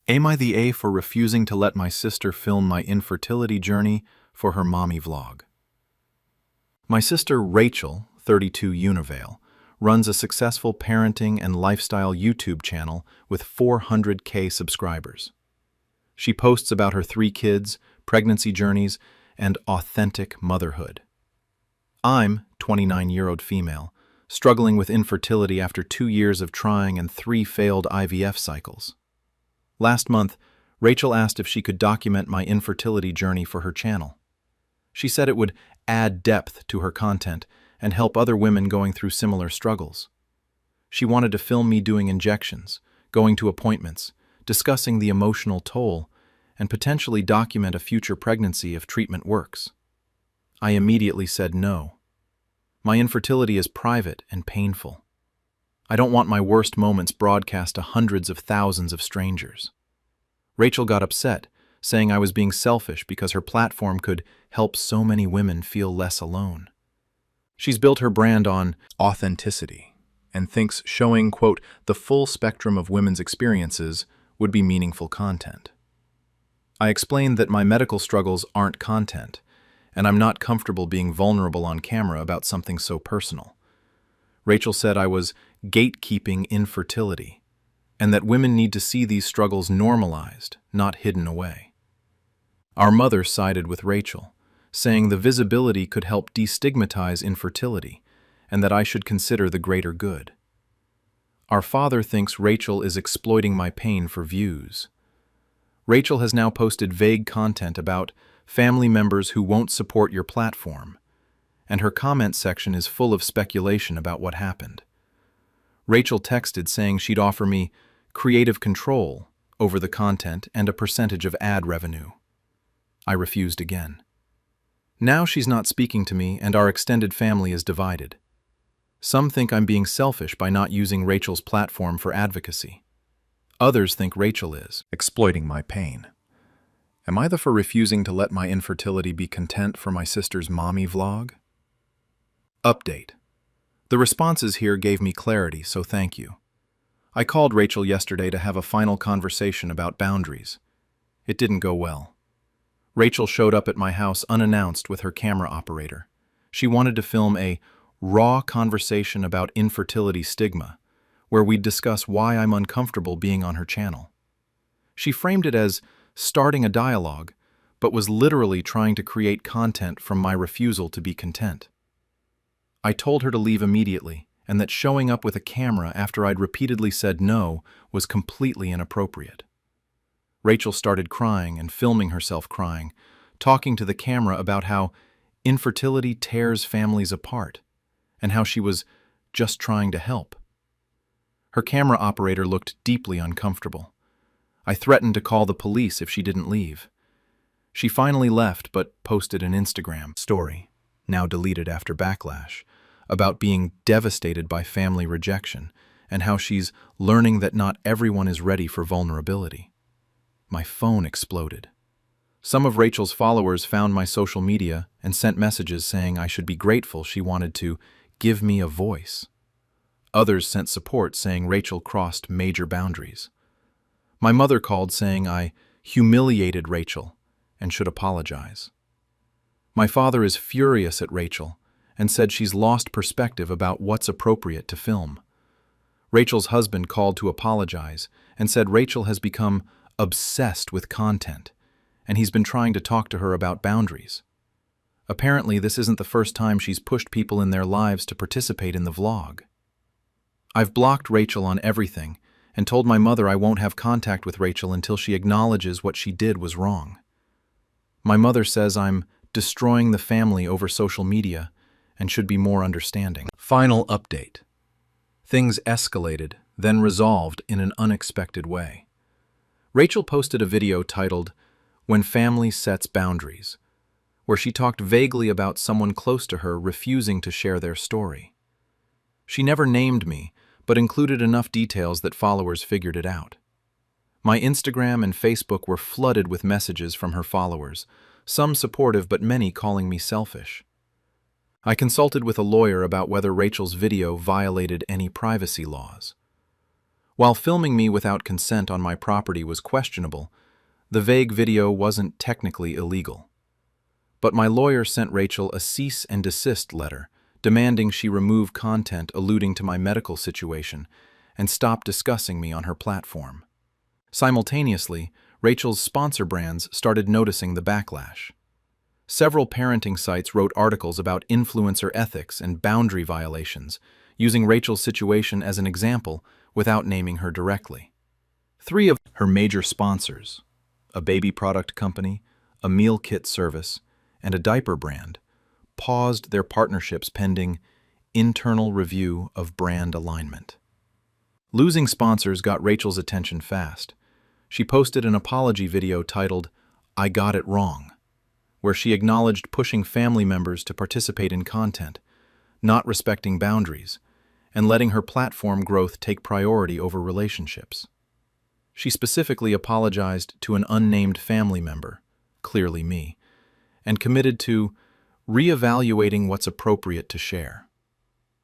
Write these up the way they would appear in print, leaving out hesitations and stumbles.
Am I the A for refusing to let my sister film my infertility journey for her mommy vlog? My sister Rachel, 32 Univale, runs a successful parenting and lifestyle YouTube channel with 400K subscribers. She posts about her 3 kids, pregnancy journeys, and authentic motherhood. I'm 29-year-old female, struggling with infertility after 2 years of trying and 3 failed IVF cycles. Last month, Rachel asked if she could document my infertility journey for her channel. She said it would add depth to her content and help other women going through similar struggles. She wanted to film me doing injections, going to appointments, discussing the emotional toll, and potentially document a future pregnancy if treatment works. I immediately said no. My infertility is private and painful. I don't want my worst moments broadcast to hundreds of thousands of strangers. Rachel got upset, saying I was being selfish because her platform could help so many women feel less alone. She's built her brand on authenticity and thinks showing, quote, the full spectrum of women's experiences would be meaningful content. I explained that my medical struggles aren't content, and I'm not comfortable being vulnerable on camera about something so personal. Rachel said I was gatekeeping infertility, and that women need to see these struggles normalized, not hidden away. Our mother sided with Rachel, saying the visibility could help destigmatize infertility, and that I should consider the greater good. Our father thinks Rachel is exploiting my pain for views. Rachel has now posted vague content about family members who won't support your platform, and her comment section is full of speculation about what happened. Rachel texted saying she'd offer me creative control over the content and a percentage of ad revenue. I refused again. Now she's not speaking to me and our extended family is divided. Some think I'm being selfish by not using Rachel's platform for advocacy. Others think Rachel is exploiting my pain. Am I the for refusing to let my infertility be content for my sister's mommy vlog? Update. The responses here gave me clarity, so thank you. I called Rachel yesterday to have a final conversation about boundaries. It didn't go well. Rachel showed up at my house unannounced with her camera operator. She wanted to film a raw conversation about infertility stigma, where we'd discuss why I'm uncomfortable being on her channel. She framed it as starting a dialogue, but was literally trying to create content from my refusal to be content. I told her to leave immediately, and that showing up with a camera after I'd repeatedly said no was completely inappropriate. Rachel started crying and filming herself crying, talking to the camera about how infertility tears families apart, and how she was just trying to help. Her camera operator looked deeply uncomfortable. I threatened to call the police if she didn't leave. She finally left but posted an Instagram story, now deleted after backlash, about being devastated by family rejection and how she's learning that not everyone is ready for vulnerability. My phone exploded. Some of Rachel's followers found my social media and sent messages saying I should be grateful she wanted to give me a voice. Others sent support saying Rachel crossed major boundaries. My mother called saying I humiliated Rachel and should apologize. My father is furious at Rachel and said she's lost perspective about what's appropriate to film. Rachel's husband called to apologize and said Rachel has become obsessed with content, and he's been trying to talk to her about boundaries. Apparently, this isn't the first time she's pushed people in their lives to participate in the vlog. I've blocked Rachel on everything and told my mother I won't have contact with Rachel until she acknowledges what she did was wrong. My mother says I'm destroying the family over social media and should be more understanding. Final update. Things escalated, then resolved in an unexpected way. Rachel posted a video titled, "When Family Sets Boundaries," where she talked vaguely about someone close to her refusing to share their story. She never named me, but included enough details that followers figured it out. My Instagram and Facebook were flooded with messages from her followers, some supportive but many calling me selfish. I consulted with a lawyer about whether Rachel's video violated any privacy laws. While filming me without consent on my property was questionable, the vague video wasn't technically illegal. But my lawyer sent Rachel a cease and desist letter, demanding she remove content alluding to my medical situation and stop discussing me on her platform. Simultaneously, Rachel's sponsor brands started noticing the backlash. Several parenting sites wrote articles about influencer ethics and boundary violations, using Rachel's situation as an example without naming her directly. 3 of her major sponsors, a baby product company, a meal kit service, and a diaper brand, paused their partnerships pending internal review of brand alignment. Losing sponsors got Rachel's attention fast. She posted an apology video titled, "I Got It Wrong," where she acknowledged pushing family members to participate in content, not respecting boundaries, and letting her platform growth take priority over relationships. She specifically apologized to an unnamed family member, clearly me, and committed to reevaluating what's appropriate to share.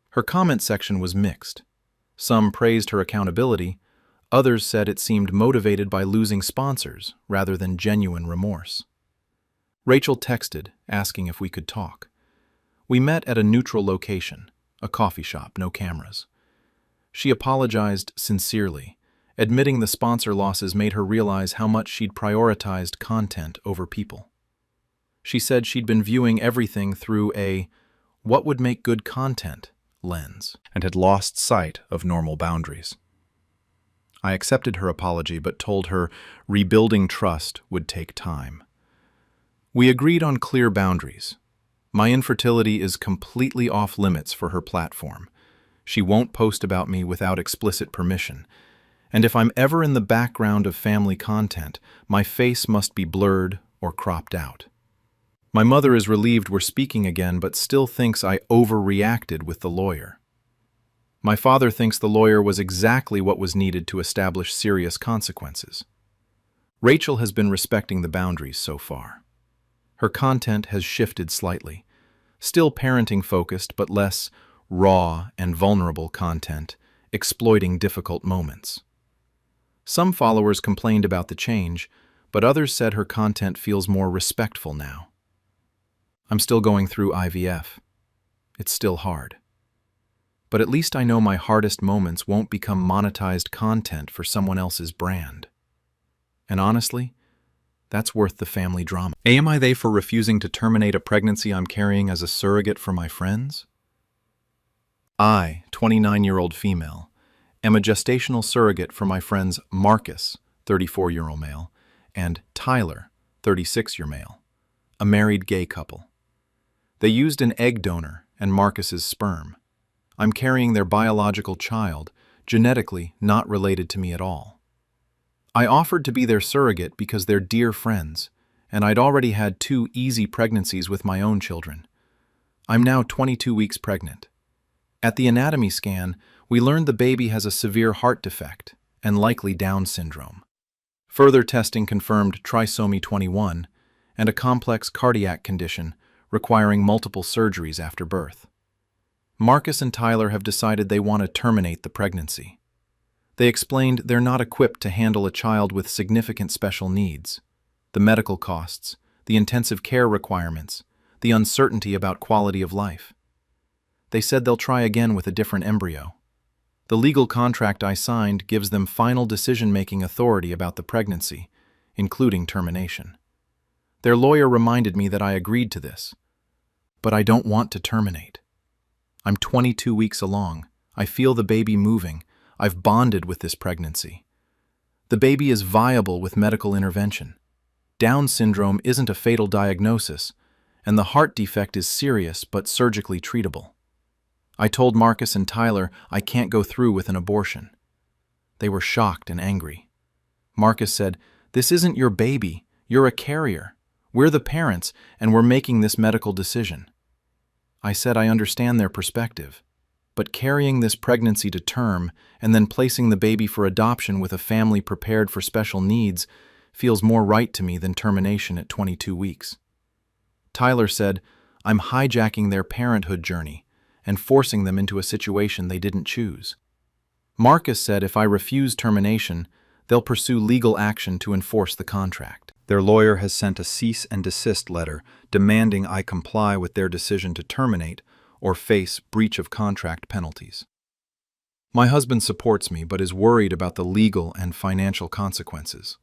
Her comment section was mixed. Some praised her accountability, others said it seemed motivated by losing sponsors rather than genuine remorse. Rachel texted, asking if we could talk. We met at a neutral location, a coffee shop, no cameras. She apologized sincerely, admitting the sponsor losses made her realize how much she'd prioritized content over people. She said she'd been viewing everything through a "what would make good content" lens and had lost sight of normal boundaries. I accepted her apology but told her rebuilding trust would take time. We agreed on clear boundaries. My infertility is completely off limits for her platform. She won't post about me without explicit permission. And if I'm ever in the background of family content, my face must be blurred or cropped out. My mother is relieved we're speaking again, but still thinks I overreacted with the lawyer. My father thinks the lawyer was exactly what was needed to establish serious consequences. Rachel has been respecting the boundaries so far. Her content has shifted slightly, still parenting-focused but less raw and vulnerable content, exploiting difficult moments. Some followers complained about the change, but others said her content feels more respectful now. I'm still going through IVF. It's still hard. But at least I know my hardest moments won't become monetized content for someone else's brand. And honestly, that's worth the family drama. Am I they for refusing to terminate a pregnancy I'm carrying as a surrogate for my friends? I, 29-year-old female, am a gestational surrogate for my friends Marcus, 34-year-old male, and Tyler, 36-year male, a married gay couple. They used an egg donor and Marcus's sperm. I'm carrying their biological child, genetically not related to me at all. I offered to be their surrogate because they're dear friends, and I'd already had 2 easy pregnancies with my own children. I'm now 22 weeks pregnant. At the anatomy scan, we learned the baby has a severe heart defect and likely Down syndrome. Further testing confirmed trisomy 21 and a complex cardiac condition requiring multiple surgeries after birth. Marcus and Tyler have decided they want to terminate the pregnancy. They explained they're not equipped to handle a child with significant special needs, the medical costs, the intensive care requirements, the uncertainty about quality of life. They said they'll try again with a different embryo. The legal contract I signed gives them final decision-making authority about the pregnancy, including termination. Their lawyer reminded me that I agreed to this, but I don't want to terminate. I'm 22 weeks along. I feel the baby moving. I've bonded with this pregnancy. The baby is viable with medical intervention. Down syndrome isn't a fatal diagnosis, and the heart defect is serious but surgically treatable. I told Marcus and Tyler I can't go through with an abortion. They were shocked and angry. Marcus said, "This isn't your baby. You're a carrier. We're the parents, and we're making this medical decision." I said I understand their perspective, but carrying this pregnancy to term and then placing the baby for adoption with a family prepared for special needs feels more right to me than termination at 22 weeks. Tyler said, "I'm hijacking their parenthood journey and forcing them into a situation they didn't choose." Marcus said if I refuse termination, they'll pursue legal action to enforce the contract. Their lawyer has sent a cease and desist letter demanding I comply with their decision to terminate or face breach of contract penalties. My husband supports me but is worried about the legal and financial consequences.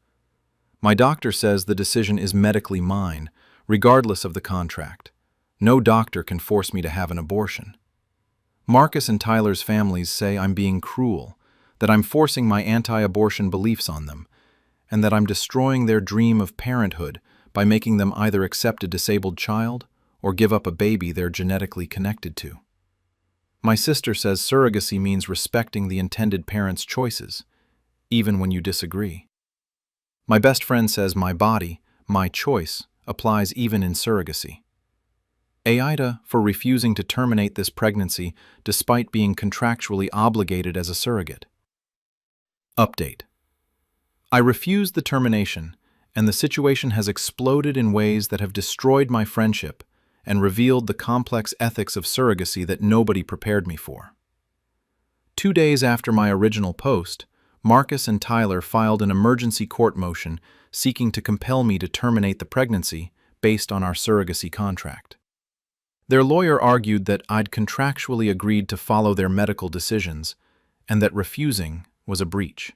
My doctor says the decision is medically mine, regardless of the contract. No doctor can force me to have an abortion. Marcus and Tyler's families say I'm being cruel, that I'm forcing my anti-abortion beliefs on them, and that I'm destroying their dream of parenthood by making them either accept a disabled child or give up a baby they're genetically connected to. My sister says surrogacy means respecting the intended parent's choices, even when you disagree. My best friend says my body, my choice, applies even in surrogacy. AITA for refusing to terminate this pregnancy despite being contractually obligated as a surrogate. Update. I refused the termination, and the situation has exploded in ways that have destroyed my friendship and revealed the complex ethics of surrogacy that nobody prepared me for. 2 days after my original post, Marcus and Tyler filed an emergency court motion seeking to compel me to terminate the pregnancy based on our surrogacy contract. Their lawyer argued that I'd contractually agreed to follow their medical decisions and that refusing was a breach.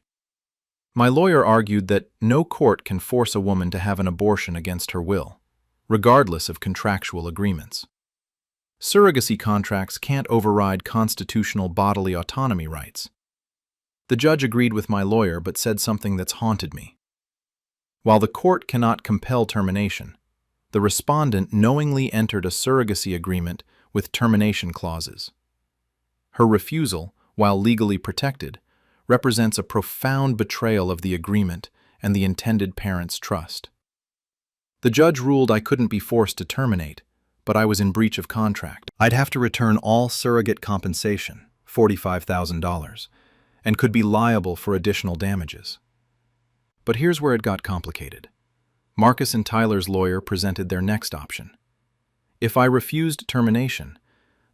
My lawyer argued that no court can force a woman to have an abortion against her will, regardless of contractual agreements. Surrogacy contracts can't override constitutional bodily autonomy rights. The judge agreed with my lawyer but said something that's haunted me. While the court cannot compel termination, the respondent knowingly entered a surrogacy agreement with termination clauses. Her refusal, while legally protected, represents a profound betrayal of the agreement and the intended parent's trust. The judge ruled I couldn't be forced to terminate, but I was in breach of contract. I'd have to return all surrogate compensation, $45,000, and could be liable for additional damages. But here's where it got complicated. Marcus and Tyler's lawyer presented their next option. If I refused termination,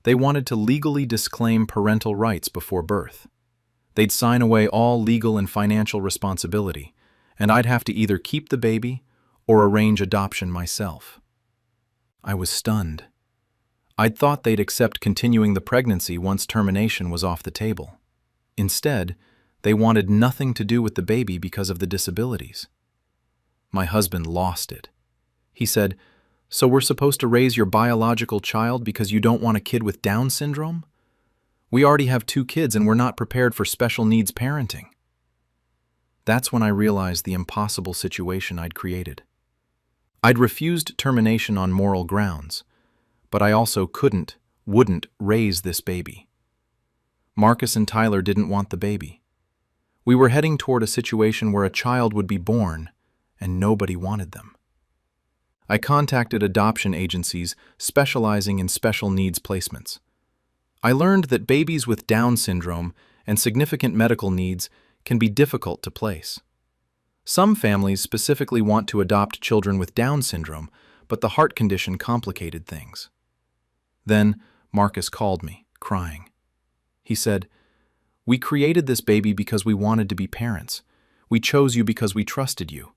they wanted to legally disclaim parental rights before birth. They'd sign away all legal and financial responsibility, and I'd have to either keep the baby or arrange adoption myself. I was stunned. I'd thought they'd accept continuing the pregnancy once termination was off the table. Instead, they wanted nothing to do with the baby because of the disabilities. My husband lost it. He said, "So we're supposed to raise your biological child because you don't want a kid with Down syndrome? We already have 2 kids and we're not prepared for special needs parenting." That's when I realized the impossible situation I'd created. I'd refused termination on moral grounds, but I also wouldn't raise this baby. Marcus and Tyler didn't want the baby. We were heading toward a situation where a child would be born, and nobody wanted them. I contacted adoption agencies specializing in special needs placements. I learned that babies with Down syndrome and significant medical needs can be difficult to place. Some families specifically want to adopt children with Down syndrome, but the heart condition complicated things. Then Marcus called me, crying. He said, "We created this baby because we wanted to be parents. We chose you because we trusted you.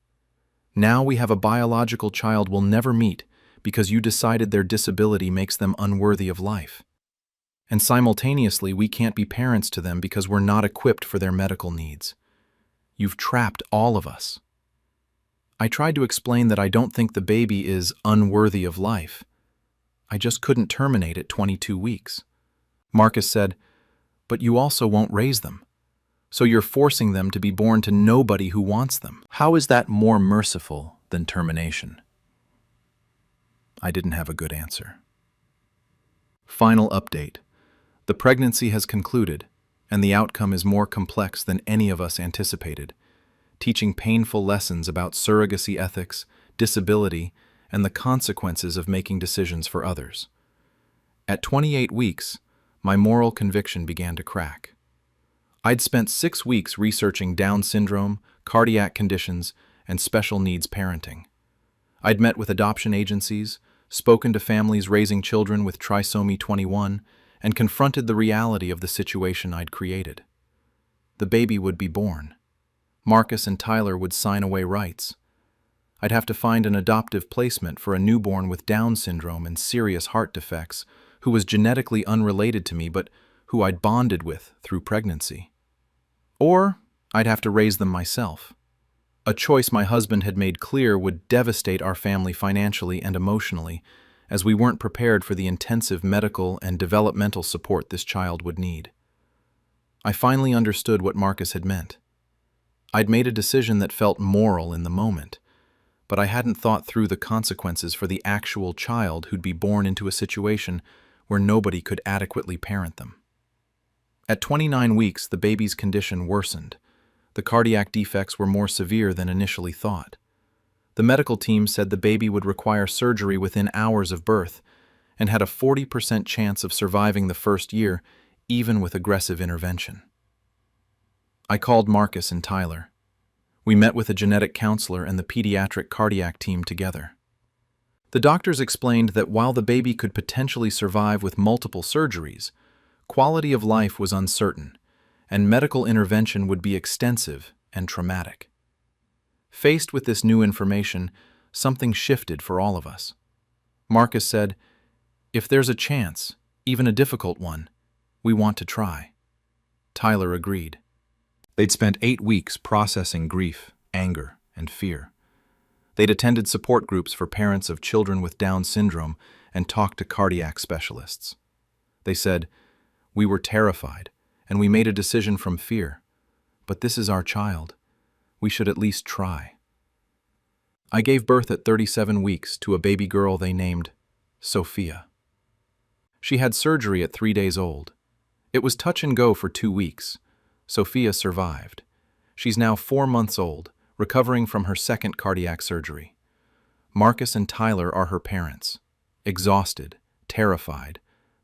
Now we have a biological child we'll never meet because you decided their disability makes them unworthy of life. And simultaneously, we can't be parents to them because we're not equipped for their medical needs. You've trapped all of us." I tried to explain that I don't think the baby is unworthy of life. I just couldn't terminate at 22 weeks. Marcus said, "But you also won't raise them. So you're forcing them to be born to nobody who wants them. How is that more merciful than termination?" I didn't have a good answer. Final update. The pregnancy has concluded, and the outcome is more complex than any of us anticipated, teaching painful lessons about surrogacy ethics, disability, and the consequences of making decisions for others. At 28 weeks, my moral conviction began to crack. I'd spent 6 weeks researching Down syndrome, cardiac conditions, and special needs parenting. I'd met with adoption agencies, spoken to families raising children with trisomy 21, and confronted the reality of the situation I'd created. the baby would be born. Marcus and Tyler would sign away rights. I'd have to find an adoptive placement for a newborn with Down syndrome and serious heart defects who was genetically unrelated to me but who I'd bonded with through pregnancy. Or I'd have to raise them myself. A choice my husband had made clear would devastate our family financially and emotionally, as we weren't prepared for the intensive medical and developmental support this child would need. I finally understood what Marcus had meant. I'd made a decision that felt moral in the moment, but I hadn't thought through the consequences for the actual child who'd be born into a situation where nobody could adequately parent them. At 29 weeks, the baby's condition worsened. The cardiac defects were more severe than initially thought. The medical team said the baby would require surgery within hours of birth and had a 40% chance of surviving the first year, even with aggressive intervention. I called Marcus and Tyler. We met with a genetic counselor and the pediatric cardiac team together. The doctors explained that while the baby could potentially survive with multiple surgeries, quality of life was uncertain, and medical intervention would be extensive and traumatic. Faced with this new information, something shifted for all of us. Marcus said, "If there's a chance, even a difficult one, we want to try." Tyler agreed. They'd spent 8 weeks processing grief, anger, and fear. They'd attended support groups for parents of children with Down syndrome and talked to cardiac specialists. They said, "We were terrified, and we made a decision from fear. But this is our child. We should at least try." I gave birth at 37 weeks to a baby girl they named Sophia. She had surgery at 3 days old. It was touch and go for 2 weeks. Sophia survived. She's now 4 months old, recovering from her second cardiac surgery. Marcus and Tyler are her parents, exhausted, terrified,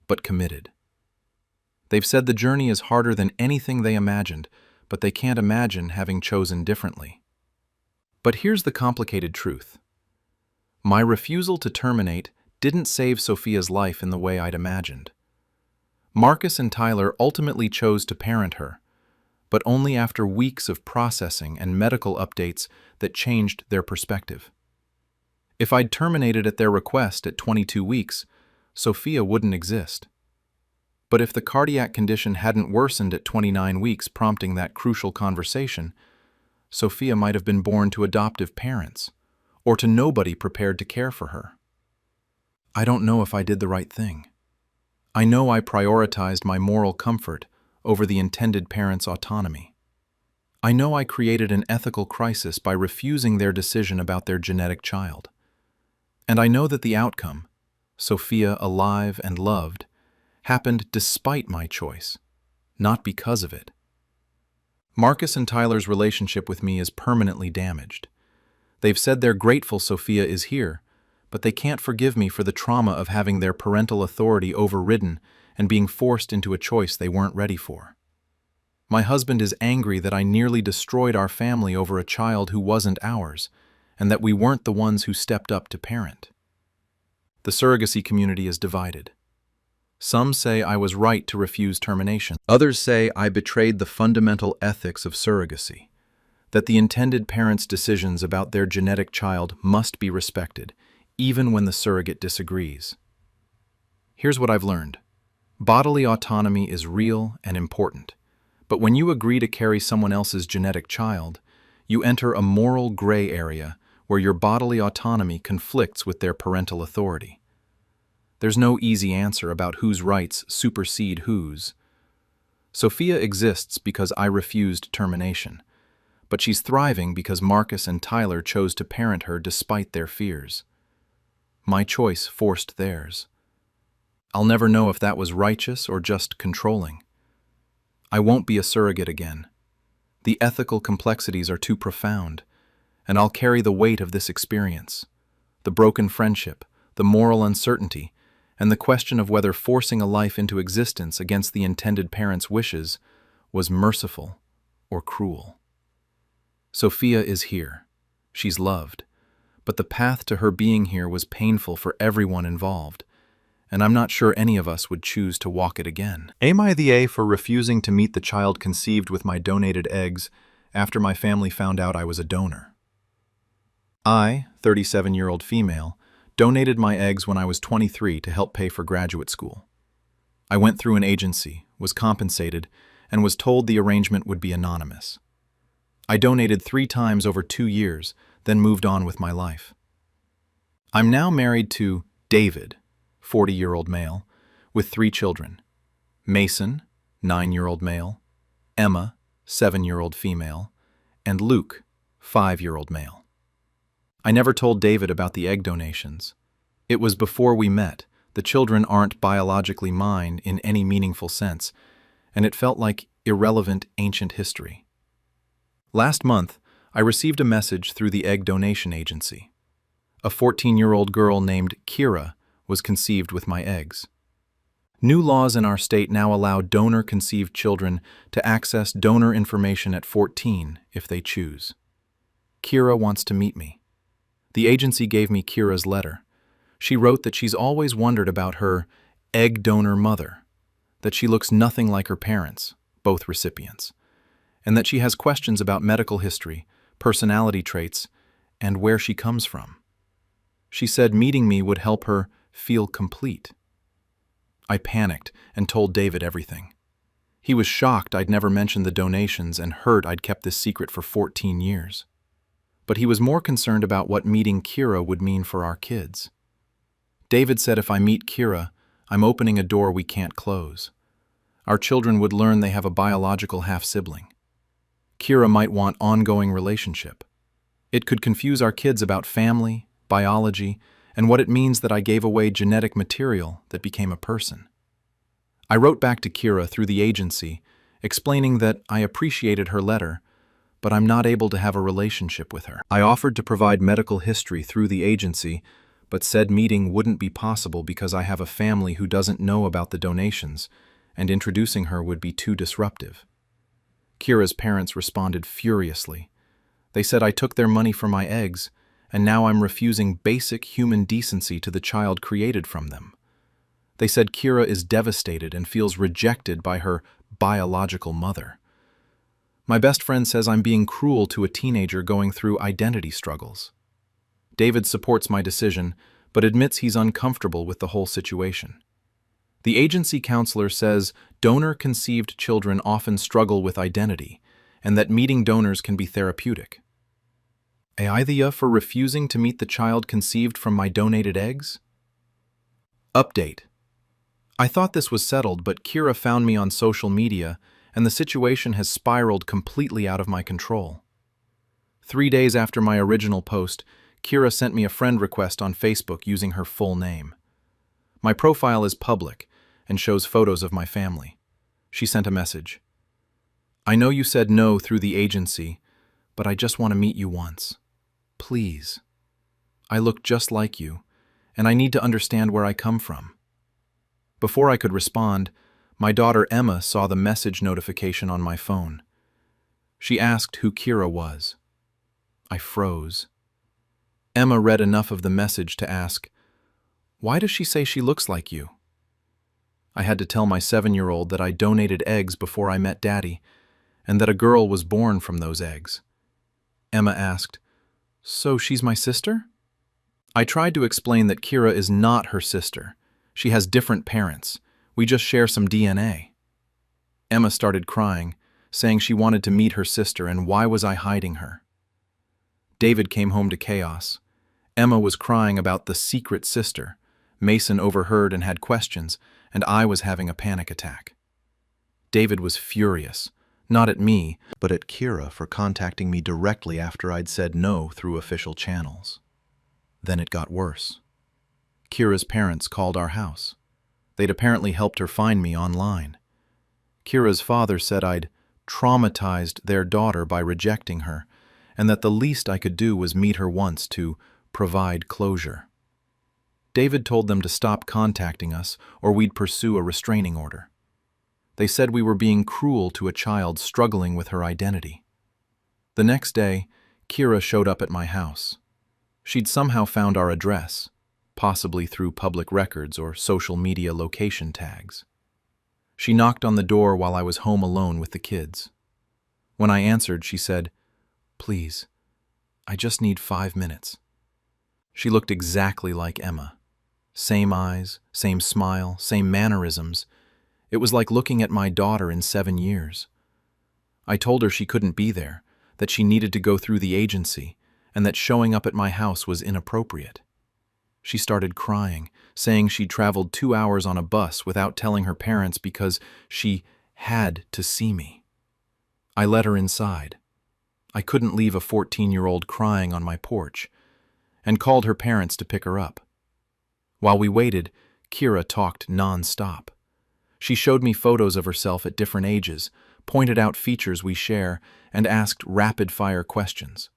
but committed. They've said the journey is harder than anything they imagined, but they can't imagine having chosen differently. But here's the complicated truth. My refusal to terminate didn't save Sophia's life in the way I'd imagined. Marcus and Tyler ultimately chose to parent her, but only after weeks of processing and medical updates that changed their perspective. If I'd terminated at their request at 22 weeks, Sophia wouldn't exist. But if the cardiac condition hadn't worsened at 29 weeks, prompting that crucial conversation, Sophia might have been born to adoptive parents, or to nobody prepared to care for her. I don't know if I did the right thing. I know I prioritized my moral comfort over the intended parents' autonomy. I know I created an ethical crisis by refusing their decision about their genetic child. And I know that the outcome, Sophia alive and loved, happened despite my choice, not because of it. Marcus and Tyler's relationship with me is permanently damaged. They've said they're grateful Sophia is here, but they can't forgive me for the trauma of having their parental authority overridden and being forced into a choice they weren't ready for. My husband is angry that I nearly destroyed our family over a child who wasn't ours, and that we weren't the ones who stepped up to parent. The surrogacy community is divided. Some say I was right to refuse termination. Others say I betrayed the fundamental ethics of surrogacy, that the intended parent's decisions about their genetic child must be respected, even when the surrogate disagrees. Here's what I've learned. Bodily autonomy is real and important, but when you agree to carry someone else's genetic child, you enter a moral gray area where your bodily autonomy conflicts with their parental authority. There's no easy answer about whose rights supersede whose. Sophia exists because I refused termination, but she's thriving because Marcus and Tyler chose to parent her despite their fears. My choice forced theirs. I'll never know if that was righteous or just controlling. I won't be a surrogate again. The ethical complexities are too profound, and I'll carry the weight of this experience, the broken friendship, the moral uncertainty, and the question of whether forcing a life into existence against the intended parent's wishes was merciful or cruel. Sophia is here. She's loved, but the path to her being here was painful for everyone involved, and I'm not sure any of us would choose to walk it again. Am I the A for refusing to meet the child conceived with my donated eggs after my family found out I was a donor? I, 37-year-old female, donated my eggs when I was 23 to help pay for graduate school. I went through an agency, was compensated, and was told the arrangement would be anonymous. I donated 3 times over 2 years, then moved on with my life. I'm now married to David, 40-year-old male, with 3 children. Mason, 9-year-old male, Emma, 7-year-old female, and Luke, 5-year-old male. I never told David about the egg donations. It was before we met. The children aren't biologically mine in any meaningful sense, and it felt like irrelevant ancient history. Last month, I received a message through the egg donation agency. A 14-year-old girl named Kira was conceived with my eggs. New laws in our state now allow donor-conceived children to access donor information at 14 if they choose. Kira wants to meet me. The agency gave me Kira's letter. She wrote that she's always wondered about her egg donor mother, that she looks nothing like her parents, both recipients, and that she has questions about medical history, personality traits, and where she comes from. She said meeting me would help her feel complete. I panicked and told David everything. He was shocked I'd never mentioned the donations and hurt I'd kept this secret for 14 years. But he was more concerned about what meeting Kira would mean for our kids. David said if I meet Kira, I'm opening a door we can't close. Our children would learn they have a biological half-sibling. Kira might want ongoing relationship. It could confuse our kids about family, biology, and what it means that I gave away genetic material that became a person. I wrote back to Kira through the agency, explaining that I appreciated her letter, but I'm not able to have a relationship with her. I offered to provide medical history through the agency, but said meeting wouldn't be possible because I have a family who doesn't know about the donations, and introducing her would be too disruptive. Kira's parents responded furiously. They said I took their money for my eggs, and now I'm refusing basic human decency to the child created from them. They said Kira is devastated and feels rejected by her biological mother. My best friend says I'm being cruel to a teenager going through identity struggles. David supports my decision, but admits he's uncomfortable with the whole situation. The agency counselor says donor-conceived children often struggle with identity, and that meeting donors can be therapeutic. AITA for refusing to meet the child conceived from my donated eggs? Update. I thought this was settled, but Kira found me on social media, and the situation has spiraled completely out of my control. 3 days after my original post, Kira sent me a friend request on Facebook using her full name. My profile is public and shows photos of my family. She sent a message. I know you said no through the agency, but I just want to meet you once. Please. I look just like you, and I need to understand where I come from. Before I could respond, my daughter Emma saw the message notification on my phone. She asked who Kira was. I froze. Emma read enough of the message to ask, "Why does she say she looks like you?" I had to tell my 7-year-old that I donated eggs before I met Daddy, and that a girl was born from those eggs. Emma asked, "So she's my sister?" I tried to explain that Kira is not her sister. She has different parents. We just share some DNA. Emma started crying, saying she wanted to meet her sister and why was I hiding her. David came home to chaos. Emma was crying about the secret sister. Mason overheard and had questions, and I was having a panic attack. David was furious, not at me, but at Kira for contacting me directly after I'd said no through official channels. Then it got worse. Kira's parents called our house. They'd apparently helped her find me online. Kira's father said I'd traumatized their daughter by rejecting her, and that the least I could do was meet her once to provide closure. David told them to stop contacting us or we'd pursue a restraining order. They said we were being cruel to a child struggling with her identity. The next day, Kira showed up at my house. She'd somehow found our address, possibly through public records or social media location tags. She knocked on the door while I was home alone with the kids. When I answered, she said, "Please, I just need 5 minutes." She looked exactly like Emma. Same eyes, same smile, same mannerisms. It was like looking at my daughter in 7 years. I told her she couldn't be there, that she needed to go through the agency, and that showing up at my house was inappropriate. She started crying, saying she'd traveled 2 hours on a bus without telling her parents because she had to see me. I let her inside. I couldn't leave a 14-year-old crying on my porch, and called her parents to pick her up. While we waited, Kira talked non-stop. She showed me photos of herself at different ages, pointed out features we share, and asked rapid-fire questions.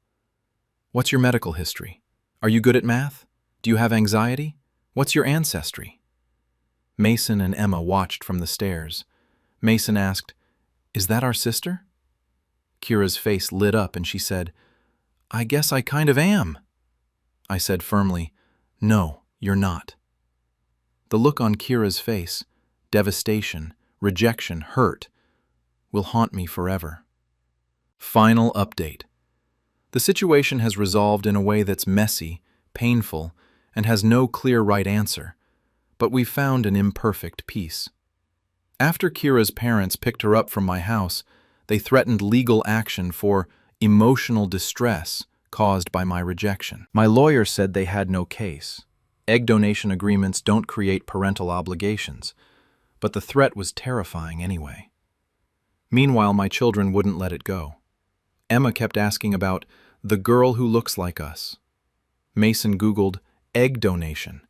"What's your medical history? Are you good at math? Do you have anxiety? What's your ancestry?" Mason and Emma watched from the stairs. Mason asked, "Is that our sister?" Kira's face lit up and she said, "I guess I kind of am." I said firmly, "No, you're not." The look on Kira's face, devastation, rejection, hurt, will haunt me forever. Final update. The situation has resolved in a way that's messy, painful, and has no clear right answer, but we've found an imperfect peace. After Kira's parents picked her up from my house, they threatened legal action for emotional distress caused by my rejection. My lawyer said they had no case. Egg donation agreements don't create parental obligations, but the threat was terrifying anyway. Meanwhile, my children wouldn't let it go. Emma kept asking about the girl who looks like us. Mason Googled egg donation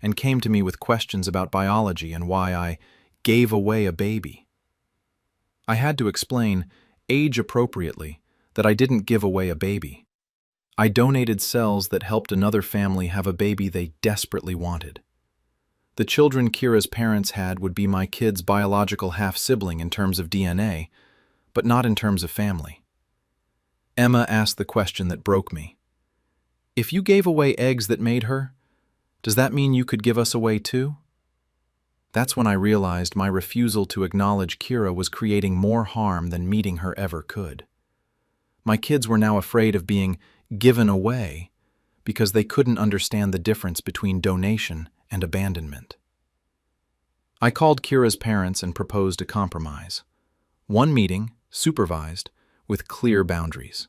and came to me with questions about biology and why I gave away a baby. I had to explain, age appropriately, that I didn't give away a baby. I donated cells that helped another family have a baby they desperately wanted. The children Kira's parents had would be my kid's biological half-sibling in terms of DNA, but not in terms of family. Emma asked the question that broke me. "If you gave away eggs that made her, does that mean you could give us away too?" That's when I realized my refusal to acknowledge Kira was creating more harm than meeting her ever could. My kids were now afraid of being given away because they couldn't understand the difference between donation and abandonment. I called Kira's parents and proposed a compromise. One meeting, supervised, with clear boundaries.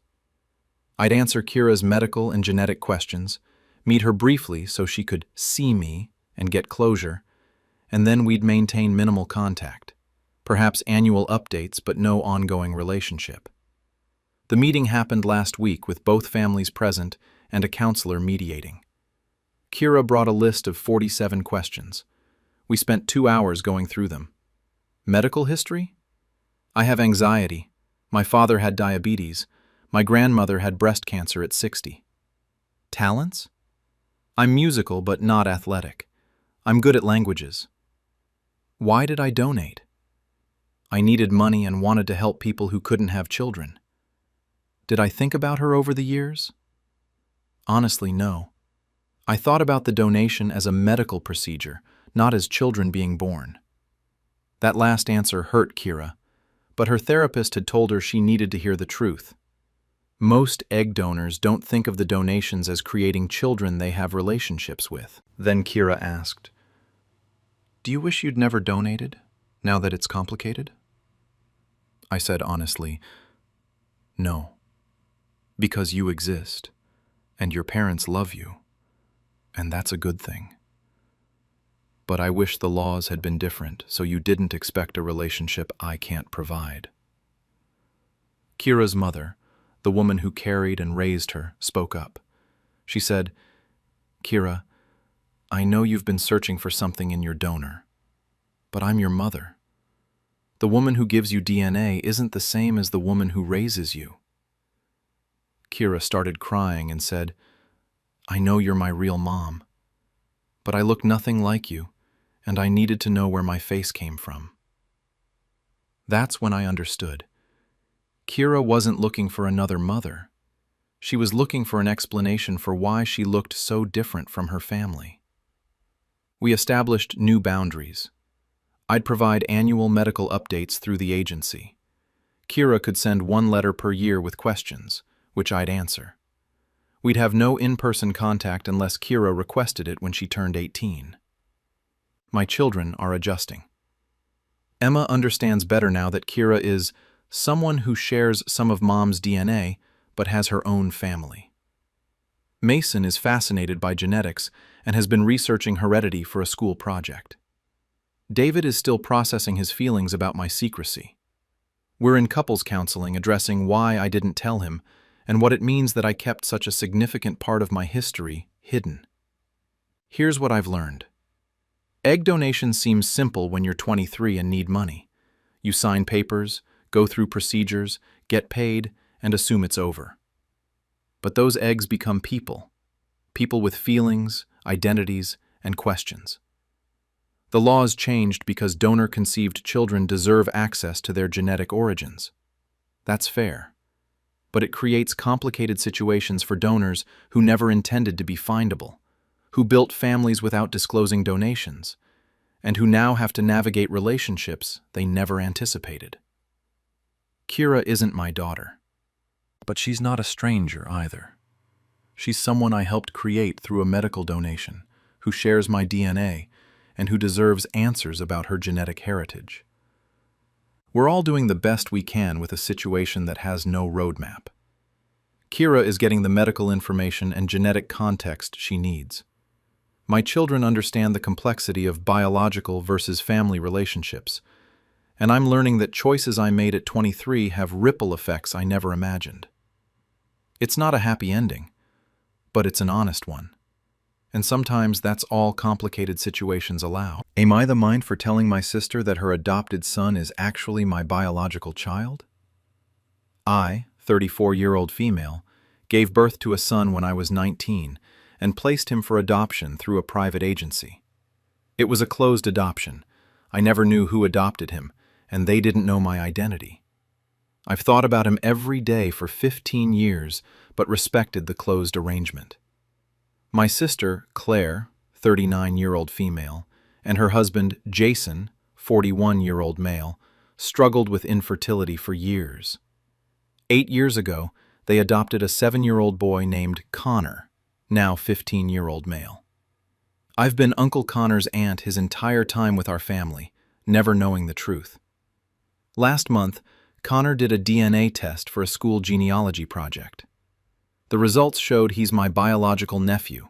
I'd answer Kira's medical and genetic questions, meet her briefly so she could see me and get closure, and then we'd maintain minimal contact, perhaps annual updates but no ongoing relationship. The meeting happened last week with both families present and a counselor mediating. Kira brought a list of 47 questions. We spent 2 hours going through them. Medical history? I have anxiety. My father had diabetes. My grandmother had breast cancer at 60. Talents? I'm musical but not athletic. I'm good at languages. Why did I donate? I needed money and wanted to help people who couldn't have children. Did I think about her over the years? Honestly, no. I thought about the donation as a medical procedure, not as children being born. That last answer hurt Kira, but her therapist had told her she needed to hear the truth. Most egg donors don't think of the donations as creating children they have relationships with. Then Kira asked, "Do you wish you'd never donated, now that it's complicated?" I said honestly, "No. Because you exist, and your parents love you, and that's a good thing. But I wish the laws had been different so you didn't expect a relationship I can't provide." Kira's mother, the woman who carried and raised her, spoke up. She said, "Kira, I know you've been searching for something in your donor, but I'm your mother. The woman who gives you DNA isn't the same as the woman who raises you." Kira started crying and said, "I know you're my real mom, but I look nothing like you, and I needed to know where my face came from." That's when I understood. Kira wasn't looking for another mother. She was looking for an explanation for why she looked so different from her family. We established new boundaries. I'd provide annual medical updates through the agency. Kira could send one letter per year with questions, which I'd answer. We'd have no in-person contact unless Kira requested it when she turned 18. My children are adjusting. Emma understands better now that Kira is someone who shares some of Mom's DNA but has her own family. Mason is fascinated by genetics and has been researching heredity for a school project. David is still processing his feelings about my secrecy. We're in couples counseling addressing why I didn't tell him and what it means that I kept such a significant part of my history hidden. Here's what I've learned. Egg donation seems simple when you're 23 and need money. You sign papers, go through procedures, get paid, and assume it's over. But those eggs become people with feelings, identities, and questions. The laws changed because donor-conceived children deserve access to their genetic origins. That's fair. But it creates complicated situations for donors who never intended to be findable, who built families without disclosing donations, and who now have to navigate relationships they never anticipated. Kira isn't my daughter, but she's not a stranger either. She's someone I helped create through a medical donation, who shares my DNA, and who deserves answers about her genetic heritage. We're all doing the best we can with a situation that has no roadmap. Kira is getting the medical information and genetic context she needs. My children understand the complexity of biological versus family relationships, and I'm learning that choices I made at 23 have ripple effects I never imagined. It's not a happy ending, but it's an honest one. And sometimes that's all complicated situations allow. Am I the mind for telling my sister that her adopted son is actually my biological child? I, 34-year-old female, gave birth to a son when I was 19 and placed him for adoption through a private agency. It was a closed adoption. I never knew who adopted him, and they didn't know my identity. I've thought about him every day for 15 years, but respected the closed arrangement. My sister, Claire, 39-year-old female, and her husband, Jason, 41-year-old male, struggled with infertility for years. 8 years ago, they adopted a 7-year-old boy named Connor, now 15-year-old male. I've been Uncle Connor's aunt his entire time with our family, never knowing the truth. Last month, Connor did a DNA test for a school genealogy project. The results showed he's my biological nephew,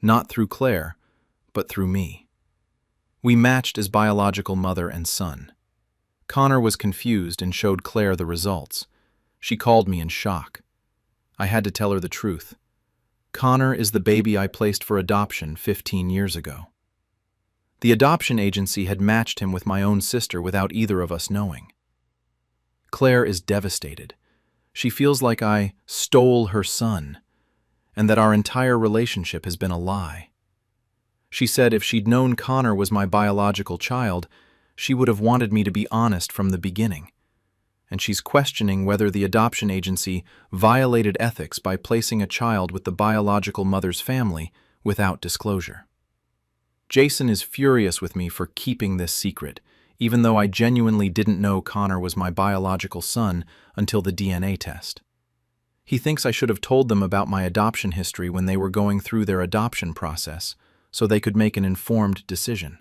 not through Claire, but through me. We matched as biological mother and son. Connor was confused and showed Claire the results. She called me in shock. I had to tell her the truth. Connor is the baby I placed for adoption 15 years ago. The adoption agency had matched him with my own sister without either of us knowing. Claire is devastated. She feels like I stole her son, and that our entire relationship has been a lie. She said if she'd known Connor was my biological child, she would have wanted me to be honest from the beginning. And she's questioning whether the adoption agency violated ethics by placing a child with the biological mother's family without disclosure. Jason is furious with me for keeping this secret, even though I genuinely didn't know Connor was my biological son until the DNA test. He thinks I should have told them about my adoption history when they were going through their adoption process, so they could make an informed decision.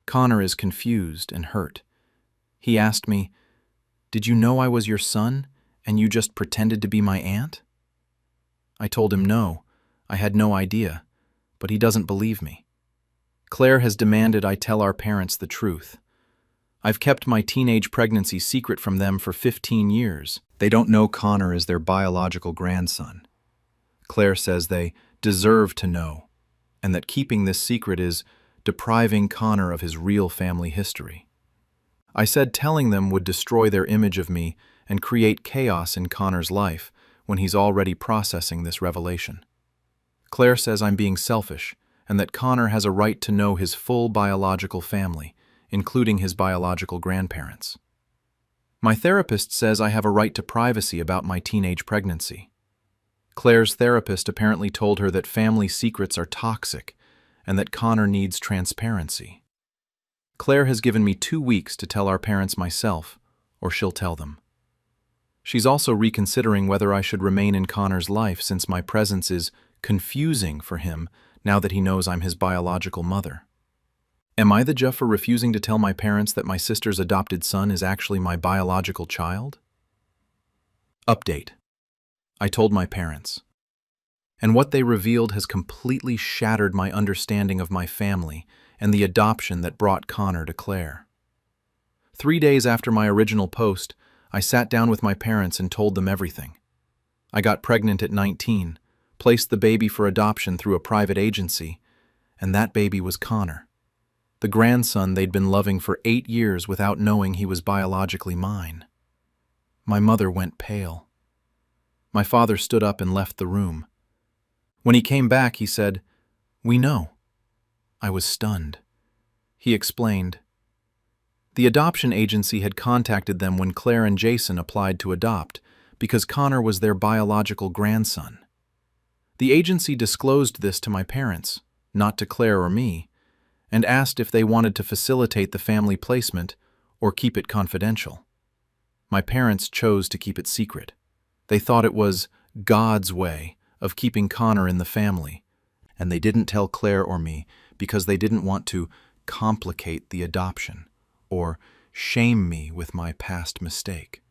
Connor is confused and hurt. He asked me, "Did you know I was your son, and you just pretended to be my aunt?" I told him no, I had no idea, but he doesn't believe me. Claire has demanded I tell our parents the truth. I've kept my teenage pregnancy secret from them for 15 years. They don't know Connor is their biological grandson. Claire says they deserve to know, and that keeping this secret is depriving Connor of his real family history. I said telling them would destroy their image of me and create chaos in Connor's life when he's already processing this revelation. Claire says I'm being selfish, and that Connor has a right to know his full biological family, including his biological grandparents. My therapist says I have a right to privacy about my teenage pregnancy. Claire's therapist apparently told her that family secrets are toxic, and that Connor needs transparency. Claire has given me 2 weeks to tell our parents myself, or she'll tell them. She's also reconsidering whether I should remain in Connor's life since my presence is confusing for him now that he knows I'm his biological mother. Am I the Jeff for refusing to tell my parents that my sister's adopted son is actually my biological child? Update. I told my parents. And what they revealed has completely shattered my understanding of my family and the adoption that brought Connor to Claire. 3 days after my original post, I sat down with my parents and told them everything. I got pregnant at 19, placed the baby for adoption through a private agency, and that baby was Connor, the grandson they'd been loving for 8 years without knowing he was biologically mine. My mother went pale. My father stood up and left the room. When he came back, he said, "We know." I was stunned. He explained. The adoption agency had contacted them when Claire and Jason applied to adopt because Connor was their biological grandson. The agency disclosed this to my parents, not to Claire or me, and asked if they wanted to facilitate the family placement or keep it confidential. My parents chose to keep it secret. They thought it was God's way of keeping Connor in the family, and they didn't tell Claire or me because they didn't want to complicate the adoption or shame me with my past mistake.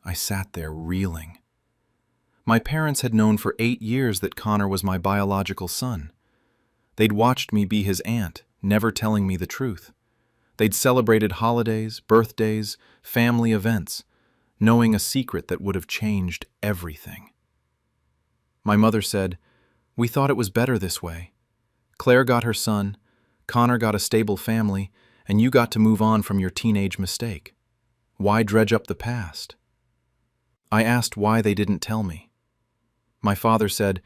I sat there reeling. My parents had known for 8 years that Connor was my biological son. They'd watched me be his aunt, never telling me the truth. They'd celebrated holidays, birthdays, family events, knowing a secret that would have changed everything. My mother said, "We thought it was better this way. Claire got her son, Connor got a stable family, and you got to move on from your teenage mistake. Why dredge up the past?" I asked why they didn't tell me. My father said,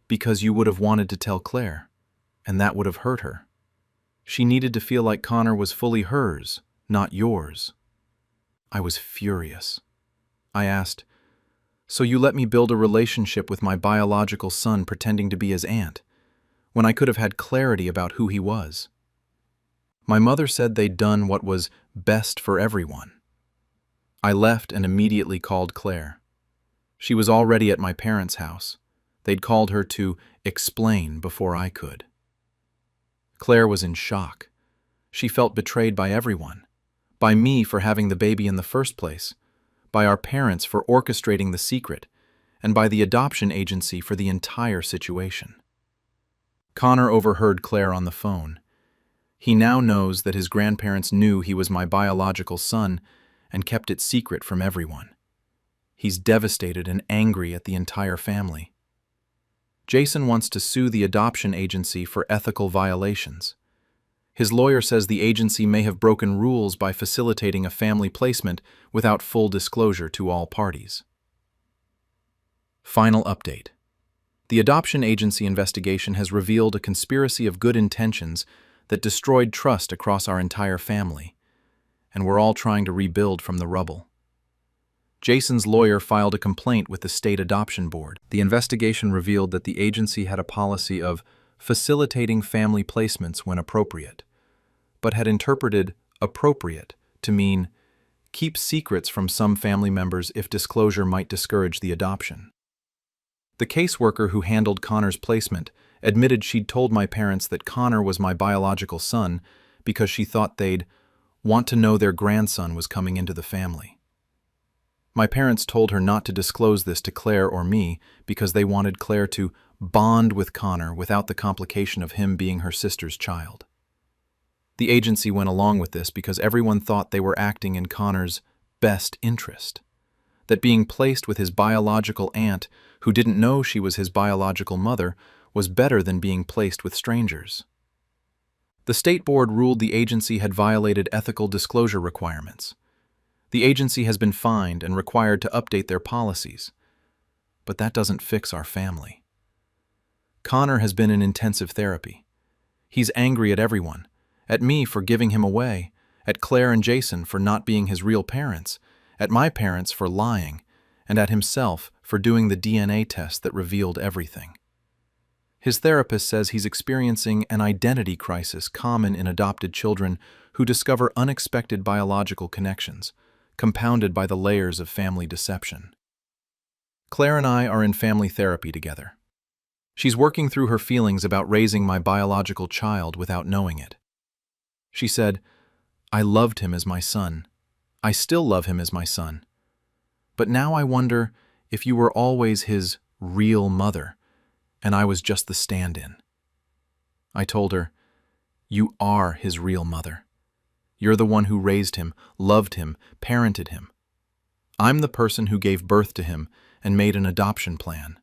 "Because you would have wanted to tell Claire, and that would have hurt her. She needed to feel like Connor was fully hers, not yours." I was furious. I asked, "So you let me build a relationship with my biological son pretending to be his aunt, when I could have had clarity about who he was?" My mother said they'd done what was best for everyone. I left and immediately called Claire. She was already at my parents' house. They'd called her to explain before I could. Claire was in shock. She felt betrayed by everyone, by me for having the baby in the first place, by our parents for orchestrating the secret, and by the adoption agency for the entire situation. Connor overheard Claire on the phone. He now knows that his grandparents knew he was my biological son and kept it secret from everyone. He's devastated and angry at the entire family. Jason wants to sue the adoption agency for ethical violations. His lawyer says the agency may have broken rules by facilitating a family placement without full disclosure to all parties. Final update. The adoption agency investigation has revealed a conspiracy of good intentions that destroyed trust across our entire family, and we're all trying to rebuild from the rubble. Jason's lawyer filed a complaint with the state adoption board. The investigation revealed that the agency had a policy of facilitating family placements when appropriate, but had interpreted appropriate to mean keep secrets from some family members if disclosure might discourage the adoption. The caseworker who handled Connor's placement admitted she'd told my parents that Connor was my biological son because she thought they'd want to know their grandson was coming into the family. My parents told her not to disclose this to Claire or me because they wanted Claire to bond with Connor without the complication of him being her sister's child. The agency went along with this because everyone thought they were acting in Connor's best interest, that being placed with his biological aunt, who didn't know she was his biological mother, was better than being placed with strangers. The state board ruled the agency had violated ethical disclosure requirements. The agency has been fined and required to update their policies, but that doesn't fix our family. Connor has been in intensive therapy. He's angry at everyone, at me for giving him away, at Claire and Jason for not being his real parents, at my parents for lying, and at himself for doing the DNA test that revealed everything. His therapist says he's experiencing an identity crisis common in adopted children who discover unexpected biological connections, compounded by the layers of family deception. Claire and I are in family therapy together. She's working through her feelings about raising my biological child without knowing it. She said, "I loved him as my son. I still love him as my son. But now I wonder if you were always his real mother, and I was just the stand-in." I told her, "You are his real mother. You're the one who raised him, loved him, parented him. I'm the person who gave birth to him and made an adoption plan.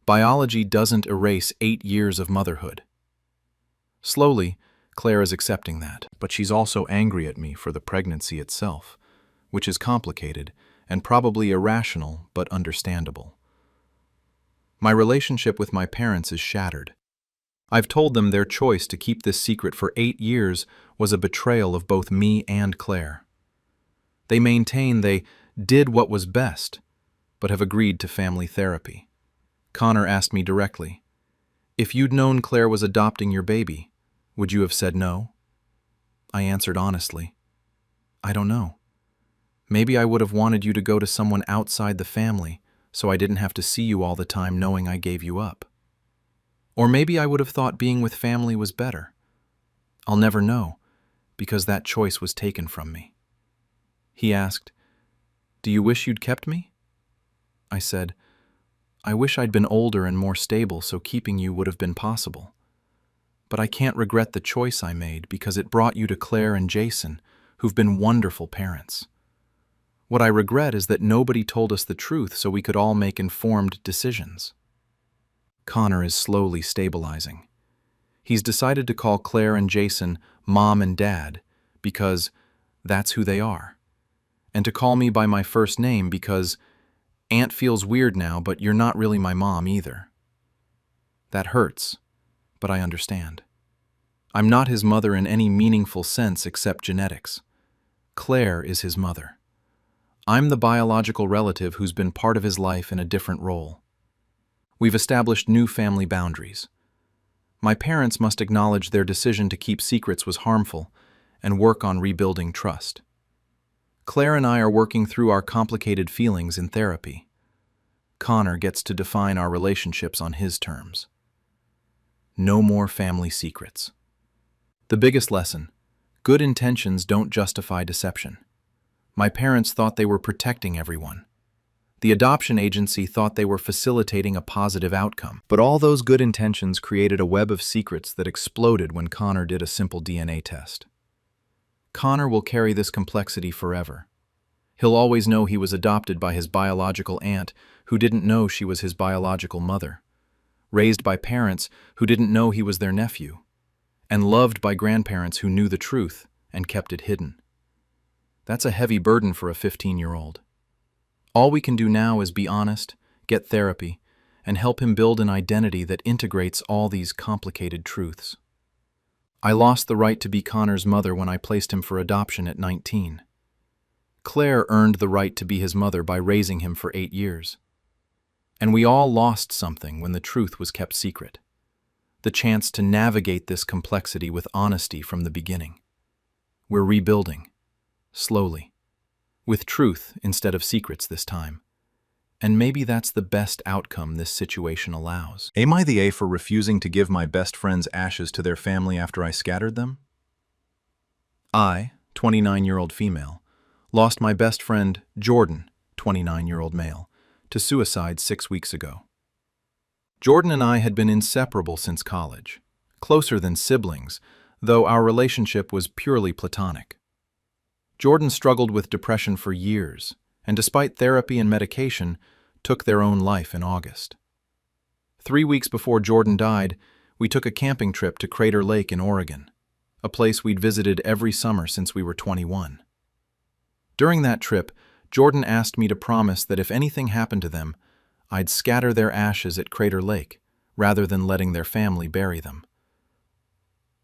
Biology doesn't erase 8 years of motherhood." Slowly, Claire is accepting that, but she's also angry at me for the pregnancy itself, which is complicated and probably irrational but understandable. My relationship with my parents is shattered. I've told them their choice to keep this secret for 8 years was a betrayal of both me and Claire. They maintain they did what was best, but have agreed to family therapy. Connor asked me directly, "If you'd known Claire was adopting your baby, would you have said no?" I answered honestly, "I don't know. Maybe I would have wanted you to go to someone outside the family so I didn't have to see you all the time knowing I gave you up. Or maybe I would have thought being with family was better. I'll never know, because that choice was taken from me." He asked, "Do you wish you'd kept me?" I said, "I wish I'd been older and more stable so keeping you would have been possible. But I can't regret the choice I made because it brought you to Claire and Jason, who've been wonderful parents. What I regret is that nobody told us the truth so we could all make informed decisions." Connor is slowly stabilizing. He's decided to call Claire and Jason Mom and Dad because that's who they are, and to call me by my first name because Aunt feels weird now, but you're not really my mom either. That hurts, but I understand. I'm not his mother in any meaningful sense except genetics. Claire is his mother. I'm the biological relative who's been part of his life in a different role. We've established new family boundaries. My parents must acknowledge their decision to keep secrets was harmful and work on rebuilding trust. Claire and I are working through our complicated feelings in therapy. Connor gets to define our relationships on his terms. No more family secrets. The biggest lesson: good intentions don't justify deception. My parents thought they were protecting everyone. The adoption agency thought they were facilitating a positive outcome. But all those good intentions created a web of secrets that exploded when Connor did a simple DNA test. Connor will carry this complexity forever. He'll always know he was adopted by his biological aunt who didn't know she was his biological mother, raised by parents who didn't know he was their nephew, and loved by grandparents who knew the truth and kept it hidden. That's a heavy burden for a 15-year-old. All we can do now is be honest, get therapy, and help him build an identity that integrates all these complicated truths. I lost the right to be Connor's mother when I placed him for adoption at 19. Claire earned the right to be his mother by raising him for 8 years. And we all lost something when the truth was kept secret. The chance to navigate this complexity with honesty from the beginning. We're rebuilding, slowly, with truth instead of secrets this time. And maybe that's the best outcome this situation allows. Am I the A for refusing to give my best friend's ashes to their family after I scattered them? I, 29-year-old female, lost my best friend, Jordan, 29-year-old male, to suicide 6 weeks ago. Jordan and I had been inseparable since college, closer than siblings, though our relationship was purely platonic. Jordan struggled with depression for years, and despite therapy and medication, took their own life in August. 3 weeks before Jordan died, we took a camping trip to Crater Lake in Oregon, a place we'd visited every summer since we were 21. During that trip, Jordan asked me to promise that if anything happened to them, I'd scatter their ashes at Crater Lake, rather than letting their family bury them.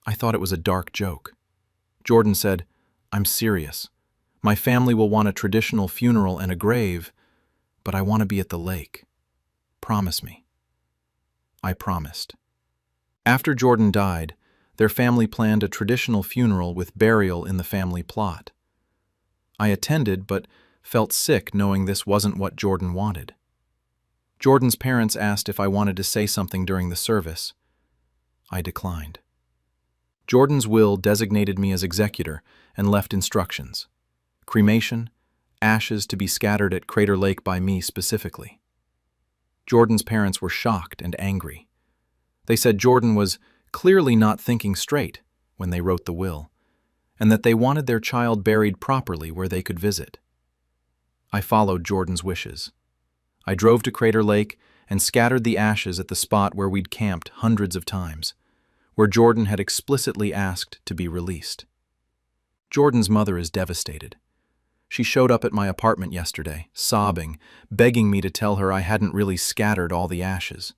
I thought it was a dark joke. Jordan said, "I'm serious. My family will want a traditional funeral and a grave, but I want to be at the lake. Promise me." I promised. After Jordan died, their family planned a traditional funeral with burial in the family plot. I attended, but felt sick knowing this wasn't what Jordan wanted. Jordan's parents asked if I wanted to say something during the service. I declined. Jordan's will designated me as executor and left instructions: cremation, ashes to be scattered at Crater Lake by me specifically. Jordan's parents were shocked and angry. They said Jordan was clearly not thinking straight when they wrote the will, and that they wanted their child buried properly where they could visit. I followed Jordan's wishes. I drove to Crater Lake and scattered the ashes at the spot where we'd camped hundreds of times, where Jordan had explicitly asked to be released. Jordan's mother is devastated. She showed up at my apartment yesterday, sobbing, begging me to tell her I hadn't really scattered all the ashes.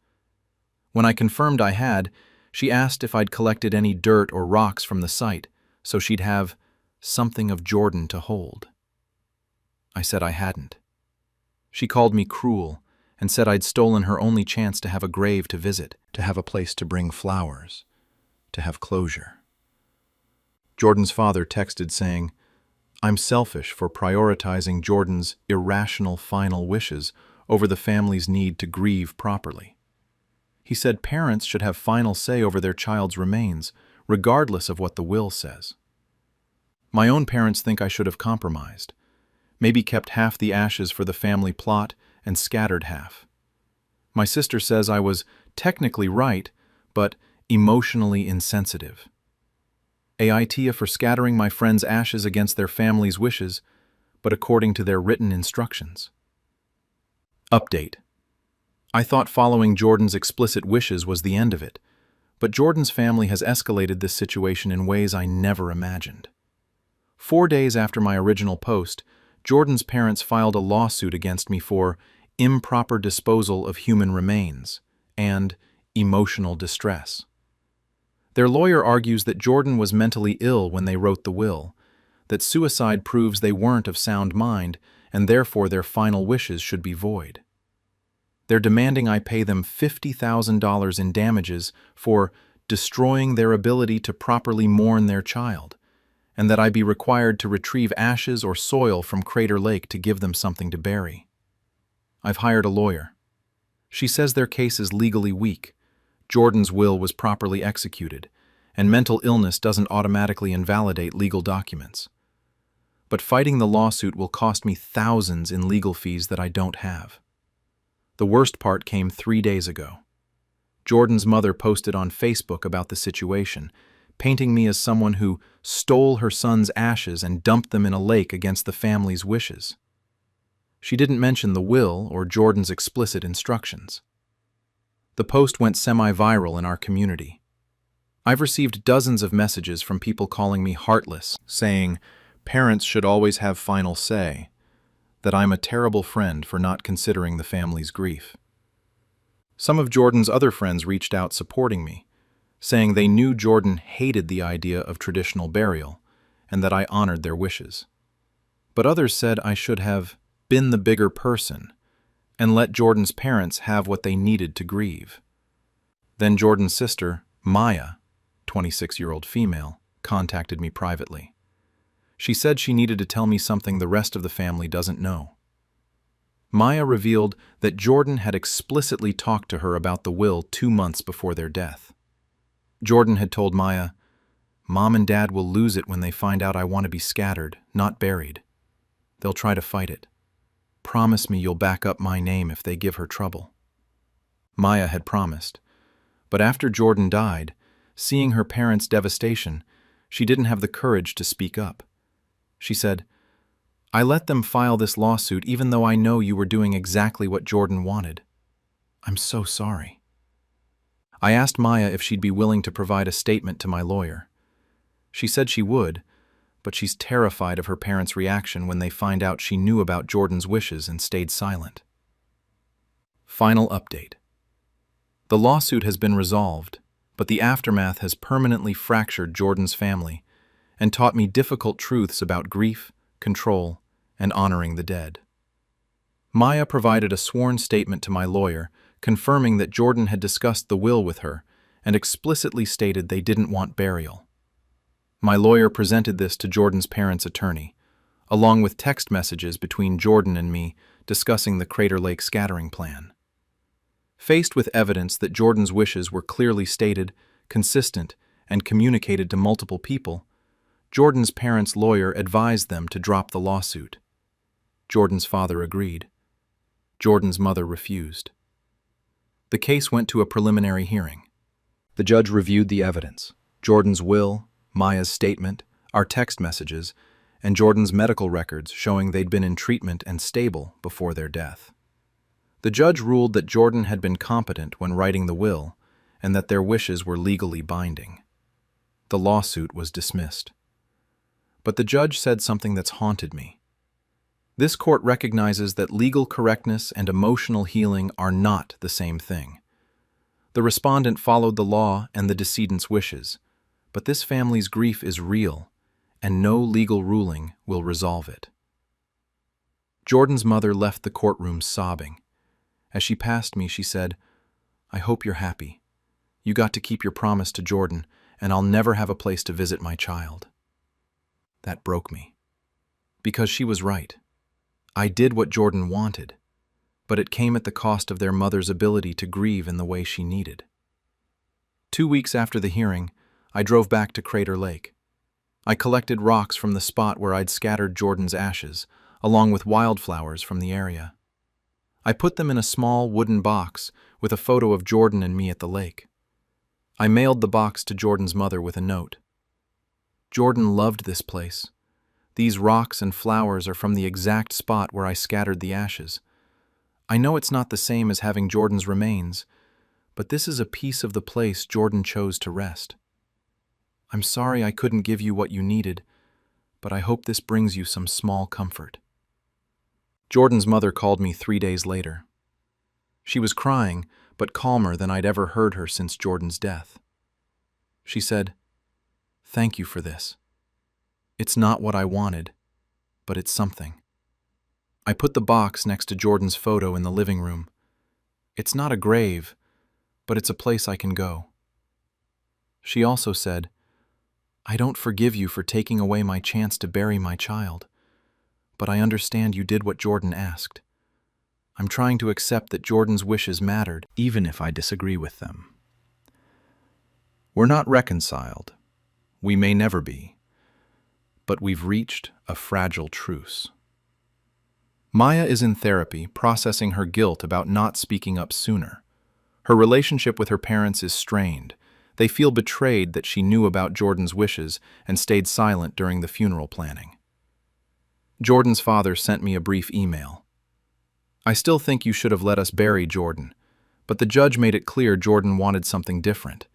When I confirmed I had, she asked if I'd collected any dirt or rocks from the site, so she'd have something of Jordan to hold. I said I hadn't. She called me cruel and said I'd stolen her only chance to have a grave to visit, to have a place to bring flowers, to have closure. Jordan's father texted saying, "I'm selfish for prioritizing Jordan's irrational final wishes over the family's need to grieve properly." He said parents should have final say over their child's remains, regardless of what the will says. My own parents think I should have compromised, maybe kept half the ashes for the family plot and scattered half. My sister says I was technically right, but emotionally insensitive. AITA for scattering my friends' ashes against their family's wishes, but according to their written instructions. Update. I thought following Jordan's explicit wishes was the end of it, but Jordan's family has escalated this situation in ways I never imagined. 4 days after my original post, Jordan's parents filed a lawsuit against me for improper disposal of human remains and emotional distress. Their lawyer argues that Jordan was mentally ill when they wrote the will, that suicide proves they weren't of sound mind, and therefore their final wishes should be void. They're demanding I pay them $50,000 in damages for destroying their ability to properly mourn their child, and that I be required to retrieve ashes or soil from Crater Lake to give them something to bury. I've hired a lawyer. She says their case is legally weak. Jordan's will was properly executed, and mental illness doesn't automatically invalidate legal documents. But fighting the lawsuit will cost me thousands in legal fees that I don't have. The worst part came 3 days ago. Jordan's mother posted on Facebook about the situation, painting me as someone who stole her son's ashes and dumped them in a lake against the family's wishes. She didn't mention the will or Jordan's explicit instructions. The post went semi-viral in our community. I've received dozens of messages from people calling me heartless, saying parents should always have final say, that I'm a terrible friend for not considering the family's grief. Some of Jordan's other friends reached out supporting me, saying they knew Jordan hated the idea of traditional burial and that I honored their wishes. But others said I should have been the bigger person and let Jordan's parents have what they needed to grieve. Then Jordan's sister, Maya, 26-year-old female, contacted me privately. She said she needed to tell me something the rest of the family doesn't know. Maya revealed that Jordan had explicitly talked to her about the will 2 months before their death. Jordan had told Maya, "Mom and Dad will lose it when they find out I want to be scattered, not buried. They'll try to fight it. Promise me you'll back up my name if they give her trouble." Maya had promised, but after Jordan died, seeing her parents' devastation, she didn't have the courage to speak up. She said, "I let them file this lawsuit even though I know you were doing exactly what Jordan wanted. I'm so sorry." I asked Maya if she'd be willing to provide a statement to my lawyer. She said she would, but she's terrified of her parents' reaction when they find out she knew about Jordan's wishes and stayed silent. Final update. The lawsuit has been resolved, but the aftermath has permanently fractured Jordan's family and taught me difficult truths about grief, control, and honoring the dead. Maya provided a sworn statement to my lawyer confirming that Jordan had discussed the will with her and explicitly stated they didn't want burial. My lawyer presented this to Jordan's parents' attorney, along with text messages between Jordan and me discussing the Crater Lake scattering plan. Faced with evidence that Jordan's wishes were clearly stated, consistent, and communicated to multiple people, Jordan's parents' lawyer advised them to drop the lawsuit. Jordan's father agreed. Jordan's mother refused. The case went to a preliminary hearing. The judge reviewed the evidence: Jordan's will, Maya's statement, our text messages, and Jordan's medical records showing they'd been in treatment and stable before their death. The judge ruled that Jordan had been competent when writing the will and that their wishes were legally binding. The lawsuit was dismissed. But the judge said something that's haunted me. This court recognizes that legal correctness and emotional healing are not the same thing. The respondent followed the law and the decedent's wishes, but this family's grief is real, and no legal ruling will resolve it. Jordan's mother left the courtroom sobbing. As she passed me, she said, "I hope you're happy. You got to keep your promise to Jordan, and I'll never have a place to visit my child." That broke me. Because she was right. I did what Jordan wanted, but it came at the cost of their mother's ability to grieve in the way she needed. 2 weeks after the hearing, I drove back to Crater Lake. I collected rocks from the spot where I'd scattered Jordan's ashes, along with wildflowers from the area. I put them in a small wooden box with a photo of Jordan and me at the lake. I mailed the box to Jordan's mother with a note. Jordan loved this place. These rocks and flowers are from the exact spot where I scattered the ashes. I know it's not the same as having Jordan's remains, but this is a piece of the place Jordan chose to rest. I'm sorry I couldn't give you what you needed, but I hope this brings you some small comfort. Jordan's mother called me 3 days later. She was crying, but calmer than I'd ever heard her since Jordan's death. She said, "Thank you for this. It's not what I wanted, but it's something." I put the box next to Jordan's photo in the living room. It's not a grave, but it's a place I can go. She also said, "I don't forgive you for taking away my chance to bury my child, but I understand you did what Jordan asked. I'm trying to accept that Jordan's wishes mattered, even if I disagree with them." We're not reconciled. We may never be. But we've reached a fragile truce. Maya is in therapy, processing her guilt about not speaking up sooner. Her relationship with her parents is strained. They feel betrayed that she knew about Jordan's wishes and stayed silent during the funeral planning. Jordan's father sent me a brief email. "I still think you should have let us bury Jordan, but the judge made it clear Jordan wanted something different.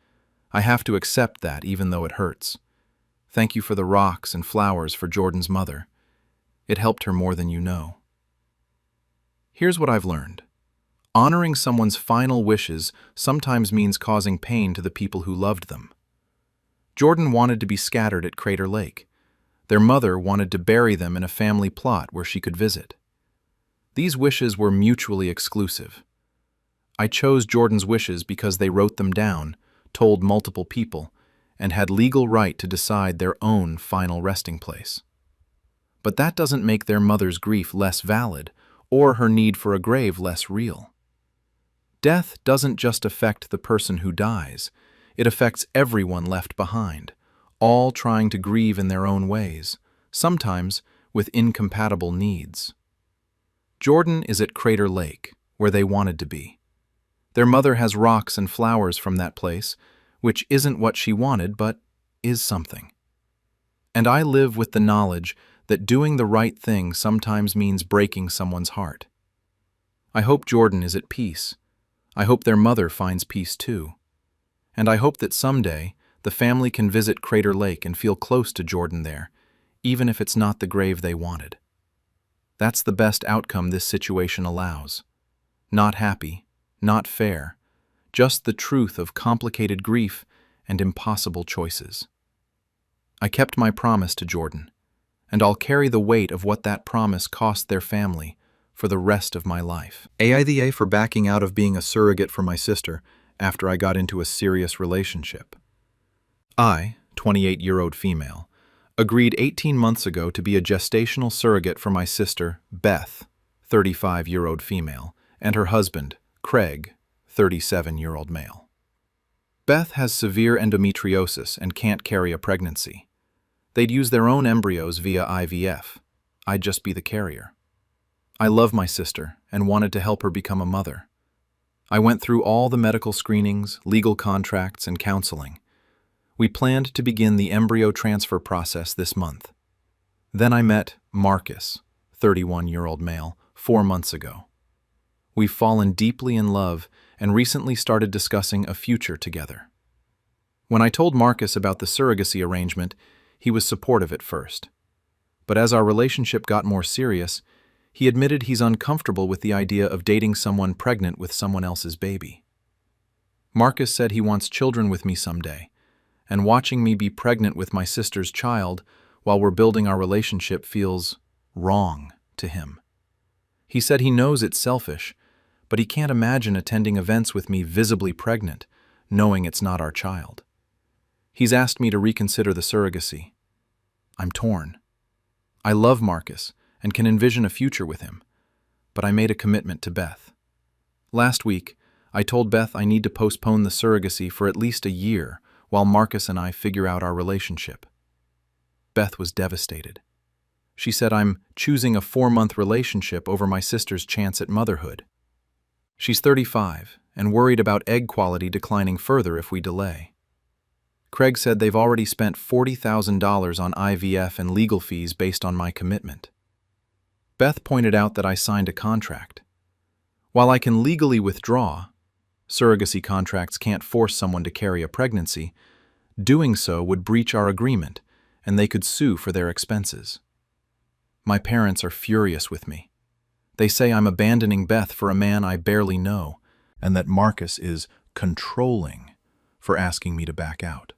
I have to accept that, even though it hurts. Thank you for the rocks and flowers for Jordan's mother. It helped her more than you know." Here's what I've learned. Honoring someone's final wishes sometimes means causing pain to the people who loved them. Jordan wanted to be scattered at Crater Lake. Their mother wanted to bury them in a family plot where she could visit. These wishes were mutually exclusive. I chose Jordan's wishes because they wrote them down, told multiple people, and had legal right to decide their own final resting place. But that doesn't make their mother's grief less valid or her need for a grave less real. Death doesn't just affect the person who dies, it affects everyone left behind, all trying to grieve in their own ways, sometimes with incompatible needs. Jordan is at Crater Lake, where they wanted to be. Their mother has rocks and flowers from that place, which isn't what she wanted, but is something. And I live with the knowledge that doing the right thing sometimes means breaking someone's heart. I hope Jordan is at peace. I hope their mother finds peace too. And I hope that someday the family can visit Crater Lake and feel close to Jordan there, even if it's not the grave they wanted. That's the best outcome this situation allows. Not happy, not fair, just the truth of complicated grief and impossible choices. I kept my promise to Jordan, and I'll carry the weight of what that promise cost their family for the rest of my life. AITA for backing out of being a surrogate for my sister, after I got into a serious relationship. I, 28-year-old female, agreed 18 months ago to be a gestational surrogate for my sister, Beth, 35-year-old female, and her husband, Craig, 37-year-old male. Beth has severe endometriosis and can't carry a pregnancy. They'd use their own embryos via IVF. I'd just be the carrier. I love my sister and wanted to help her become a mother. I went through all the medical screenings, legal contracts, and counseling. We planned to begin the embryo transfer process this month. Then I met Marcus, 31-year-old male, 4 months ago. We've fallen deeply in love and recently started discussing a future together. When I told Marcus about the surrogacy arrangement, he was supportive at first. But as our relationship got more serious, he admitted he's uncomfortable with the idea of dating someone pregnant with someone else's baby. Marcus said he wants children with me someday, and watching me be pregnant with my sister's child while we're building our relationship feels wrong to him. He said he knows it's selfish, but he can't imagine attending events with me visibly pregnant, knowing it's not our child. He's asked me to reconsider the surrogacy. I'm torn. I love Marcus and can envision a future with him, but I made a commitment to Beth. Last week, I told Beth I need to postpone the surrogacy for at least a year while Marcus and I figure out our relationship. Beth was devastated. She said I'm choosing a 4-month relationship over my sister's chance at motherhood. She's 35 and worried about egg quality declining further if we delay. Craig said they've already spent $40,000 on IVF and legal fees based on my commitment. Beth pointed out that I signed a contract. While I can legally withdraw, surrogacy contracts can't force someone to carry a pregnancy. Doing so would breach our agreement, and they could sue for their expenses. My parents are furious with me. They say I'm abandoning Beth for a man I barely know, and that Marcus is controlling for asking me to back out.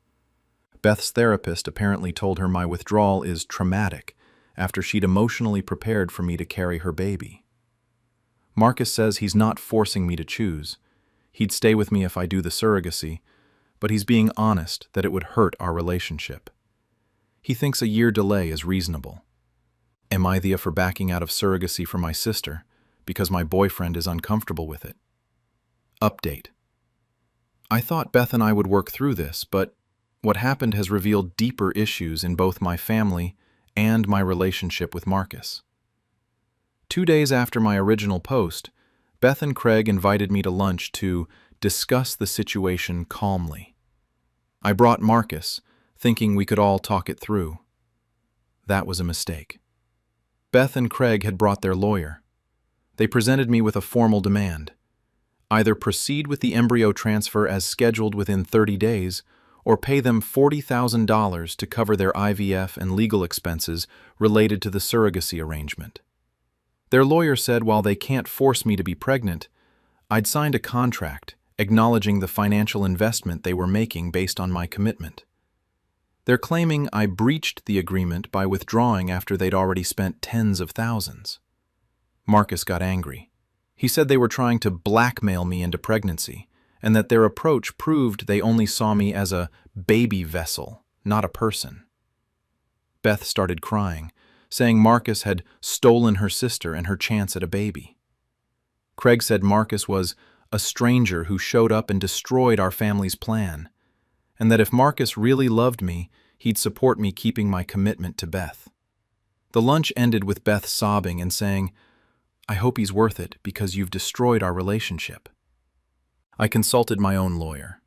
Beth's therapist apparently told her my withdrawal is traumatic after she'd emotionally prepared for me to carry her baby. Marcus says he's not forcing me to choose. He'd stay with me if I do the surrogacy, but he's being honest that it would hurt our relationship. He thinks a year delay is reasonable. Am I the for backing out of surrogacy for my sister because my boyfriend is uncomfortable with it? Update. I thought Beth and I would work through this, but what happened has revealed deeper issues in both my family and my relationship with Marcus. 2 days after my original post, Beth and Craig invited me to lunch to discuss the situation calmly. I brought Marcus, thinking we could all talk it through. That was a mistake. Beth and Craig had brought their lawyer. They presented me with a formal demand. Either proceed with the embryo transfer as scheduled within 30 days, or pay them $40,000 to cover their IVF and legal expenses related to the surrogacy arrangement. Their lawyer said while they can't force me to be pregnant, I'd signed a contract acknowledging the financial investment they were making based on my commitment. They're claiming I breached the agreement by withdrawing after they'd already spent tens of thousands. Marcus got angry. He said they were trying to blackmail me into pregnancy, and that their approach proved they only saw me as a baby vessel, not a person. Beth started crying, saying Marcus had stolen her sister and her chance at a baby. Craig said Marcus was a stranger who showed up and destroyed our family's plan, and that if Marcus really loved me, he'd support me keeping my commitment to Beth. The lunch ended with Beth sobbing and saying, "I hope he's worth it because you've destroyed our relationship." I consulted my own lawyer.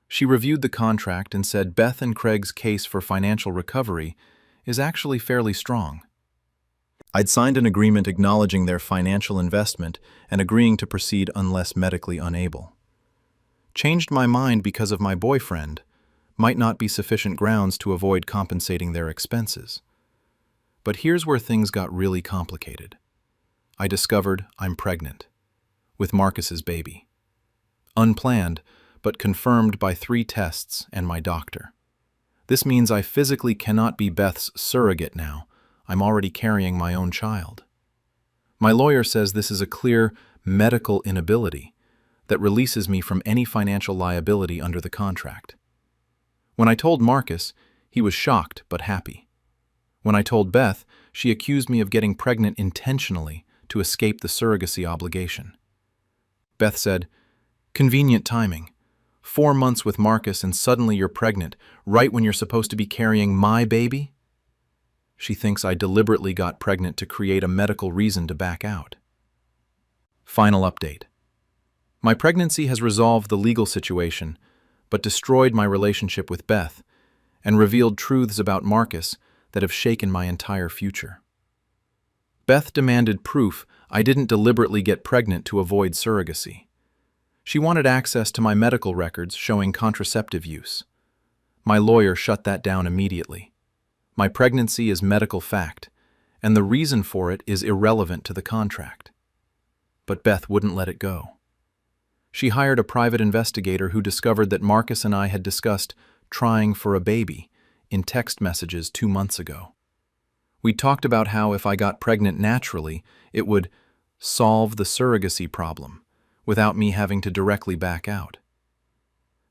She reviewed the contract and said Beth and Craig's case for financial recovery is actually fairly strong. I'd signed an agreement acknowledging their financial investment and agreeing to proceed unless medically unable. Changed my mind because of my boyfriend might not be sufficient grounds to avoid compensating their expenses. But here's where things got really complicated. I discovered I'm pregnant with Marcus's baby. Unplanned, but confirmed by 3 tests and my doctor. This means I physically cannot be Beth's surrogate now. I'm already carrying my own child. My lawyer says this is a clear medical inability, that releases me from any financial liability under the contract. When I told Marcus, he was shocked but happy. When I told Beth, she accused me of getting pregnant intentionally to escape the surrogacy obligation. Beth said, "Convenient timing. 4 months with Marcus and suddenly you're pregnant, right when you're supposed to be carrying my baby?" She thinks I deliberately got pregnant to create a medical reason to back out. Final update. My pregnancy has resolved the legal situation, but destroyed my relationship with Beth and revealed truths about Marcus that have shaken my entire future. Beth demanded proof I didn't deliberately get pregnant to avoid surrogacy. She wanted access to my medical records showing contraceptive use. My lawyer shut that down immediately. My pregnancy is medical fact, and the reason for it is irrelevant to the contract. But Beth wouldn't let it go. She hired a private investigator who discovered that Marcus and I had discussed trying for a baby in text messages 2 months ago. We talked about how if I got pregnant naturally, it would solve the surrogacy problem without me having to directly back out.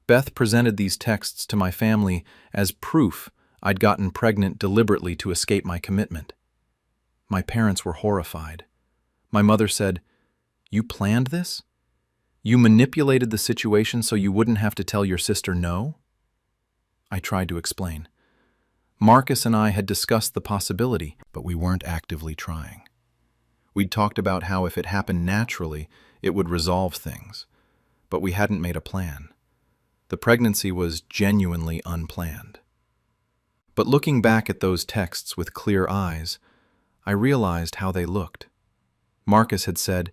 Beth presented these texts to my family as proof I'd gotten pregnant deliberately to escape my commitment. My parents were horrified. My mother said, "You planned this? You manipulated the situation so you wouldn't have to tell your sister no?" I tried to explain. Marcus and I had discussed the possibility, but we weren't actively trying. We'd talked about how if it happened naturally, it would resolve things, but we hadn't made a plan. The pregnancy was genuinely unplanned. But looking back at those texts with clear eyes, I realized how they looked. Marcus had said,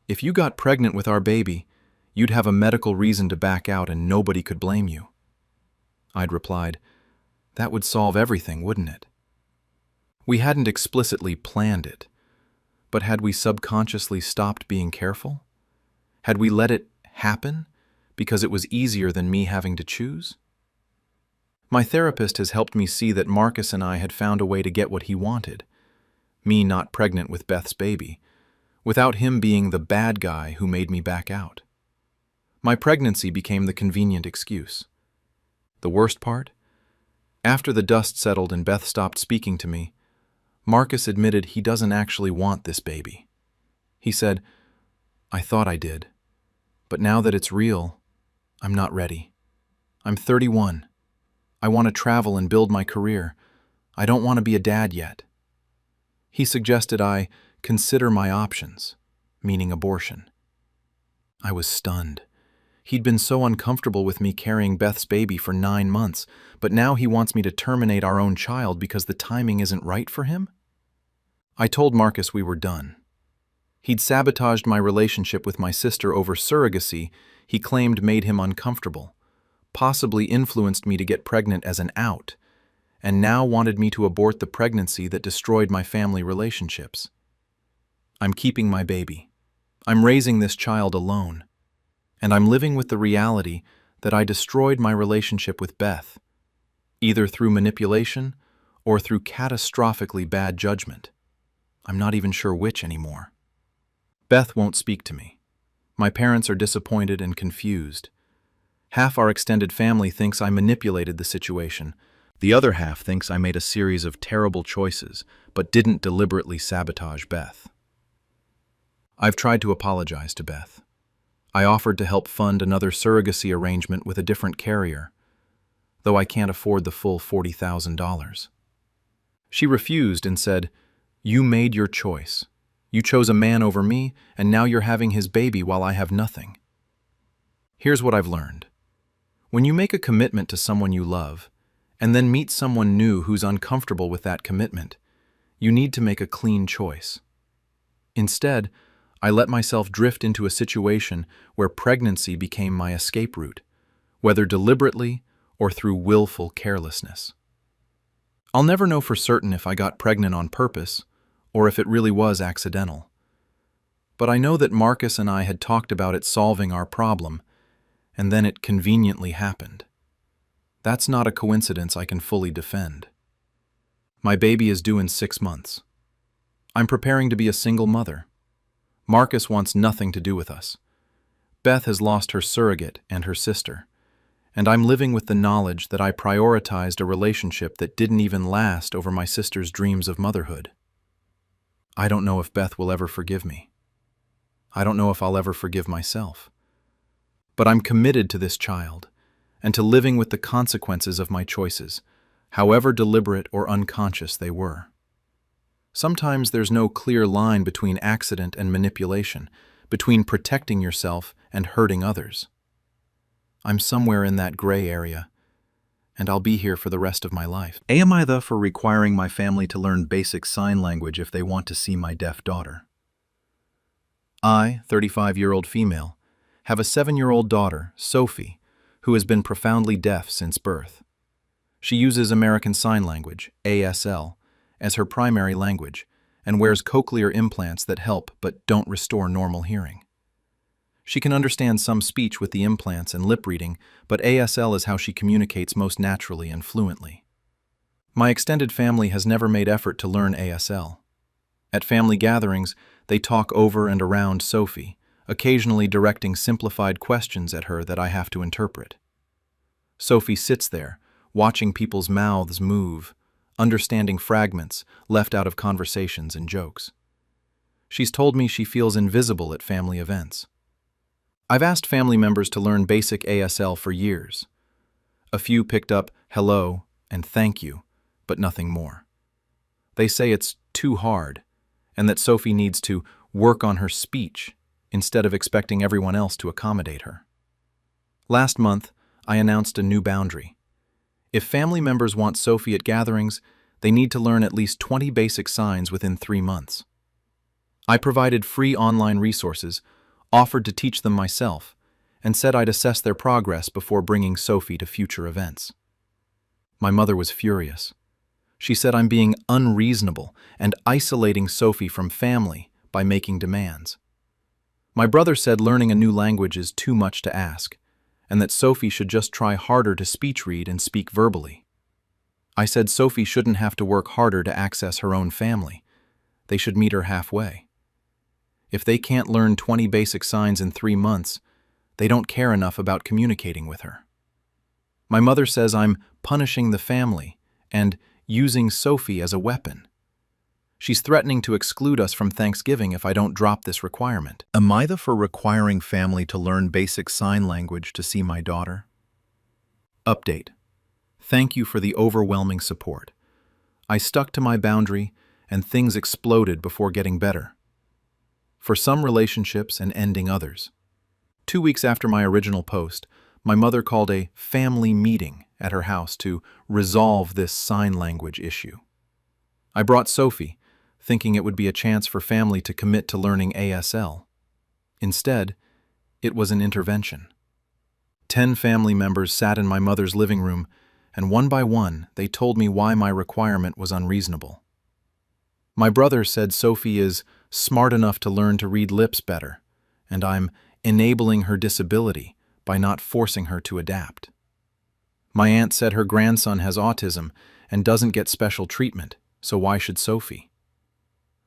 "If you got pregnant with our baby, you'd have a medical reason to back out and nobody could blame you." I'd replied, "That would solve everything, wouldn't it?" We hadn't explicitly planned it, but had we subconsciously stopped being careful? Had we let it happen because it was easier than me having to choose? My therapist has helped me see that Marcus and I had found a way to get what he wanted, me not pregnant with Beth's baby, without him being the bad guy who made me back out. My pregnancy became the convenient excuse. The worst part? After the dust settled and Beth stopped speaking to me, Marcus admitted he doesn't actually want this baby. He said, "I thought I did, but now that it's real, I'm not ready. I'm 31. I want to travel and build my career. I don't want to be a dad yet." He suggested I consider my options, meaning abortion. I was stunned. He'd been so uncomfortable with me carrying Beth's baby for 9 months, but now he wants me to terminate our own child because the timing isn't right for him? I told Marcus we were done. He'd sabotaged my relationship with my sister over surrogacy he claimed made him uncomfortable, possibly influenced me to get pregnant as an out, and now wanted me to abort the pregnancy that destroyed my family relationships. I'm keeping my baby. I'm raising this child alone. And I'm living with the reality that I destroyed my relationship with Beth, either through manipulation or through catastrophically bad judgment. I'm not even sure which anymore. Beth won't speak to me. My parents are disappointed and confused. Half our extended family thinks I manipulated the situation. The other half thinks I made a series of terrible choices, but didn't deliberately sabotage Beth. I've tried to apologize to Beth. I offered to help fund another surrogacy arrangement with a different carrier, though I can't afford the full $40,000. She refused and said, "You made your choice. You chose a man over me, and now you're having his baby while I have nothing." Here's what I've learned. When you make a commitment to someone you love, and then meet someone new who's uncomfortable with that commitment, you need to make a clean choice. Instead, I let myself drift into a situation where pregnancy became my escape route, whether deliberately or through willful carelessness. I'll never know for certain if I got pregnant on purpose or if it really was accidental. But I know that Marcus and I had talked about it solving our problem, and then it conveniently happened. That's not a coincidence I can fully defend. My baby is due in 6 months. I'm preparing to be a single mother. Marcus wants nothing to do with us. Beth has lost her surrogate and her sister, and I'm living with the knowledge that I prioritized a relationship that didn't even last over my sister's dreams of motherhood. I don't know if Beth will ever forgive me. I don't know if I'll ever forgive myself. But I'm committed to this child, and to living with the consequences of my choices, however deliberate or unconscious they were. Sometimes there's no clear line between accident and manipulation, between protecting yourself and hurting others. I'm somewhere in that gray area, and I'll be here for the rest of my life. AITA for requiring my family to learn basic sign language if they want to see my deaf daughter. I, 35-year-old female, have a 7-year-old daughter, Sophie, who has been profoundly deaf since birth. She uses American Sign Language, ASL, as her primary language, and wears cochlear implants that help but don't restore normal hearing. She can understand some speech with the implants and lip reading, but ASL is how she communicates most naturally and fluently. My extended family has never made effort to learn ASL. At family gatherings, they talk over and around Sophie, occasionally directing simplified questions at her that I have to interpret. Sophie sits there, watching people's mouths move, understanding fragments left out of conversations and jokes. She's told me she feels invisible at family events. I've asked family members to learn basic ASL for years. A few picked up hello and thank you, but nothing more. They say it's too hard, and that Sophie needs to work on her speech instead of expecting everyone else to accommodate her. Last month, I announced a new boundary. If family members want Sophie at gatherings, they need to learn at least 20 basic signs within 3 months. I provided free online resources, offered to teach them myself, and said I'd assess their progress before bringing Sophie to future events. My mother was furious. She said I'm being unreasonable and isolating Sophie from family by making demands. My brother said learning a new language is too much to ask, and that Sophie should just try harder to speech read and speak verbally. I said Sophie shouldn't have to work harder to access her own family. They should meet her halfway. If they can't learn 20 basic signs in 3 months, they don't care enough about communicating with her. My mother says I'm punishing the family and using Sophie as a weapon. She's threatening to exclude us from Thanksgiving if I don't drop this requirement. Am I for requiring family to learn basic sign language to see my daughter? Update. Thank you for the overwhelming support. I stuck to my boundary, and things exploded before getting better. For some relationships and ending others. 2 weeks after my original post, my mother called a family meeting at her house to resolve this sign language issue. I brought Sophie, thinking it would be a chance for family to commit to learning ASL. Instead, it was an intervention. 10 family members sat in my mother's living room, and one by one, they told me why my requirement was unreasonable. My brother said Sophie is smart enough to learn to read lips better, and I'm enabling her disability by not forcing her to adapt. My aunt said her grandson has autism and doesn't get special treatment, so why should Sophie?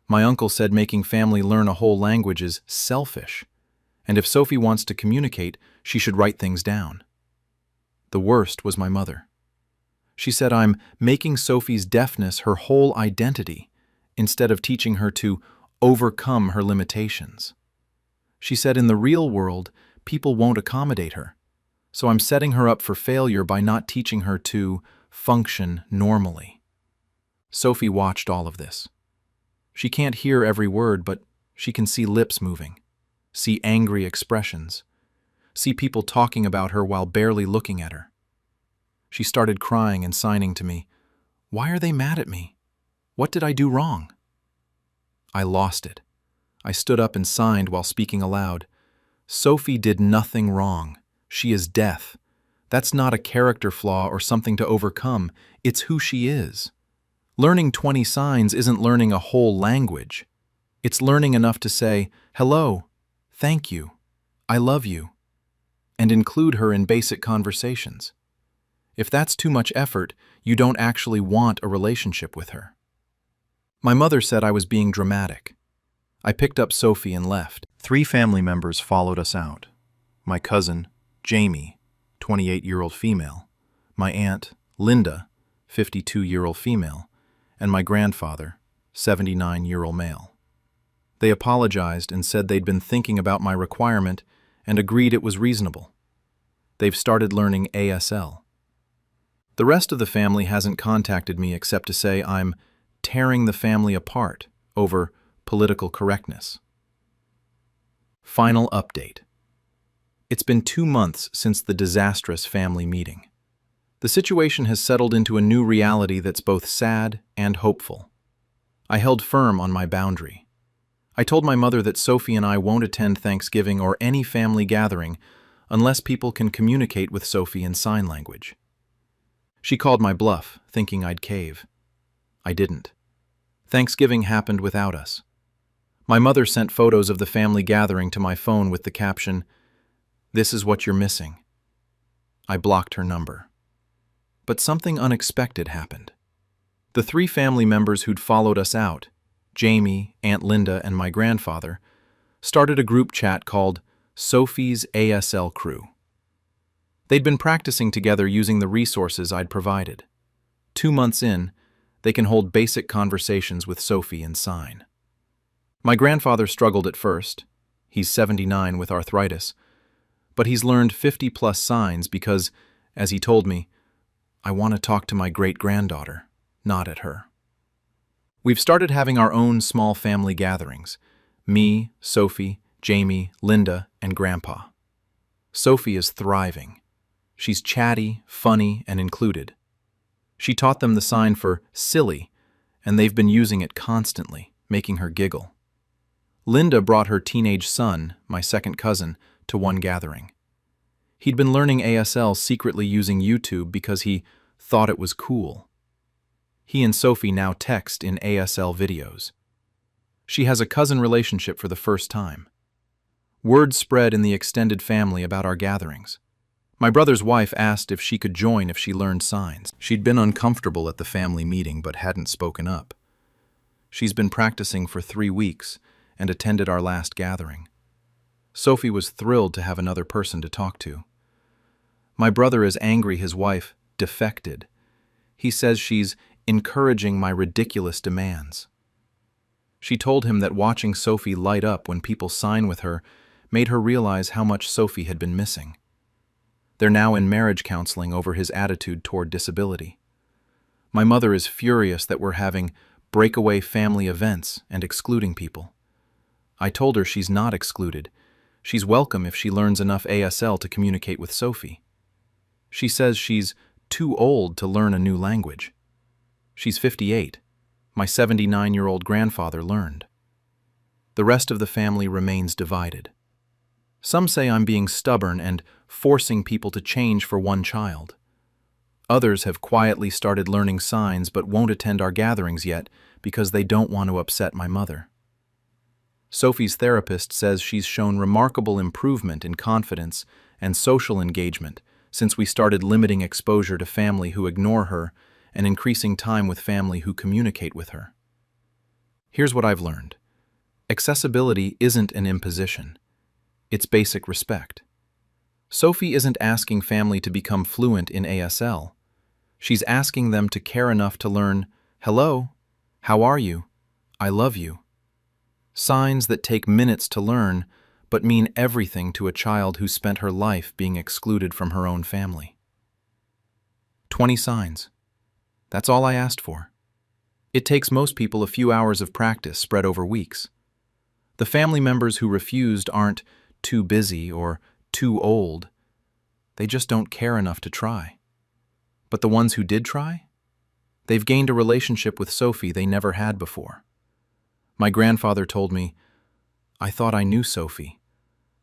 My uncle said making family learn a whole language is selfish, and if Sophie wants to communicate, she should write things down. The worst was my mother. She said I'm making Sophie's deafness her whole identity instead of teaching her to overcome her limitations. She said in the real world, people won't accommodate her, so I'm setting her up for failure by not teaching her to function normally. Sophie watched all of this. She can't hear every word, but she can see lips moving, see angry expressions, see people talking about her while barely looking at her. She started crying and signing to me. Why are they mad at me? What did I do wrong? I lost it. I stood up and signed while speaking aloud. Sophie did nothing wrong. She is deaf. That's not a character flaw or something to overcome. It's who she is. Learning 20 signs isn't learning a whole language. It's learning enough to say, hello, thank you, I love you, and include her in basic conversations. If that's too much effort, you don't actually want a relationship with her. My mother said I was being dramatic. I picked up Sophie and left. 3 family members followed us out. my cousin, Jamie, 28-year-old female, my aunt, Linda, 52-year-old female, and my grandfather, 79-year-old male. They apologized and said they'd been thinking about my requirement and agreed it was reasonable. They've started learning ASL. The rest of the family hasn't contacted me except to say I'm tearing the family apart over political correctness. Final update. It's been 2 months since the disastrous family meeting. The situation has settled into a new reality that's both sad and hopeful. I held firm on my boundary. I told my mother that Sophie and I won't attend Thanksgiving or any family gathering unless people can communicate with Sophie in sign language. She called my bluff, thinking I'd cave. I didn't. Thanksgiving happened without us. My mother sent photos of the family gathering to my phone with the caption, "This is what you're missing." I blocked her number. But something unexpected happened. The 3 family members who'd followed us out, Jamie, Aunt Linda, and my grandfather, started a group chat called Sophie's ASL Crew. They'd been practicing together using the resources I'd provided. 2 months in, they can hold basic conversations with Sophie in sign. My grandfather struggled at first. He's 79 with arthritis, but he's learned 50-plus signs because, as he told me, I want to talk to my great-granddaughter, not at her. We've started having our own small family gatherings. Me, Sophie, Jamie, Linda, and Grandpa. Sophie is thriving. She's chatty, funny, and included. She taught them the sign for silly, and they've been using it constantly, making her giggle. Linda brought her teenage son, my second cousin, to one gathering. He'd been learning ASL secretly using YouTube because he thought it was cool. He and Sophie now text in ASL videos. She has a cousin relationship for the first time. Word spread in the extended family about our gatherings. My brother's wife asked if she could join if she learned signs. She'd been uncomfortable at the family meeting but hadn't spoken up. She's been practicing for 3 weeks and attended our last gathering. Sophie was thrilled to have another person to talk to. My brother is angry his wife defected. He says she's encouraging my ridiculous demands. She told him that watching Sophie light up when people sign with her made her realize how much Sophie had been missing. They're now in marriage counseling over his attitude toward disability. My mother is furious that we're having breakaway family events and excluding people. I told her she's not excluded. She's welcome if she learns enough ASL to communicate with Sophie. She says she's too old to learn a new language. She's 58. My 79-year-old grandfather learned. The rest of the family remains divided. Some say I'm being stubborn and forcing people to change for one child. Others have quietly started learning signs but won't attend our gatherings yet because they don't want to upset my mother. Sophie's therapist says she's shown remarkable improvement in confidence and social engagement since we started limiting exposure to family who ignore her and increasing time with family who communicate with her. Here's what I've learned. Accessibility isn't an imposition. It's basic respect. Sophie isn't asking family to become fluent in ASL. She's asking them to care enough to learn, "Hello, how are you? I love you." Signs that take minutes to learn, but mean everything to a child who spent her life being excluded from her own family. 20 signs. That's all I asked for. It takes most people a few hours of practice spread over weeks. The family members who refused aren't too busy or too old. They just don't care enough to try. But the ones who did try? They've gained a relationship with Sophie they never had before. My grandfather told me, "I thought I knew Sophie,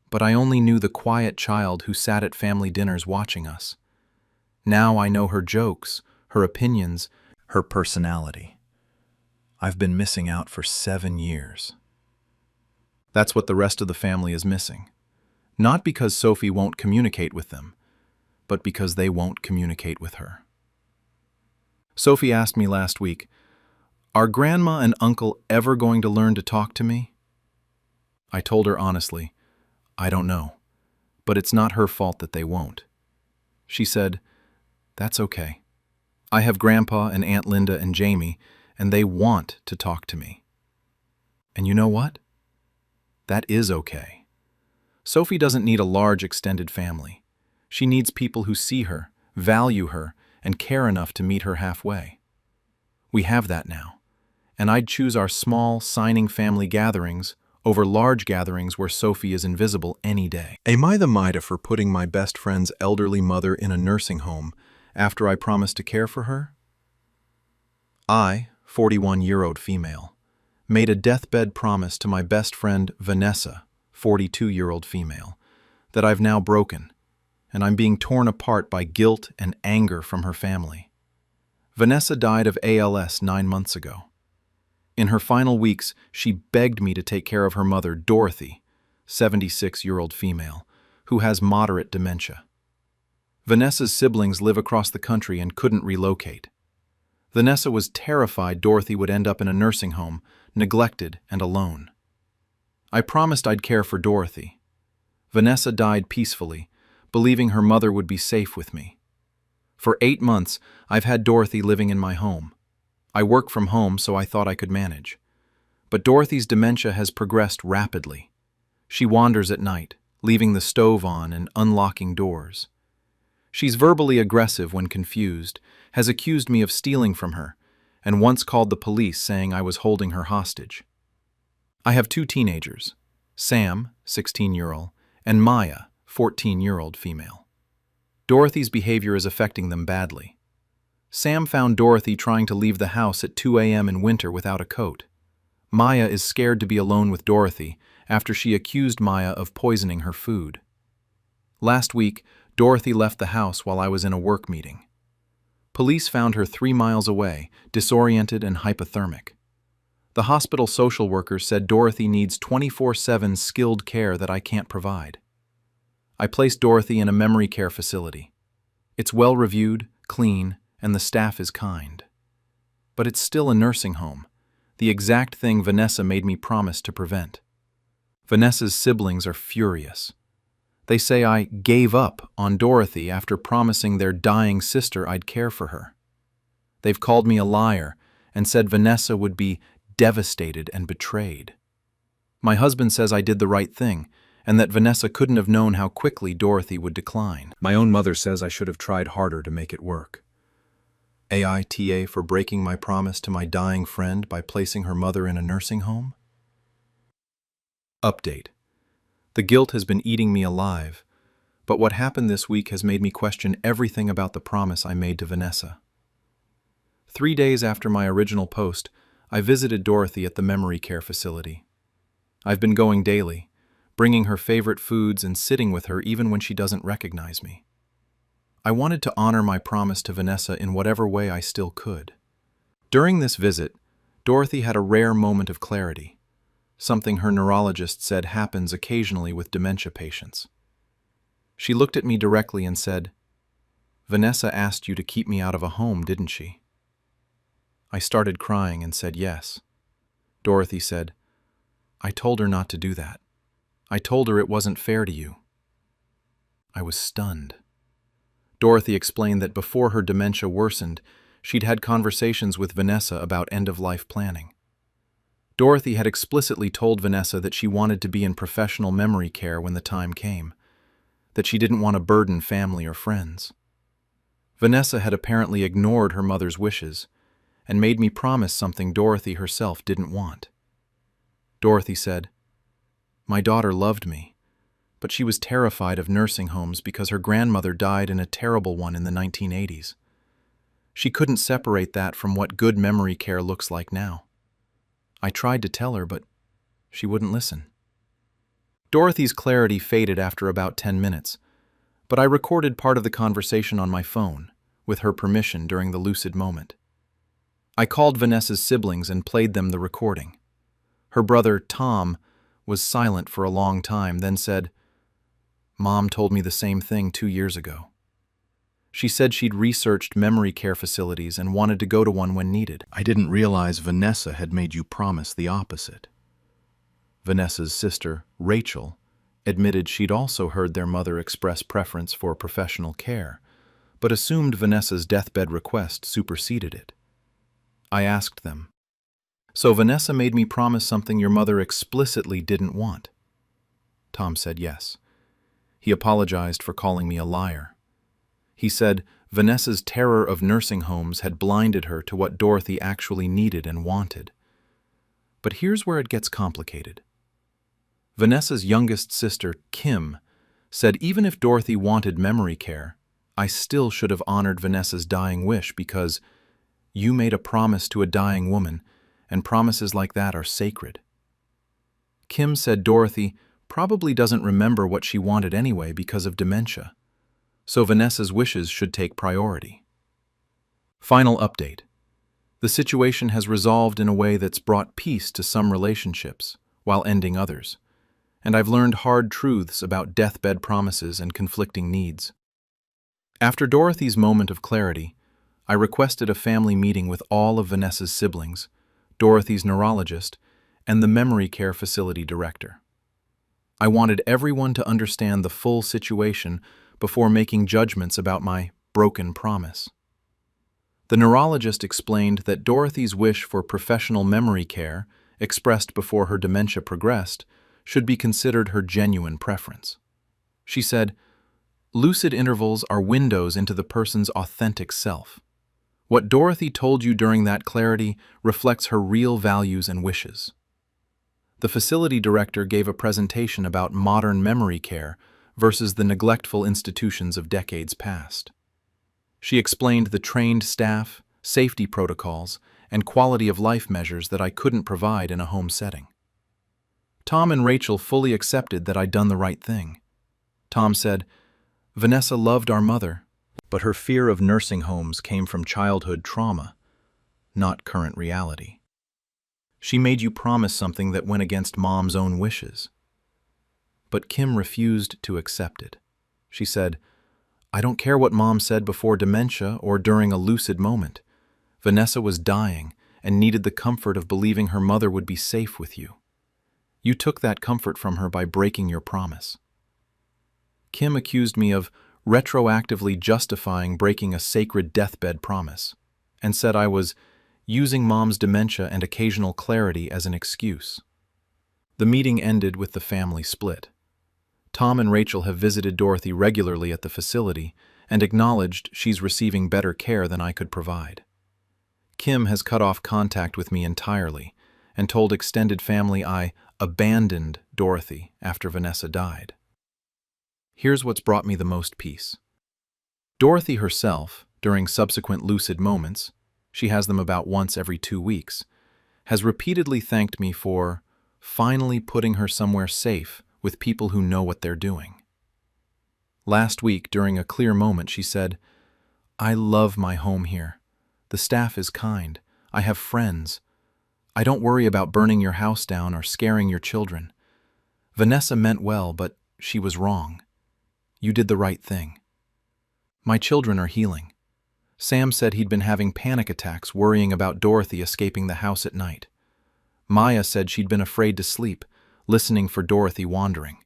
but I only knew the quiet child who sat at family dinners watching us. Now I know her jokes, her opinions, her personality. I've been missing out for 7 years." That's what the rest of the family is missing. Not because Sophie won't communicate with them, but because they won't communicate with her. Sophie asked me last week, "Are Grandma and Uncle ever going to learn to talk to me?" I told her honestly, I don't know, but it's not her fault that they won't. She said, "That's okay. I have Grandpa and Aunt Linda and Jamie, and they want to talk to me." And you know what? That is okay. Sophie doesn't need a large extended family. She needs people who see her, value her, and care enough to meet her halfway. We have that now, and I'd choose our small, signing family gatherings over large gatherings where Sophie is invisible any day. Am I the Mida for putting my best friend's elderly mother in a nursing home after I promised to care for her? I, 41-year-old female, made a deathbed promise to my best friend Vanessa, 42-year-old female, that I've now broken, and I'm being torn apart by guilt and anger from her family. Vanessa died of ALS 9 months ago. In her final weeks, she begged me to take care of her mother, Dorothy, 76-year-old female, who has moderate dementia. Vanessa's siblings live across the country and couldn't relocate. Vanessa was terrified Dorothy would end up in a nursing home, neglected and alone. I promised I'd care for Dorothy. Vanessa died peacefully, believing her mother would be safe with me. For 8 months, I've had Dorothy living in my home. I work from home, so I thought I could manage. But Dorothy's dementia has progressed rapidly. She wanders at night, leaving the stove on and unlocking doors. She's verbally aggressive when confused, has accused me of stealing from her, and once called the police saying I was holding her hostage. I have 2 teenagers, Sam, 16-year-old, and Maya, 14-year-old female. Dorothy's behavior is affecting them badly. Sam found Dorothy trying to leave the house at 2 a.m. in winter without a coat. Maya is scared to be alone with Dorothy after she accused Maya of poisoning her food. Last week, Dorothy left the house while I was in a work meeting. Police found her 3 miles away, disoriented and hypothermic. The hospital social worker said Dorothy needs 24/7 skilled care that I can't provide. I placed Dorothy in a memory care facility. It's well reviewed, clean, and the staff is kind. But it's still a nursing home, the exact thing Vanessa made me promise to prevent. Vanessa's siblings are furious. They say I gave up on Dorothy after promising their dying sister I'd care for her. They've called me a liar and said Vanessa would be devastated and betrayed. My husband says I did the right thing and that Vanessa couldn't have known how quickly Dorothy would decline. My own mother says I should have tried harder to make it work. AITA for breaking my promise to my dying friend by placing her mother in a nursing home? Update. The guilt has been eating me alive, but what happened this week has made me question everything about the promise I made to Vanessa. 3 days after my original post, I visited Dorothy at the memory care facility. I've been going daily, bringing her favorite foods and sitting with her even when she doesn't recognize me. I wanted to honor my promise to Vanessa in whatever way I still could. During this visit, Dorothy had a rare moment of clarity, something her neurologist said happens occasionally with dementia patients. She looked at me directly and said, "Vanessa asked you to keep me out of a home, didn't she?" I started crying and said yes. Dorothy said, "I told her not to do that. I told her it wasn't fair to you." I was stunned. Dorothy explained that before her dementia worsened, she'd had conversations with Vanessa about end-of-life planning. Dorothy had explicitly told Vanessa that she wanted to be in professional memory care when the time came, that she didn't want to burden family or friends. Vanessa had apparently ignored her mother's wishes and made me promise something Dorothy herself didn't want. Dorothy said, "My daughter loved me, but she was terrified of nursing homes because her grandmother died in a terrible one in the 1980s. She couldn't separate that from what good memory care looks like now. I tried to tell her, but she wouldn't listen." Dorothy's clarity faded after about 10 minutes, but I recorded part of the conversation on my phone, with her permission during the lucid moment. I called Vanessa's siblings and played them the recording. Her brother, Tom, was silent for a long time, then said, "Mom told me the same thing 2 years ago. She said she'd researched memory care facilities and wanted to go to one when needed." I didn't realize Vanessa had made you promise the opposite. Vanessa's sister, Rachel, admitted she'd also heard their mother express preference for professional care, but assumed Vanessa's deathbed request superseded it. I asked them, "So Vanessa made me promise something your mother explicitly didn't want?" Tom said yes. He apologized for calling me a liar. He said Vanessa's terror of nursing homes had blinded her to what Dorothy actually needed and wanted. But here's where it gets complicated. Vanessa's youngest sister, Kim, said even if Dorothy wanted memory care, I still should have honored Vanessa's dying wish because you made a promise to a dying woman, and promises like that are sacred. Kim said Dorothy probably doesn't remember what she wanted anyway because of dementia, so Vanessa's wishes should take priority. Final update. The situation has resolved in a way that's brought peace to some relationships, while ending others, and I've learned hard truths about deathbed promises and conflicting needs. After Dorothy's moment of clarity, I requested a family meeting with all of Vanessa's siblings, Dorothy's neurologist, and the memory care facility director. I wanted everyone to understand the full situation before making judgments about my broken promise. The neurologist explained that Dorothy's wish for professional memory care, expressed before her dementia progressed, should be considered her genuine preference. She said, "Lucid intervals are windows into the person's authentic self. What Dorothy told you during that clarity reflects her real values and wishes." The facility director gave a presentation about modern memory care versus the neglectful institutions of decades past. She explained the trained staff, safety protocols, and quality of life measures that I couldn't provide in a home setting. Tom and Rachel fully accepted that I'd done the right thing. Tom said, "Vanessa loved our mother, but her fear of nursing homes came from childhood trauma, not current reality. She made you promise something that went against Mom's own wishes." But Kim refused to accept it. She said, "I don't care what Mom said before dementia or during a lucid moment. Vanessa was dying and needed the comfort of believing her mother would be safe with you. You took that comfort from her by breaking your promise." Kim accused me of retroactively justifying breaking a sacred deathbed promise, and said I was using Mom's dementia and occasional clarity as an excuse. The meeting ended with the family split. Tom and Rachel have visited Dorothy regularly at the facility and acknowledged she's receiving better care than I could provide. Kim has cut off contact with me entirely and told extended family I abandoned Dorothy after Vanessa died. Here's what's brought me the most peace. Dorothy herself, during subsequent lucid moments, she has them about once every 2 weeks, has repeatedly thanked me for finally putting her somewhere safe with people who know what they're doing. Last week, during a clear moment, she said, "I love my home here. The staff is kind. I have friends. I don't worry about burning your house down or scaring your children. Vanessa meant well, but she was wrong. You did the right thing. My children are healing. Sam said he'd been having panic attacks worrying about Dorothy escaping the house at night. Maya said she'd been afraid to sleep, listening for Dorothy wandering.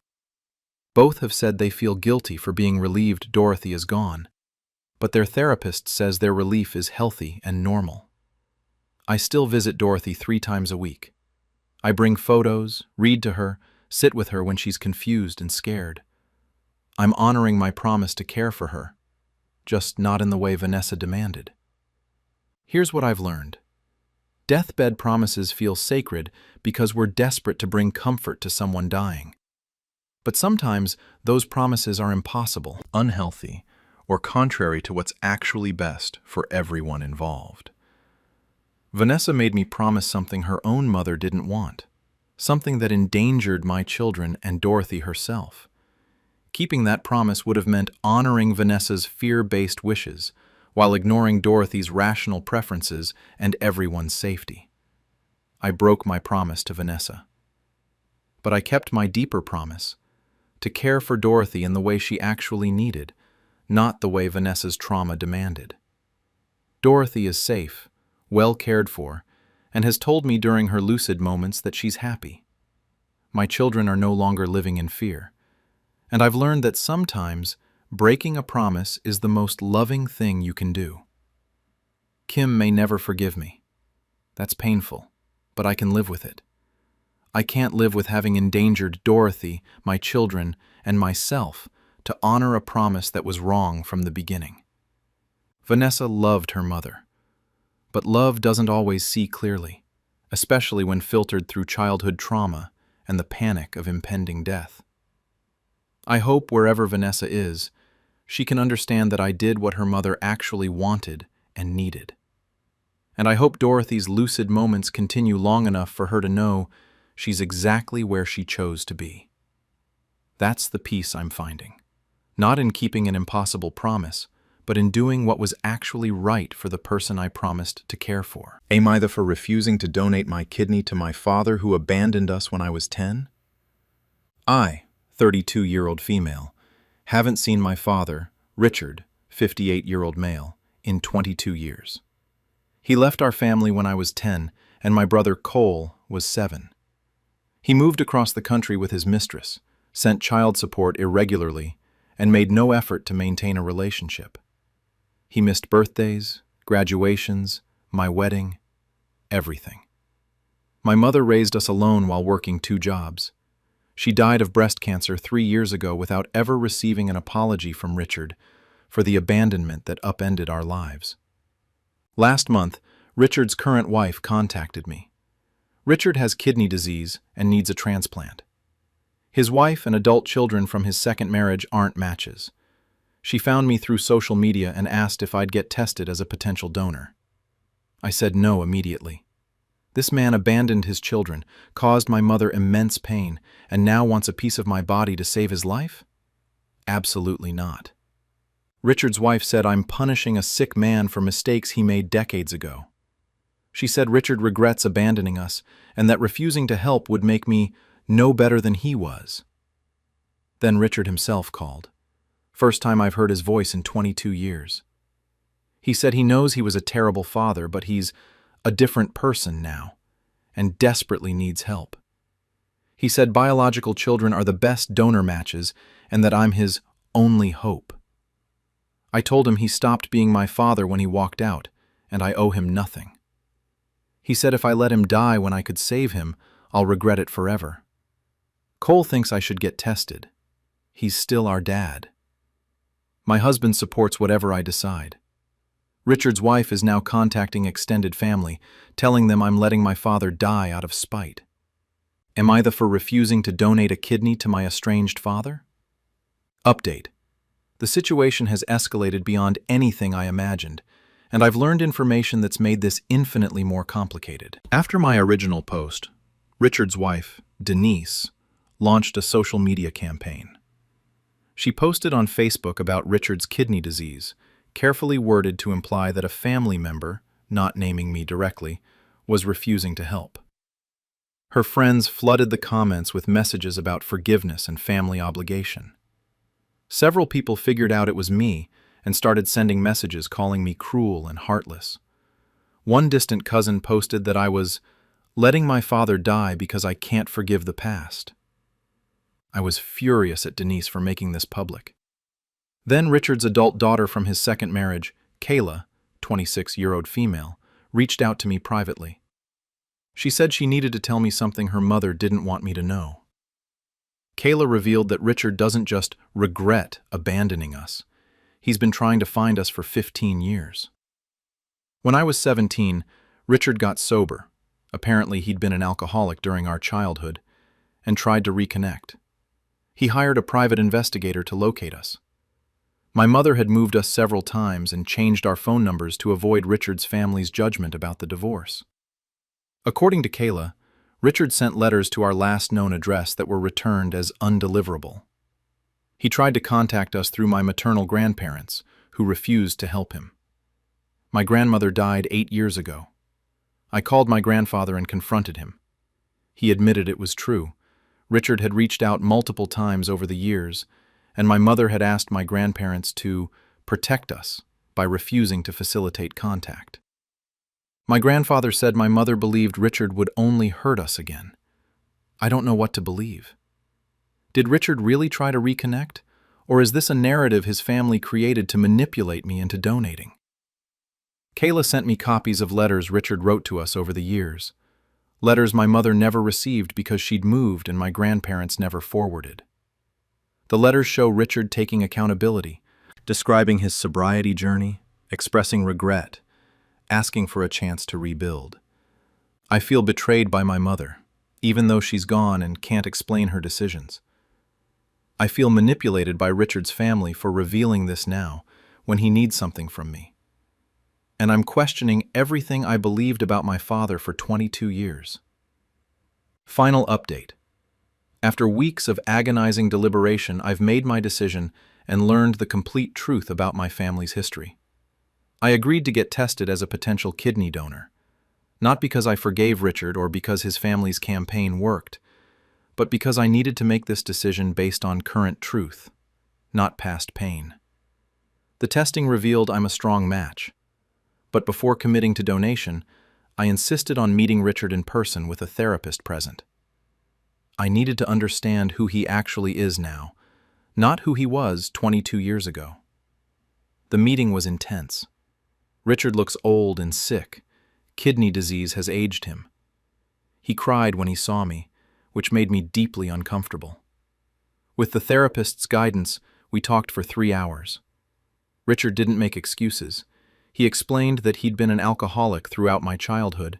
Both have said they feel guilty for being relieved Dorothy is gone, but their therapist says their relief is healthy and normal. I still visit Dorothy 3 times a week. I bring photos, read to her, sit with her when she's confused and scared. I'm honoring my promise to care for her, just not in the way Vanessa demanded. Here's what I've learned. Deathbed promises feel sacred because we're desperate to bring comfort to someone dying. But sometimes those promises are impossible, unhealthy, or contrary to what's actually best for everyone involved. Vanessa made me promise something her own mother didn't want, something that endangered my children and Dorothy herself. Keeping that promise would have meant honoring Vanessa's fear-based wishes while ignoring Dorothy's rational preferences and everyone's safety. I broke my promise to Vanessa. But I kept my deeper promise, to care for Dorothy in the way she actually needed, not the way Vanessa's trauma demanded. Dorothy is safe, well cared for, and has told me during her lucid moments that she's happy. My children are no longer living in fear. And I've learned that sometimes breaking a promise is the most loving thing you can do. Kim may never forgive me. That's painful, but I can live with it. I can't live with having endangered Dorothy, my children, and myself to honor a promise that was wrong from the beginning. Vanessa loved her mother, but love doesn't always see clearly, especially when filtered through childhood trauma and the panic of impending death. I hope wherever Vanessa is, she can understand that I did what her mother actually wanted and needed. And I hope Dorothy's lucid moments continue long enough for her to know she's exactly where she chose to be. That's the peace I'm finding. Not in keeping an impossible promise, but in doing what was actually right for the person I promised to care for. Am I for refusing to donate my kidney to my father who abandoned us when I was 10? I, 32-year-old female, haven't seen my father, Richard, 58-year-old male, in 22 years. He left our family when I was 10, and my brother Cole was 7. He moved across the country with his mistress, sent child support irregularly, and made no effort to maintain a relationship. He missed birthdays, graduations, my wedding, everything. My mother raised us alone while working 2 jobs. She died of breast cancer 3 years ago without ever receiving an apology from Richard for the abandonment that upended our lives. Last month, Richard's current wife contacted me. Richard has kidney disease and needs a transplant. His wife and adult children from his second marriage aren't matches. She found me through social media and asked if I'd get tested as a potential donor. I said no immediately. This man abandoned his children, caused my mother immense pain, and now wants a piece of my body to save his life? Absolutely not. Richard's wife said I'm punishing a sick man for mistakes he made decades ago. She said Richard regrets abandoning us and that refusing to help would make me no better than he was. Then Richard himself called. First time I've heard his voice in 22 years. He said he knows he was a terrible father, but he's a different person now and desperately needs help. He said biological children are the best donor matches and that I'm his only hope. I told him he stopped being my father when he walked out, and I owe him nothing. He said if I let him die when I could save him, I'll regret it forever. Cole thinks I should get tested. He's still our dad. My husband supports whatever I decide. Richard's wife is now contacting extended family, telling them I'm letting my father die out of spite. Am I for refusing to donate a kidney to my estranged father? Update. The situation has escalated beyond anything I imagined, and I've learned information that's made this infinitely more complicated. After my original post, Richard's wife, Denise, launched a social media campaign. She posted on Facebook about Richard's kidney disease, carefully worded to imply that a family member, not naming me directly, was refusing to help. Her friends flooded the comments with messages about forgiveness and family obligation. Several people figured out it was me and started sending messages calling me cruel and heartless. One distant cousin posted that I was letting my father die because I can't forgive the past. I was furious at Denise for making this public. Then Richard's adult daughter from his second marriage, Kayla, 26-year-old female, reached out to me privately. She said she needed to tell me something her mother didn't want me to know. Kayla revealed that Richard doesn't just regret abandoning us. He's been trying to find us for 15 years. When I was 17, Richard got sober. Apparently he'd been an alcoholic during our childhood and tried to reconnect. He hired a private investigator to locate us. My mother had moved us several times and changed our phone numbers to avoid Richard's family's judgment about the divorce. According to Kayla, Richard sent letters to our last known address that were returned as undeliverable. He tried to contact us through my maternal grandparents, who refused to help him. My grandmother died 8 years ago. I called my grandfather and confronted him. He admitted it was true. Richard had reached out multiple times over the years, and my mother had asked my grandparents to protect us by refusing to facilitate contact. My grandfather said my mother believed Richard would only hurt us again. I don't know what to believe. Did Richard really try to reconnect? Or is this a narrative his family created to manipulate me into donating? Kayla sent me copies of letters Richard wrote to us over the years. Letters my mother never received because she'd moved and my grandparents never forwarded. The letters show Richard taking accountability, describing his sobriety journey, expressing regret, asking for a chance to rebuild. I feel betrayed by my mother, even though she's gone and can't explain her decisions. I feel manipulated by Richard's family for revealing this now, when he needs something from me. And I'm questioning everything I believed about my father for 22 years. Final update. After weeks of agonizing deliberation, I've made my decision and learned the complete truth about my family's history. I agreed to get tested as a potential kidney donor, not because I forgave Richard or because his family's campaign worked, but because I needed to make this decision based on current truth, not past pain. The testing revealed I'm a strong match, but before committing to donation, I insisted on meeting Richard in person with a therapist present. I needed to understand who he actually is now, not who he was 22 years ago. The meeting was intense. Richard looks old and sick. Kidney disease has aged him. He cried when he saw me, which made me deeply uncomfortable. With the therapist's guidance, we talked for 3 hours. Richard didn't make excuses. He explained that he'd been an alcoholic throughout my childhood,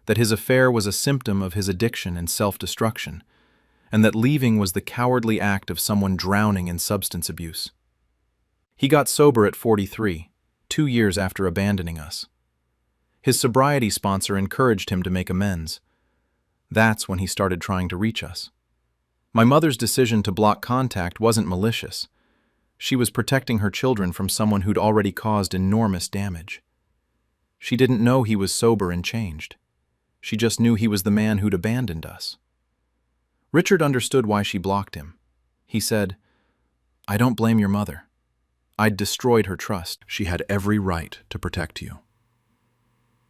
that his affair was a symptom of his addiction and self-destruction, and that leaving was the cowardly act of someone drowning in substance abuse. He got sober at 43, 2 years after abandoning us. His sobriety sponsor encouraged him to make amends. That's when he started trying to reach us. My mother's decision to block contact wasn't malicious. She was protecting her children from someone who'd already caused enormous damage. She didn't know he was sober and changed. She just knew he was the man who'd abandoned us. Richard understood why she blocked him. He said, "I don't blame your mother. I'd destroyed her trust. She had every right to protect you."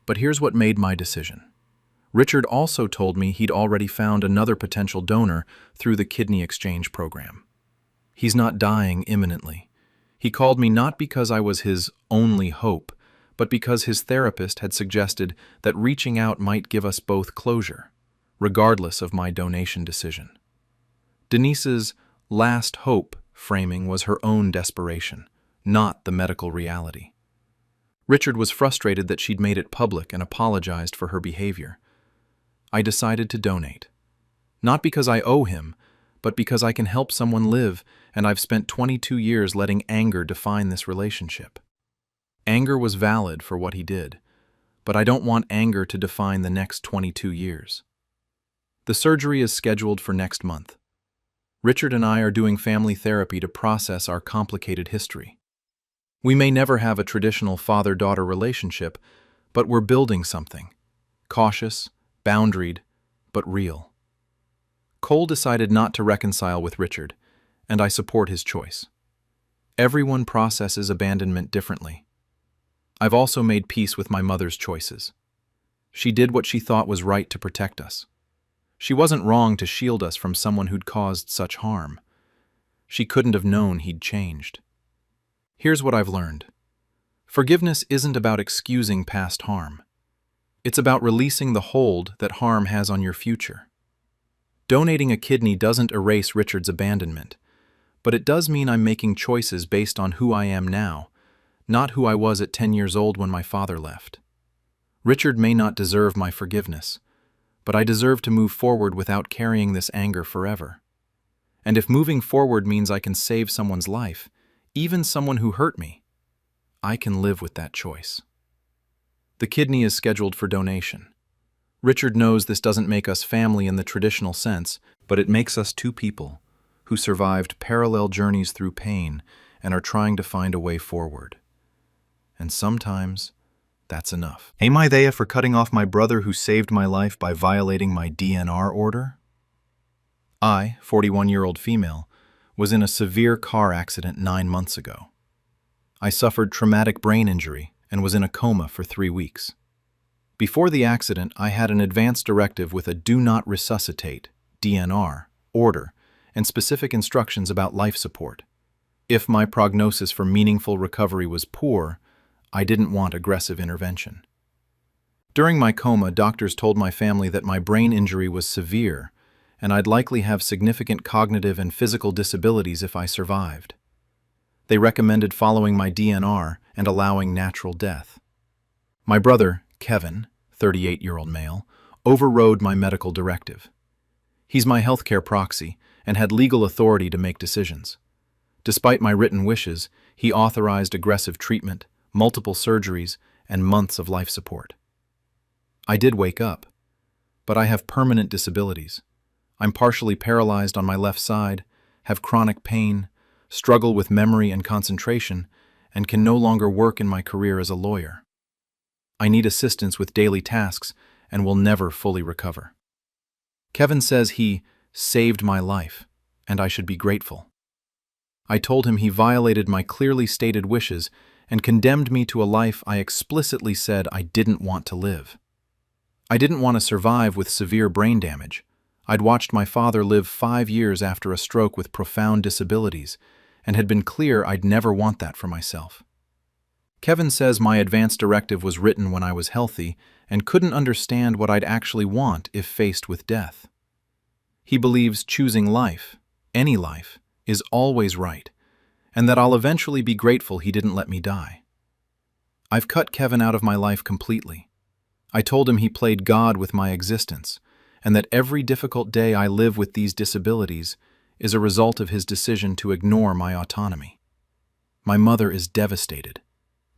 But here's what made my decision. Richard also told me he'd already found another potential donor through the kidney exchange program. He's not dying imminently. He called me not because I was his only hope, but because his therapist had suggested that reaching out might give us both closure, regardless of my donation decision. Denise's last hope framing was her own desperation, not the medical reality. Richard was frustrated that she'd made it public and apologized for her behavior. I decided to donate. Not because I owe him, but because I can help someone live, and I've spent 22 years letting anger define this relationship. Anger was valid for what he did, but I don't want anger to define the next 22 years. The surgery is scheduled for next month. Richard and I are doing family therapy to process our complicated history. We may never have a traditional father-daughter relationship, but we're building something. Cautious, boundaried, but real. Cole decided not to reconcile with Richard, and I support his choice. Everyone processes abandonment differently. I've also made peace with my mother's choices. She did what she thought was right to protect us. She wasn't wrong to shield us from someone who'd caused such harm. She couldn't have known he'd changed. Here's what I've learned. Forgiveness isn't about excusing past harm. It's about releasing the hold that harm has on your future. Donating a kidney doesn't erase Richard's abandonment, but it does mean I'm making choices based on who I am now, not who I was at 10 years old when my father left. Richard may not deserve my forgiveness, but I deserve to move forward without carrying this anger forever. And if moving forward means I can save someone's life, even someone who hurt me, I can live with that choice. The kidney is scheduled for donation. Richard knows this doesn't make us family in the traditional sense, but it makes us two people who survived parallel journeys through pain and are trying to find a way forward. And sometimes, that's enough. Am I there for cutting off my brother who saved my life by violating my DNR order? I, 41-year-old female, was in a severe car accident 9 months ago. I suffered traumatic brain injury and was in a coma for 3 weeks. Before the accident, I had an advance directive with a Do Not Resuscitate, DNR, order, and specific instructions about life support. If my prognosis for meaningful recovery was poor, I didn't want aggressive intervention. During my coma, doctors told my family that my brain injury was severe, and I'd likely have significant cognitive and physical disabilities if I survived. They recommended following my DNR and allowing natural death. My brother, Kevin, 38-year-old male, overrode my medical directive. He's my healthcare proxy and had legal authority to make decisions. Despite my written wishes, he authorized aggressive treatment, multiple surgeries, and months of life support. I did wake up, but I have permanent disabilities. I'm partially paralyzed on my left side, have chronic pain, struggle with memory and concentration, and can no longer work in my career as a lawyer. I need assistance with daily tasks and will never fully recover. Kevin says he saved my life, and I should be grateful. I told him he violated my clearly stated wishes and condemned me to a life I explicitly said I didn't want to live. I didn't want to survive with severe brain damage. I'd watched my father live 5 years after a stroke with profound disabilities and had been clear I'd never want that for myself. Kevin says my advance directive was written when I was healthy and couldn't understand what I'd actually want if faced with death. He believes choosing life, any life, is always right, and that I'll eventually be grateful he didn't let me die. I've cut Kevin out of my life completely. I told him he played God with my existence, and that every difficult day I live with these disabilities is a result of his decision to ignore my autonomy. My mother is devastated.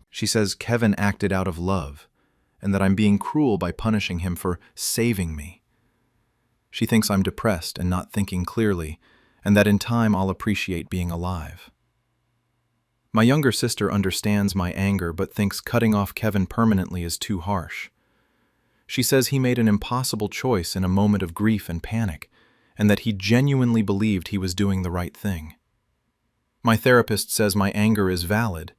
She says Kevin acted out of love, and that I'm being cruel by punishing him for saving me. She thinks I'm depressed and not thinking clearly, and that in time I'll appreciate being alive. My younger sister understands my anger but thinks cutting off Kevin permanently is too harsh. She says he made an impossible choice in a moment of grief and panic, and that he genuinely believed he was doing the right thing. My therapist says my anger is valid,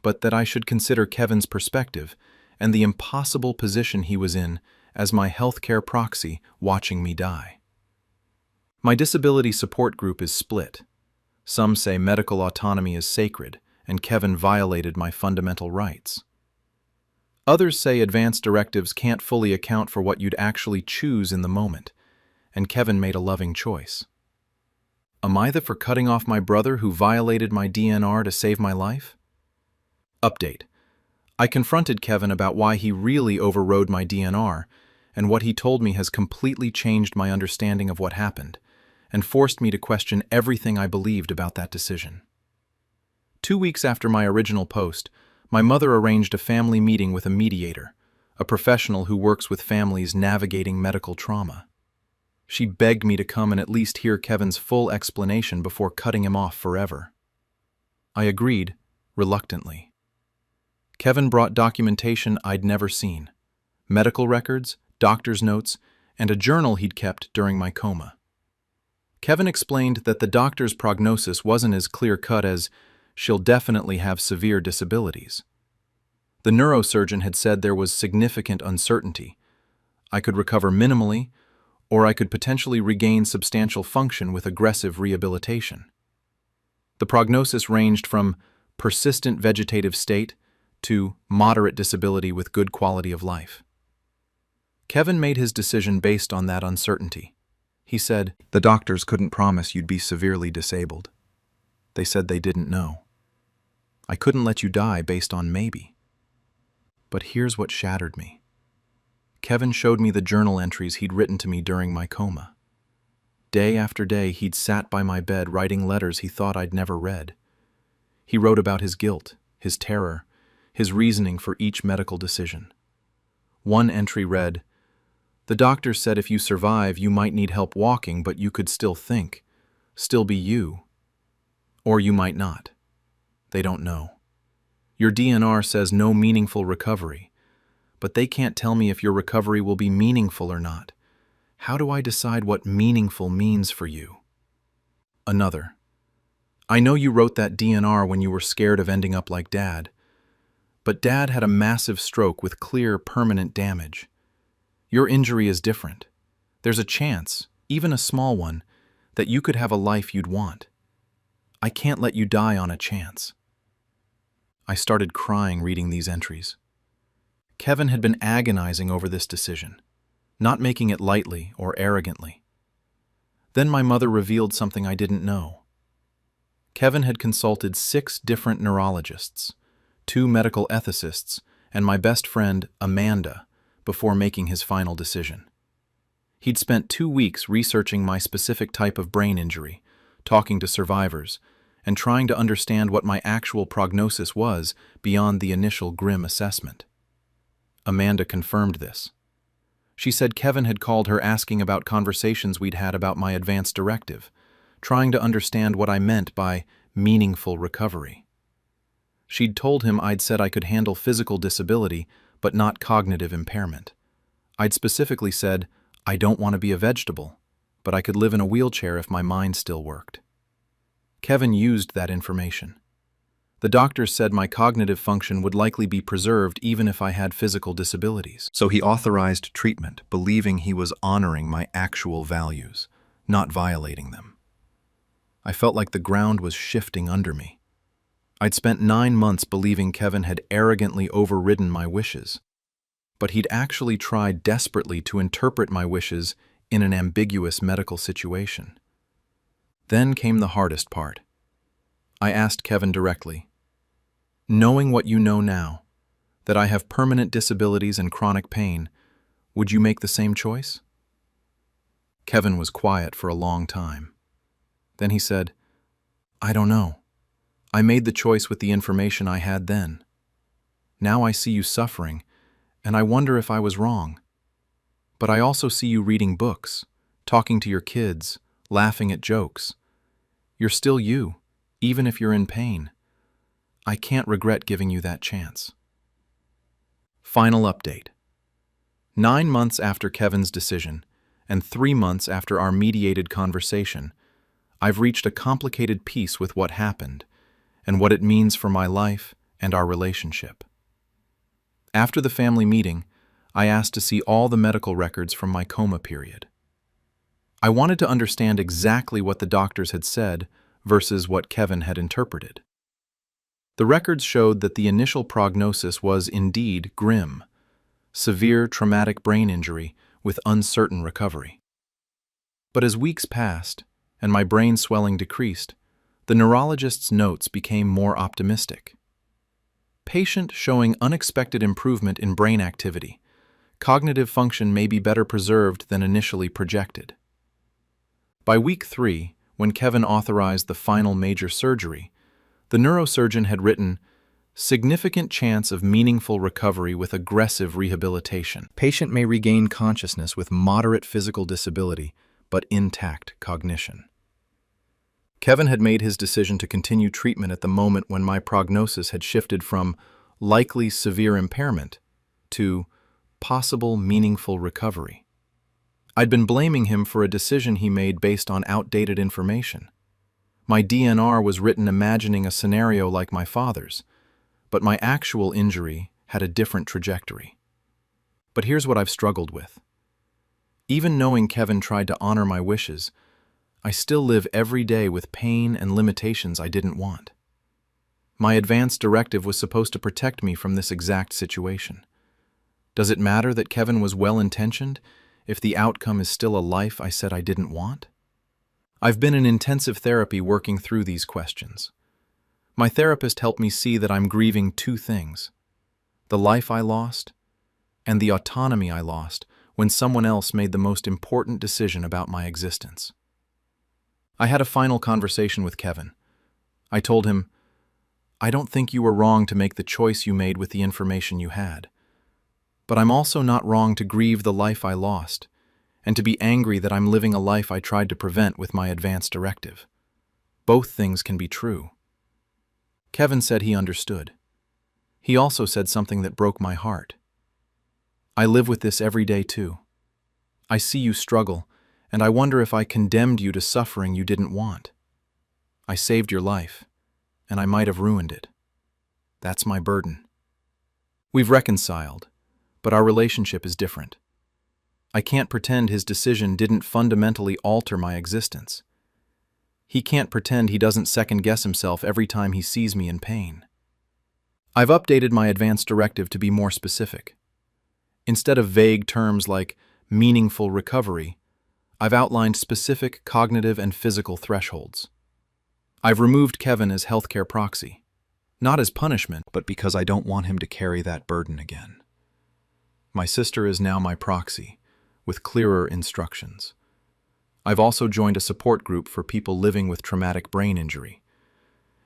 but that I should consider Kevin's perspective and the impossible position he was in as my healthcare proxy watching me die. My disability support group is split. Some say medical autonomy is sacred, and Kevin violated my fundamental rights. Others say advance directives can't fully account for what you'd actually choose in the moment, and Kevin made a loving choice. Am I for cutting off my brother who violated my DNR to save my life? Update. I confronted Kevin about why he really overrode my DNR, and what he told me has completely changed my understanding of what happened, and forced me to question everything I believed about that decision. 2 weeks after my original post, my mother arranged a family meeting with a mediator, a professional who works with families navigating medical trauma. She begged me to come and at least hear Kevin's full explanation before cutting him off forever. I agreed, reluctantly. Kevin brought documentation I'd never seen: medical records, doctor's notes, and a journal he'd kept during my coma. Kevin explained that the doctor's prognosis wasn't as clear-cut as "she'll definitely have severe disabilities." The neurosurgeon had said there was significant uncertainty. I could recover minimally, or I could potentially regain substantial function with aggressive rehabilitation. The prognosis ranged from persistent vegetative state to moderate disability with good quality of life. Kevin made his decision based on that uncertainty. He said, "The doctors couldn't promise you'd be severely disabled. They said they didn't know. I couldn't let you die based on maybe." But here's what shattered me. Kevin showed me the journal entries he'd written to me during my coma. Day after day, he'd sat by my bed writing letters he thought I'd never read. He wrote about his guilt, his terror, his reasoning for each medical decision. One entry read, "The doctor said if you survive, you might need help walking, but you could still think, still be you. Or you might not. They don't know. Your DNR says no meaningful recovery, but they can't tell me if your recovery will be meaningful or not. How do I decide what meaningful means for you?" Another, "I know you wrote that DNR when you were scared of ending up like Dad, but Dad had a massive stroke with clear, permanent damage. Your injury is different. There's a chance, even a small one, that you could have a life you'd want. I can't let you die on a chance." I started crying reading these entries. Kevin had been agonizing over this decision, not making it lightly or arrogantly. Then my mother revealed something I didn't know. Kevin had consulted 6 different neurologists, 2 medical ethicists, and my best friend, Amanda, before making his final decision. He'd spent 2 weeks researching my specific type of brain injury, talking to survivors, and trying to understand what my actual prognosis was beyond the initial grim assessment. Amanda confirmed this. She said Kevin had called her asking about conversations we'd had about my advance directive, trying to understand what I meant by meaningful recovery. She'd told him I'd said I could handle physical disability, but not cognitive impairment. I'd specifically said, I don't want to be a vegetable, but I could live in a wheelchair if my mind still worked. Kevin used that information. The doctors said my cognitive function would likely be preserved even if I had physical disabilities. So he authorized treatment, believing he was honoring my actual values, not violating them. I felt like the ground was shifting under me. I'd spent 9 months believing Kevin had arrogantly overridden my wishes, but he'd actually tried desperately to interpret my wishes in an ambiguous medical situation. Then came the hardest part. I asked Kevin directly, "Knowing what you know now, that I have permanent disabilities and chronic pain, would you make the same choice?" Kevin was quiet for a long time. Then he said, "I don't know. I made the choice with the information I had then. Now I see you suffering, and I wonder if I was wrong. But I also see you reading books, talking to your kids, laughing at jokes. You're still you, even if you're in pain. I can't regret giving you that chance." Final update. 9 months after Kevin's decision, and 3 months after our mediated conversation, I've reached a complicated peace with what happened, and what it means for my life and our relationship. After the family meeting, I asked to see all the medical records from my coma period. I wanted to understand exactly what the doctors had said versus what Kevin had interpreted. The records showed that the initial prognosis was indeed grim, severe traumatic brain injury with uncertain recovery. But as weeks passed and my brain swelling decreased, the neurologist's notes became more optimistic. Patient showing unexpected improvement in brain activity. Cognitive function may be better preserved than initially projected. By week 3, when Kevin authorized the final major surgery, the neurosurgeon had written, "Significant chance of meaningful recovery with aggressive rehabilitation. Patient may regain consciousness with moderate physical disability, but intact cognition." Kevin had made his decision to continue treatment at the moment when my prognosis had shifted from likely severe impairment to possible meaningful recovery. I'd been blaming him for a decision he made based on outdated information. My DNR was written imagining a scenario like my father's, but my actual injury had a different trajectory. But here's what I've struggled with. Even knowing Kevin tried to honor my wishes, I still live every day with pain and limitations I didn't want. My advance directive was supposed to protect me from this exact situation. Does it matter that Kevin was well-intentioned if the outcome is still a life I said I didn't want? I've been in intensive therapy working through these questions. My therapist helped me see that I'm grieving 2 things: the life I lost and the autonomy I lost when someone else made the most important decision about my existence. I had a final conversation with Kevin. I told him, "I don't think you were wrong to make the choice you made with the information you had. But I'm also not wrong to grieve the life I lost, and to be angry that I'm living a life I tried to prevent with my advance directive. Both things can be true." Kevin said he understood. He also said something that broke my heart. "I live with this every day too. I see you struggle, and I wonder if I condemned you to suffering you didn't want. I saved your life, and I might have ruined it. That's my burden." We've reconciled, but our relationship is different. I can't pretend his decision didn't fundamentally alter my existence. He can't pretend he doesn't second-guess himself every time he sees me in pain. I've updated my advance directive to be more specific. Instead of vague terms like meaningful recovery, I've outlined specific cognitive and physical thresholds. I've removed Kevin as healthcare proxy, not as punishment, but because I don't want him to carry that burden again. My sister is now my proxy, with clearer instructions. I've also joined a support group for people living with traumatic brain injury.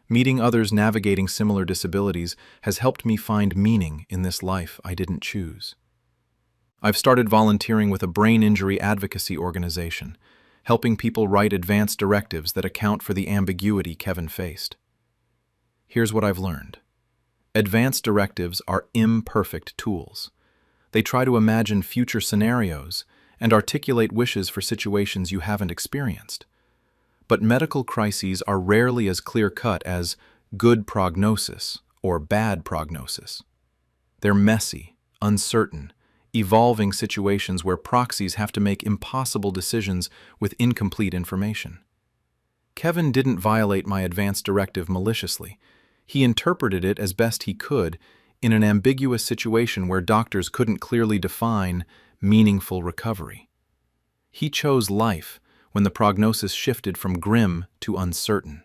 Meeting others navigating similar disabilities has helped me find meaning in this life I didn't choose. I've started volunteering with a brain injury advocacy organization, helping people write advance directives that account for the ambiguity Kevin faced. Here's what I've learned. Advance directives are imperfect tools. They try to imagine future scenarios and articulate wishes for situations you haven't experienced. But medical crises are rarely as clear-cut as good prognosis or bad prognosis. They're messy, uncertain, evolving situations where proxies have to make impossible decisions with incomplete information. Kevin didn't violate my advance directive maliciously. He interpreted it as best he could in an ambiguous situation where doctors couldn't clearly define meaningful recovery. He chose life when the prognosis shifted from grim to uncertain.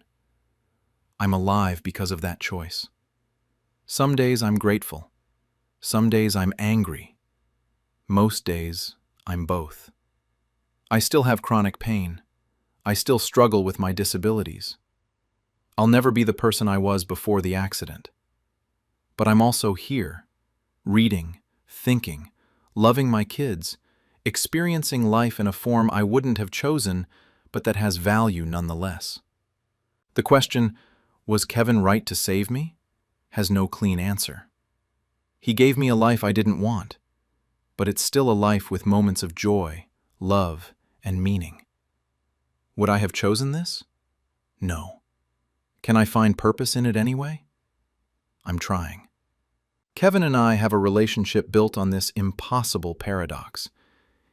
I'm alive because of that choice. Some days I'm grateful. Some days I'm angry. Most days, I'm both. I still have chronic pain. I still struggle with my disabilities. I'll never be the person I was before the accident. But I'm also here, reading, thinking, loving my kids, experiencing life in a form I wouldn't have chosen, but that has value nonetheless. The question, was Kevin right to save me, has no clean answer. He gave me a life I didn't want, but it's still a life with moments of joy, love, and meaning. Would I have chosen this? No. Can I find purpose in it anyway? I'm trying. Kevin and I have a relationship built on this impossible paradox.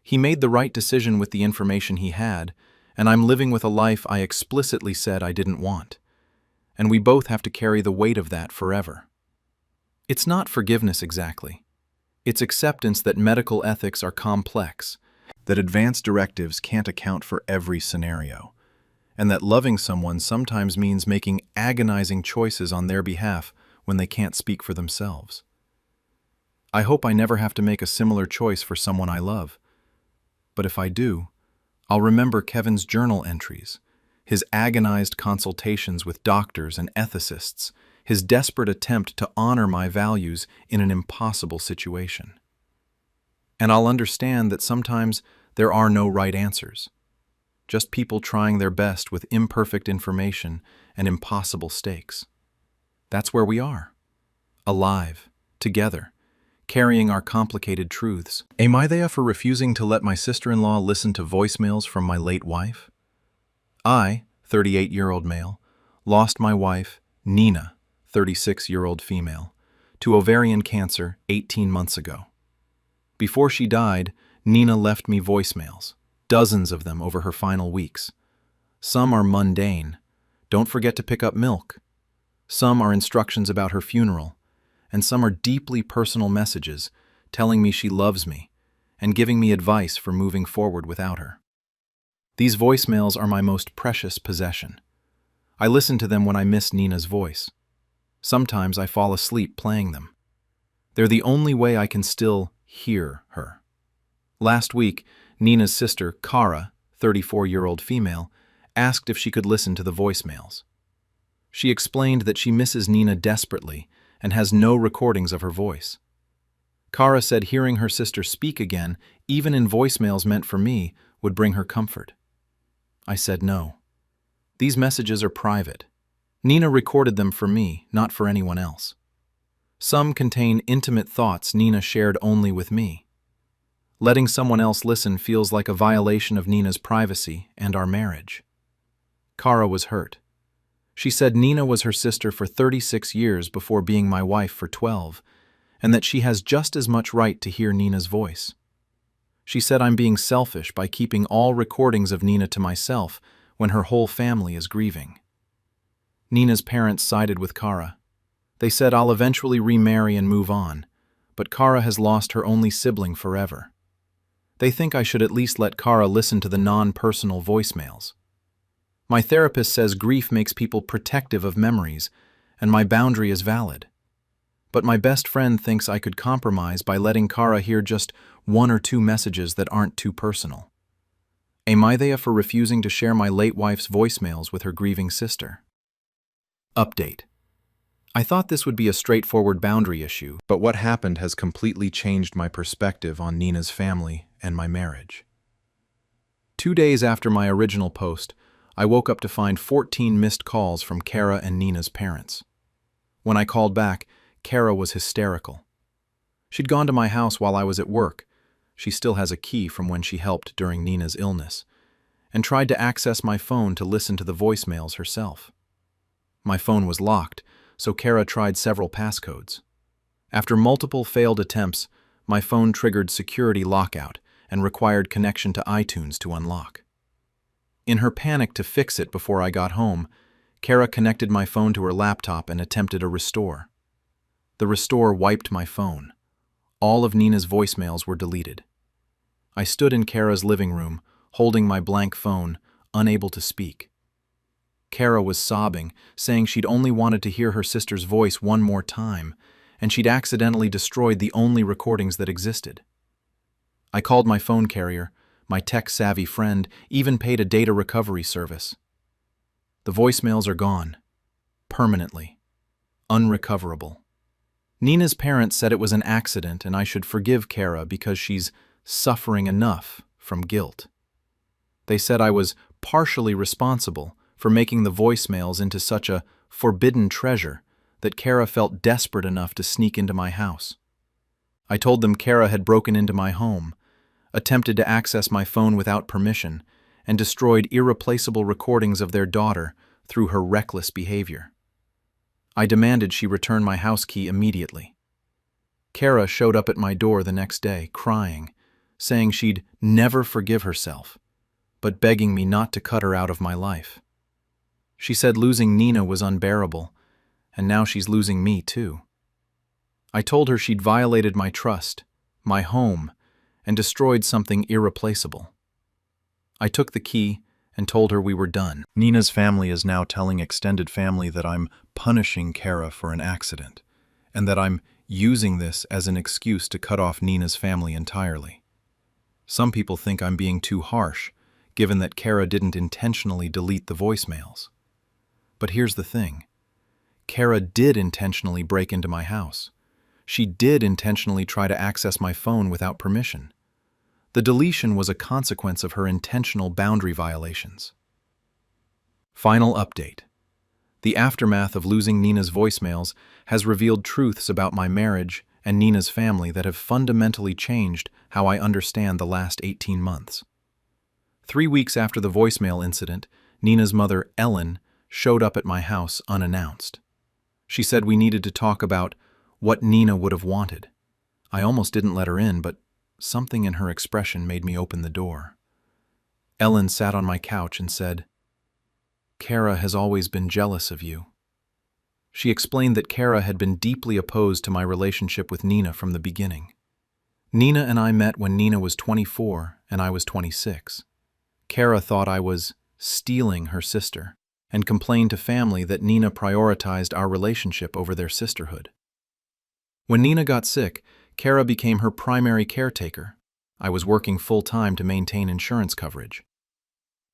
He made the right decision with the information he had, and I'm living with a life I explicitly said I didn't want. And we both have to carry the weight of that forever. It's not forgiveness exactly. It's acceptance that medical ethics are complex, that advance directives can't account for every scenario, and that loving someone sometimes means making agonizing choices on their behalf when they can't speak for themselves. I hope I never have to make a similar choice for someone I love. But if I do, I'll remember Kevin's journal entries, his agonized consultations with doctors and ethicists, his desperate attempt to honor my values in an impossible situation. And I'll understand that sometimes there are no right answers, just people trying their best with imperfect information and impossible stakes. That's where we are, alive, together, carrying our complicated truths. Am I there for refusing to let my sister-in-law listen to voicemails from my late wife? I, 38-year-old male, lost my wife, Nina, 36-year-old female, to ovarian cancer 18 months ago. Before she died, Nina left me voicemails, dozens of them over her final weeks. Some are mundane. Don't forget to pick up milk. Some are instructions about her funeral, and some are deeply personal messages telling me she loves me and giving me advice for moving forward without her. These voicemails are my most precious possession. I listen to them when I miss Nina's voice. Sometimes I fall asleep playing them. They're the only way I can still hear her. Last week, Nina's sister, Cara, 34-year-old female, asked if she could listen to the voicemails. She explained that she misses Nina desperately and has no recordings of her voice. Cara said hearing her sister speak again, even in voicemails meant for me, would bring her comfort. I said no. These messages are private. Nina recorded them for me, not for anyone else. Some contain intimate thoughts Nina shared only with me. Letting someone else listen feels like a violation of Nina's privacy and our marriage. Cara was hurt. She said Nina was her sister for 36 years before being my wife for 12, and that she has just as much right to hear Nina's voice. She said I'm being selfish by keeping all recordings of Nina to myself when her whole family is grieving. Nina's parents sided with Kara. They said I'll eventually remarry and move on, but Kara has lost her only sibling forever. They think I should at least let Kara listen to the non-personal voicemails. My therapist says grief makes people protective of memories, and my boundary is valid. But my best friend thinks I could compromise by letting Kara hear just 1 or 2 messages that aren't too personal. Am I there for refusing to share my late wife's voicemails with her grieving sister? Update. I thought this would be a straightforward boundary issue, but what happened has completely changed my perspective on Nina's family and my marriage. 2 days after my original post, I woke up to find 14 missed calls from Kara and Nina's parents. When I called back, Kara was hysterical. She'd gone to my house while I was at work. She still has a key from when she helped during Nina's illness, and tried to access my phone to listen to the voicemails herself. My phone was locked, so Kara tried several passcodes. After multiple failed attempts, my phone triggered security lockout and required connection to iTunes to unlock. In her panic to fix it before I got home, Kara connected my phone to her laptop and attempted a restore. The restore wiped my phone. All of Nina's voicemails were deleted. I stood in Kara's living room, holding my blank phone, unable to speak. Kara was sobbing, saying she'd only wanted to hear her sister's voice one more time, and she'd accidentally destroyed the only recordings that existed. I called my phone carrier, my tech-savvy friend, even paid a data recovery service. The voicemails are gone. Permanently. Unrecoverable. Nina's parents said it was an accident and I should forgive Kara because she's suffering enough from guilt. They said I was partially responsible for making the voicemails into such a forbidden treasure that Kara felt desperate enough to sneak into my house. I told them Kara had broken into my home, attempted to access my phone without permission, and destroyed irreplaceable recordings of their daughter through her reckless behavior. I demanded she return my house key immediately. Kara showed up at my door the next day, crying, saying she'd never forgive herself, but begging me not to cut her out of my life. She said losing Nina was unbearable, and now she's losing me too. I told her she'd violated my trust, my home, and destroyed something irreplaceable. I took the key and told her we were done. Nina's family is now telling extended family that I'm punishing Kara for an accident, and that I'm using this as an excuse to cut off Nina's family entirely. Some people think I'm being too harsh, given that Kara didn't intentionally delete the voicemails. But here's the thing. Kara did intentionally break into my house. She did intentionally try to access my phone without permission. The deletion was a consequence of her intentional boundary violations. Final update. The aftermath of losing Nina's voicemails has revealed truths about my marriage and Nina's family that have fundamentally changed how I understand the last 18 months. 3 weeks after the voicemail incident, Nina's mother, Ellen, showed up at my house unannounced. She said we needed to talk about what Nina would have wanted. I almost didn't let her in, but something in her expression made me open the door. Ellen sat on my couch and said, "Kara has always been jealous of you." She explained that Kara had been deeply opposed to my relationship with Nina from the beginning. Nina and I met when Nina was 24 and I was 26. Kara thought I was stealing her sister and complained to family that Nina prioritized our relationship over their sisterhood. When Nina got sick, Kara became her primary caretaker. I was working full-time to maintain insurance coverage.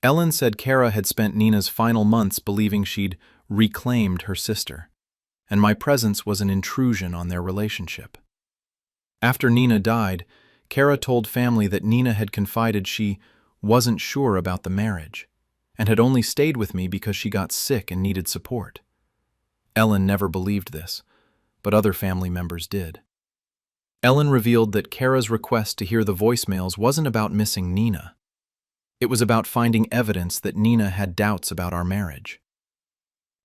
Ellen said Kara had spent Nina's final months believing she'd reclaimed her sister, and my presence was an intrusion on their relationship. After Nina died, Kara told family that Nina had confided she wasn't sure about the marriage, and had only stayed with me because she got sick and needed support. Ellen never believed this, but other family members did. Ellen revealed that Kara's request to hear the voicemails wasn't about missing Nina. It was about finding evidence that Nina had doubts about our marriage.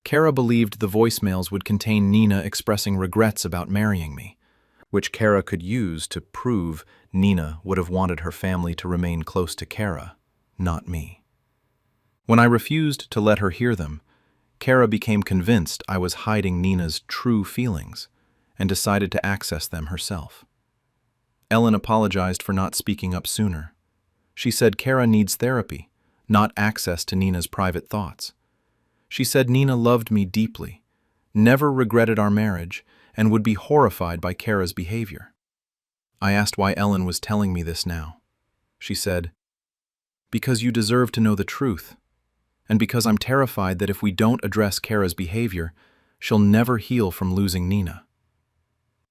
Kara believed the voicemails would contain Nina expressing regrets about marrying me, which Kara could use to prove Nina would have wanted her family to remain close to Kara, not me. When I refused to let her hear them, Kara became convinced I was hiding Nina's true feelings and decided to access them herself. Ellen apologized for not speaking up sooner. She said Kara needs therapy, not access to Nina's private thoughts. She said Nina loved me deeply, never regretted our marriage, and would be horrified by Kara's behavior. I asked why Ellen was telling me this now. She said, "Because you deserve to know the truth, and because I'm terrified that if we don't address Kara's behavior, she'll never heal from losing Nina."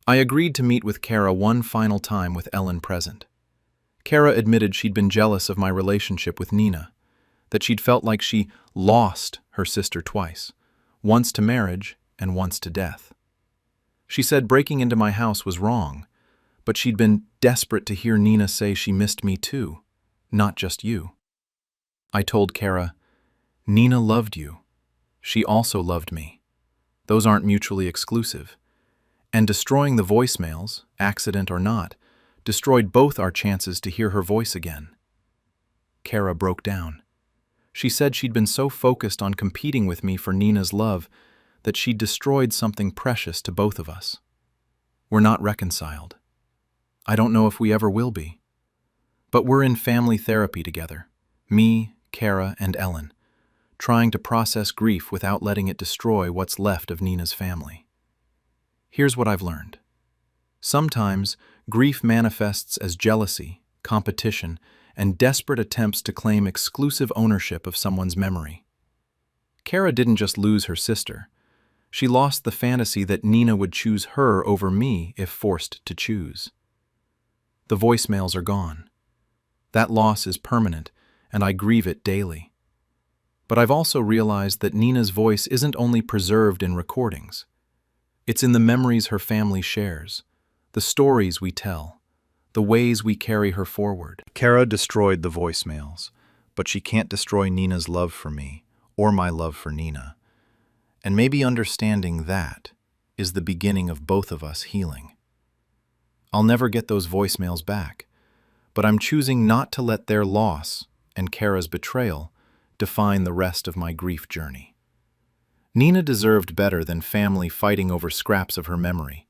I agreed to meet with Kara one final time with Ellen present. Kara admitted she'd been jealous of my relationship with Nina, that she'd felt like she lost her sister twice, once to marriage and once to death. She said breaking into my house was wrong, but she'd been desperate to hear Nina say she missed me too, not just you. I told Kara, "Nina loved you. She also loved me. Those aren't mutually exclusive. And destroying the voicemails, accident or not, destroyed both our chances to hear her voice again." Kara broke down. She said she'd been so focused on competing with me for Nina's love that she'd destroyed something precious to both of us. We're not reconciled. I don't know if we ever will be. But we're in family therapy together, me, Kara, and Ellen, trying to process grief without letting it destroy what's left of Nina's family. Here's what I've learned. Sometimes, grief manifests as jealousy, competition, and desperate attempts to claim exclusive ownership of someone's memory. Kara didn't just lose her sister. She lost the fantasy that Nina would choose her over me if forced to choose. The voicemails are gone. That loss is permanent, and I grieve it daily. But I've also realized that Nina's voice isn't only preserved in recordings. It's in the memories her family shares, the stories we tell, the ways we carry her forward. Kara destroyed the voicemails, but she can't destroy Nina's love for me, or my love for Nina. And maybe understanding that is the beginning of both of us healing. I'll never get those voicemails back, but I'm choosing not to let their loss and Kara's betrayal define the rest of my grief journey. Nina deserved better than family fighting over scraps of her memory,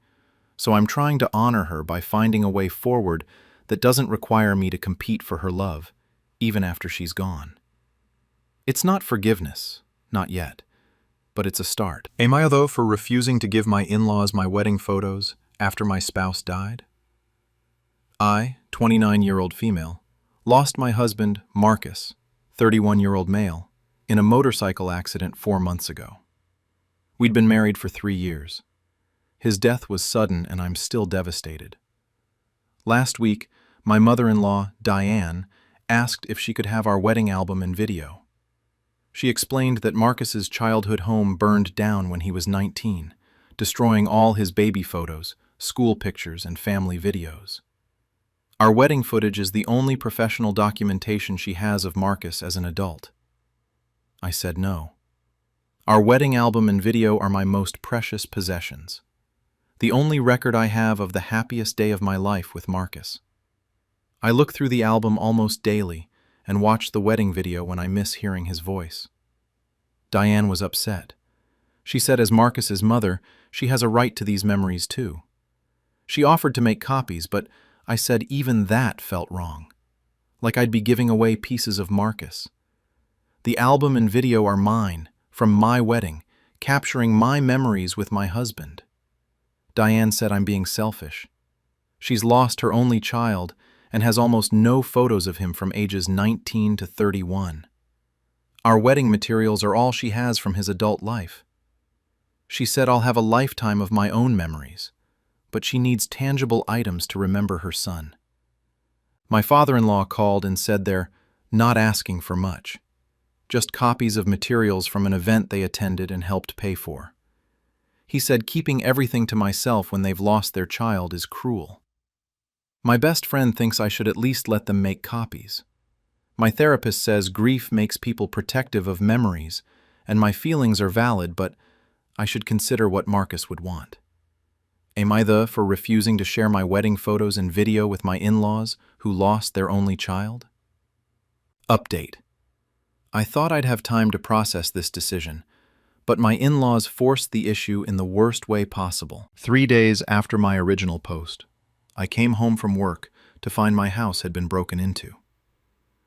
so I'm trying to honor her by finding a way forward that doesn't require me to compete for her love, even after she's gone. It's not forgiveness, not yet, but it's a start. Am I, though, for refusing to give my in-laws my wedding photos after my spouse died? I, 29-year-old female, lost my husband, Marcus, 31-year-old male, in a motorcycle accident 4 months ago. We'd been married for 3 years. His death was sudden, and I'm still devastated. Last week, my mother-in-law, Diane, asked if she could have our wedding album and video. She explained that Marcus's childhood home burned down when he was 19, destroying all his baby photos, school pictures, and family videos. Our wedding footage is the only professional documentation she has of Marcus as an adult. I said no. Our wedding album and video are my most precious possessions. The only record I have of the happiest day of my life with Marcus. I look through the album almost daily and watch the wedding video when I miss hearing his voice. Diane was upset. She said as Marcus's mother, she has a right to these memories too. She offered to make copies, but I said even that felt wrong, like I'd be giving away pieces of Marcus. The album and video are mine, from my wedding, capturing my memories with my husband. Diane said I'm being selfish. She's lost her only child and has almost no photos of him from ages 19 to 31. Our wedding materials are all she has from his adult life. She said I'll have a lifetime of my own memories, but she needs tangible items to remember her son. My father-in-law called and said they're not asking for much, just copies of materials from an event they attended and helped pay for. He said keeping everything to myself when they've lost their child is cruel. My best friend thinks I should at least let them make copies. My therapist says grief makes people protective of memories, and my feelings are valid, but I should consider what Marcus would want. Am I for refusing to share my wedding photos and video with my in-laws who lost their only child? Update. I thought I'd have time to process this decision, but my in-laws forced the issue in the worst way possible. 3 days after my original post, I came home from work to find my house had been broken into.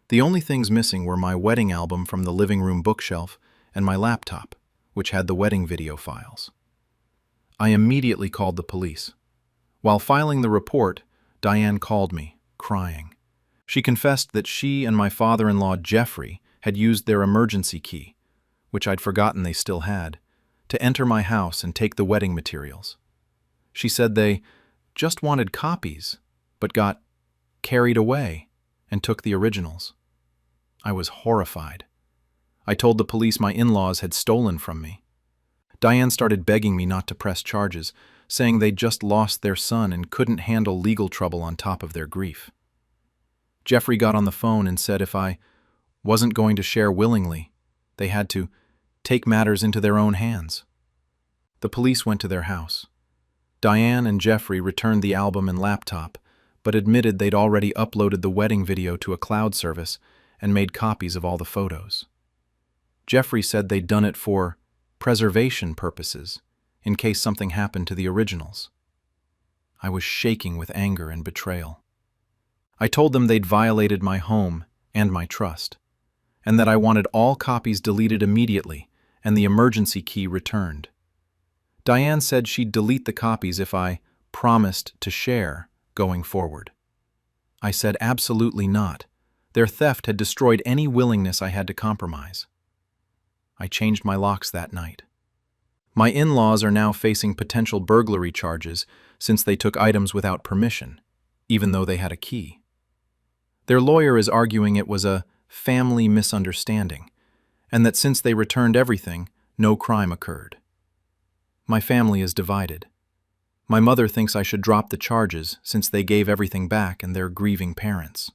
The only things missing were my wedding album from the living room bookshelf and my laptop, which had the wedding video files. I immediately called the police. While filing the report, Diane called me, crying. She confessed that she and my father-in-law, Jeffrey, had used their emergency key, which I'd forgotten they still had, to enter my house and take the wedding materials. She said they just wanted copies, but got carried away and took the originals. I was horrified. I told the police my in-laws had stolen from me. Diane started begging me not to press charges, saying they'd just lost their son and couldn't handle legal trouble on top of their grief. Jeffrey got on the phone and said if I wasn't going to share willingly, they had to take matters into their own hands. The police went to their house. Diane and Jeffrey returned the album and laptop, but admitted they'd already uploaded the wedding video to a cloud service and made copies of all the photos. Jeffrey said they'd done it for preservation purposes, in case something happened to the originals. I was shaking with anger and betrayal. I told them they'd violated my home and my trust, and that I wanted all copies deleted immediately and the emergency key returned. Diane said she'd delete the copies if I promised to share going forward. I said absolutely not. Their theft had destroyed any willingness I had to compromise. I changed my locks that night. My in-laws are now facing potential burglary charges since they took items without permission, even though they had a key. Their lawyer is arguing it was a family misunderstanding, and that since they returned everything, no crime occurred. My family is divided. My mother thinks I should drop the charges since they gave everything back and they're grieving parents.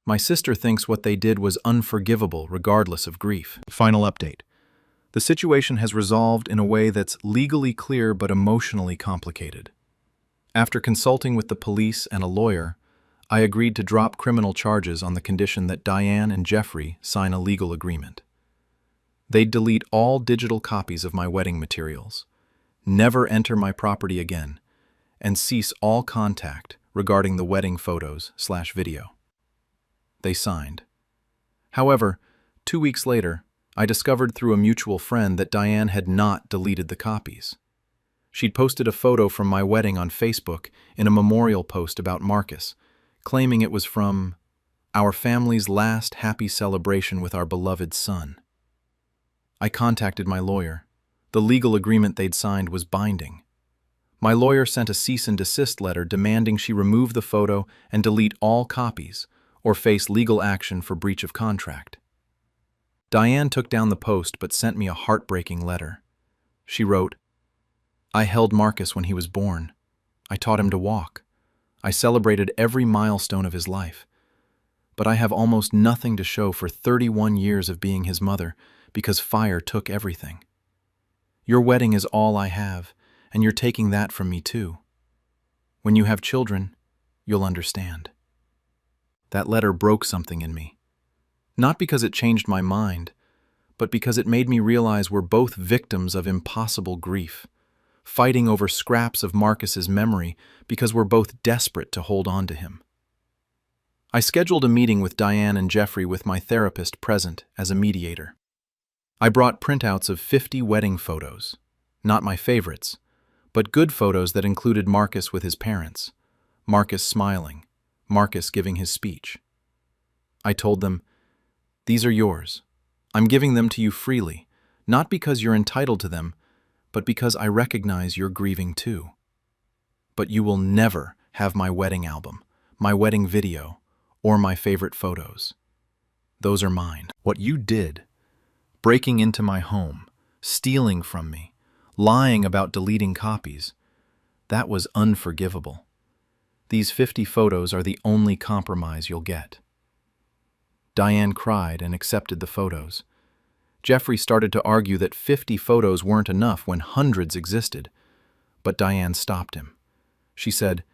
My sister thinks what they did was unforgivable regardless of grief. Final update. The situation has resolved in a way that's legally clear but emotionally complicated. After consulting with the police and a lawyer, I agreed to drop criminal charges on the condition that Diane and Jeffrey sign a legal agreement. They'd delete all digital copies of my wedding materials, never enter my property again, and cease all contact regarding the wedding photos/video. They signed. However, 2 weeks later, I discovered through a mutual friend that Diane had not deleted the copies. She'd posted a photo from my wedding on Facebook in a memorial post about Marcus, claiming it was from our family's last happy celebration with our beloved son. I contacted my lawyer. The legal agreement they'd signed was binding. My lawyer sent a cease and desist letter demanding she remove the photo and delete all copies, or face legal action for breach of contract. Diane took down the post but sent me a heartbreaking letter. She wrote, "I held Marcus when he was born. I taught him to walk. I celebrated every milestone of his life. But I have almost nothing to show for 31 years of being his mother because fire took everything. Your wedding is all I have, and you're taking that from me too. When you have children, you'll understand." That letter broke something in me. Not because it changed my mind, but because it made me realize we're both victims of impossible grief, fighting over scraps of Marcus's memory because we're both desperate to hold on to him. I scheduled a meeting with Diane and Jeffrey with my therapist present as a mediator. I brought printouts of 50 wedding photos, not my favorites, but good photos that included Marcus with his parents, Marcus smiling, Marcus giving his speech. I told them, "These are yours. I'm giving them to you freely, not because you're entitled to them, but because I recognize you're grieving too. But you will never have my wedding album, my wedding video, or my favorite photos. Those are mine. What you did, breaking into my home, stealing from me, lying about deleting copies, that was unforgivable. These 50 photos are the only compromise you'll get." Diane cried and accepted the photos. Jeffrey started to argue that 50 photos weren't enough when hundreds existed, but Diane stopped him. She said,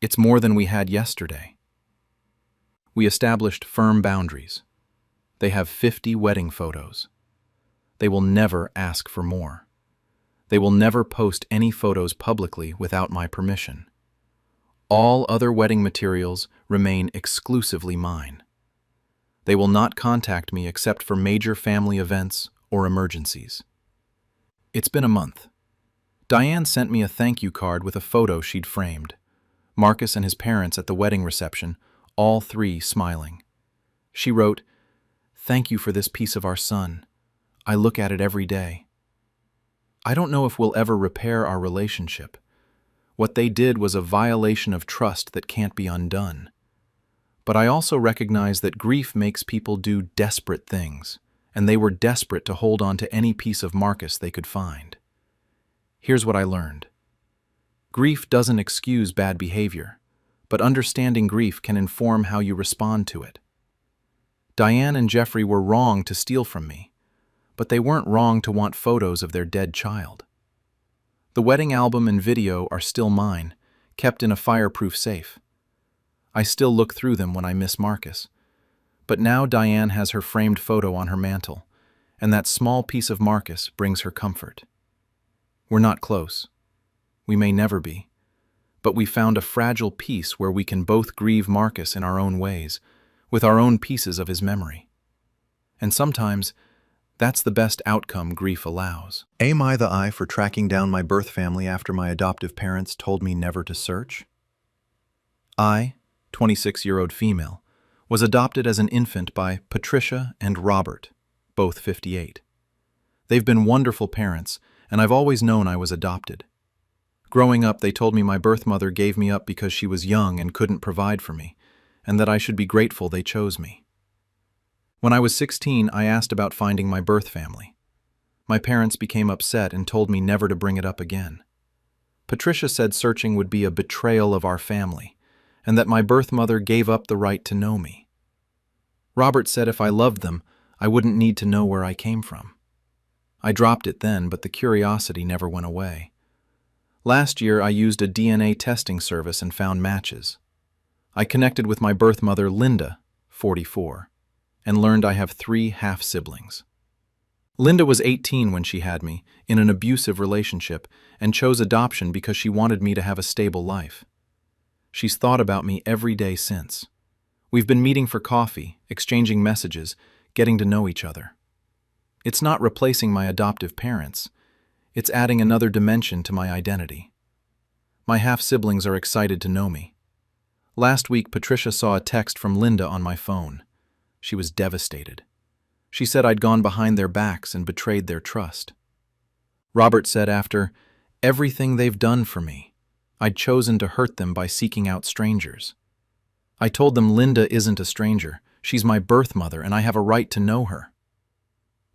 "It's more than we had yesterday." We established firm boundaries. They have 50 wedding photos. They will never ask for more. They will never post any photos publicly without my permission. All other wedding materials remain exclusively mine. They will not contact me except for major family events or emergencies. It's been a month. Diane sent me a thank you card with a photo she'd framed. Marcus and his parents at the wedding reception, all three smiling. She wrote, "Thank you for this piece of our son. I look at it every day." I don't know if we'll ever repair our relationship. What they did was a violation of trust that can't be undone. But I also recognize that grief makes people do desperate things, and they were desperate to hold on to any piece of Marcus they could find. Here's what I learned. Grief doesn't excuse bad behavior, but understanding grief can inform how you respond to it. Diane and Jeffrey were wrong to steal from me, but they weren't wrong to want photos of their dead child. The wedding album and video are still mine, kept in a fireproof safe. I still look through them when I miss Marcus. But now Diane has her framed photo on her mantle, and that small piece of Marcus brings her comfort. We're not close. We may never be. But we found a fragile piece where we can both grieve Marcus in our own ways, with our own pieces of his memory. And sometimes, that's the best outcome grief allows. Am I the I for tracking down my birth family after my adoptive parents told me never to search? I, 26-year-old female, was adopted as an infant by Patricia and Robert, both 58. They've been wonderful parents, and I've always known I was adopted. Growing up, they told me my birth mother gave me up because she was young and couldn't provide for me, and that I should be grateful they chose me. When I was 16, I asked about finding my birth family. My parents became upset and told me never to bring it up again. Patricia said searching would be a betrayal of our family, and that my birth mother gave up the right to know me. Robert said if I loved them, I wouldn't need to know where I came from. I dropped it then, but the curiosity never went away. Last year, I used a DNA testing service and found matches. I connected with my birth mother, Linda, 44, and learned I have 3 half-siblings. Linda was 18 when she had me, in an abusive relationship, and chose adoption because she wanted me to have a stable life. She's thought about me every day since. We've been meeting for coffee, exchanging messages, getting to know each other. It's not replacing my adoptive parents. It's adding another dimension to my identity. My half-siblings are excited to know me. Last week, Patricia saw a text from Linda on my phone. She was devastated. She said I'd gone behind their backs and betrayed their trust. Robert said after, "Everything they've done for me, I'd chosen to hurt them by seeking out strangers. I told them Linda isn't a stranger. She's my birth mother and I have a right to know her."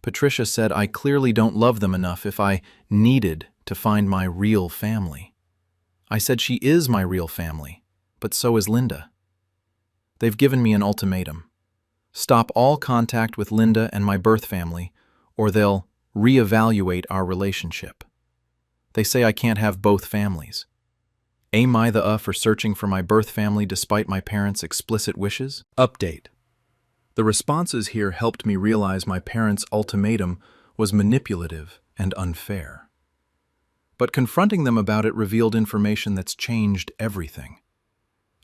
Patricia said I clearly don't love them enough if I needed to find my real family. I said she is my real family, but so is Linda. They've given me an ultimatum. Stop all contact with Linda and my birth family, or they'll reevaluate our relationship. They say I can't have both families. Am I the for searching for my birth family despite my parents' explicit wishes? Update. The responses here helped me realize my parents' ultimatum was manipulative and unfair. But confronting them about it revealed information that's changed everything.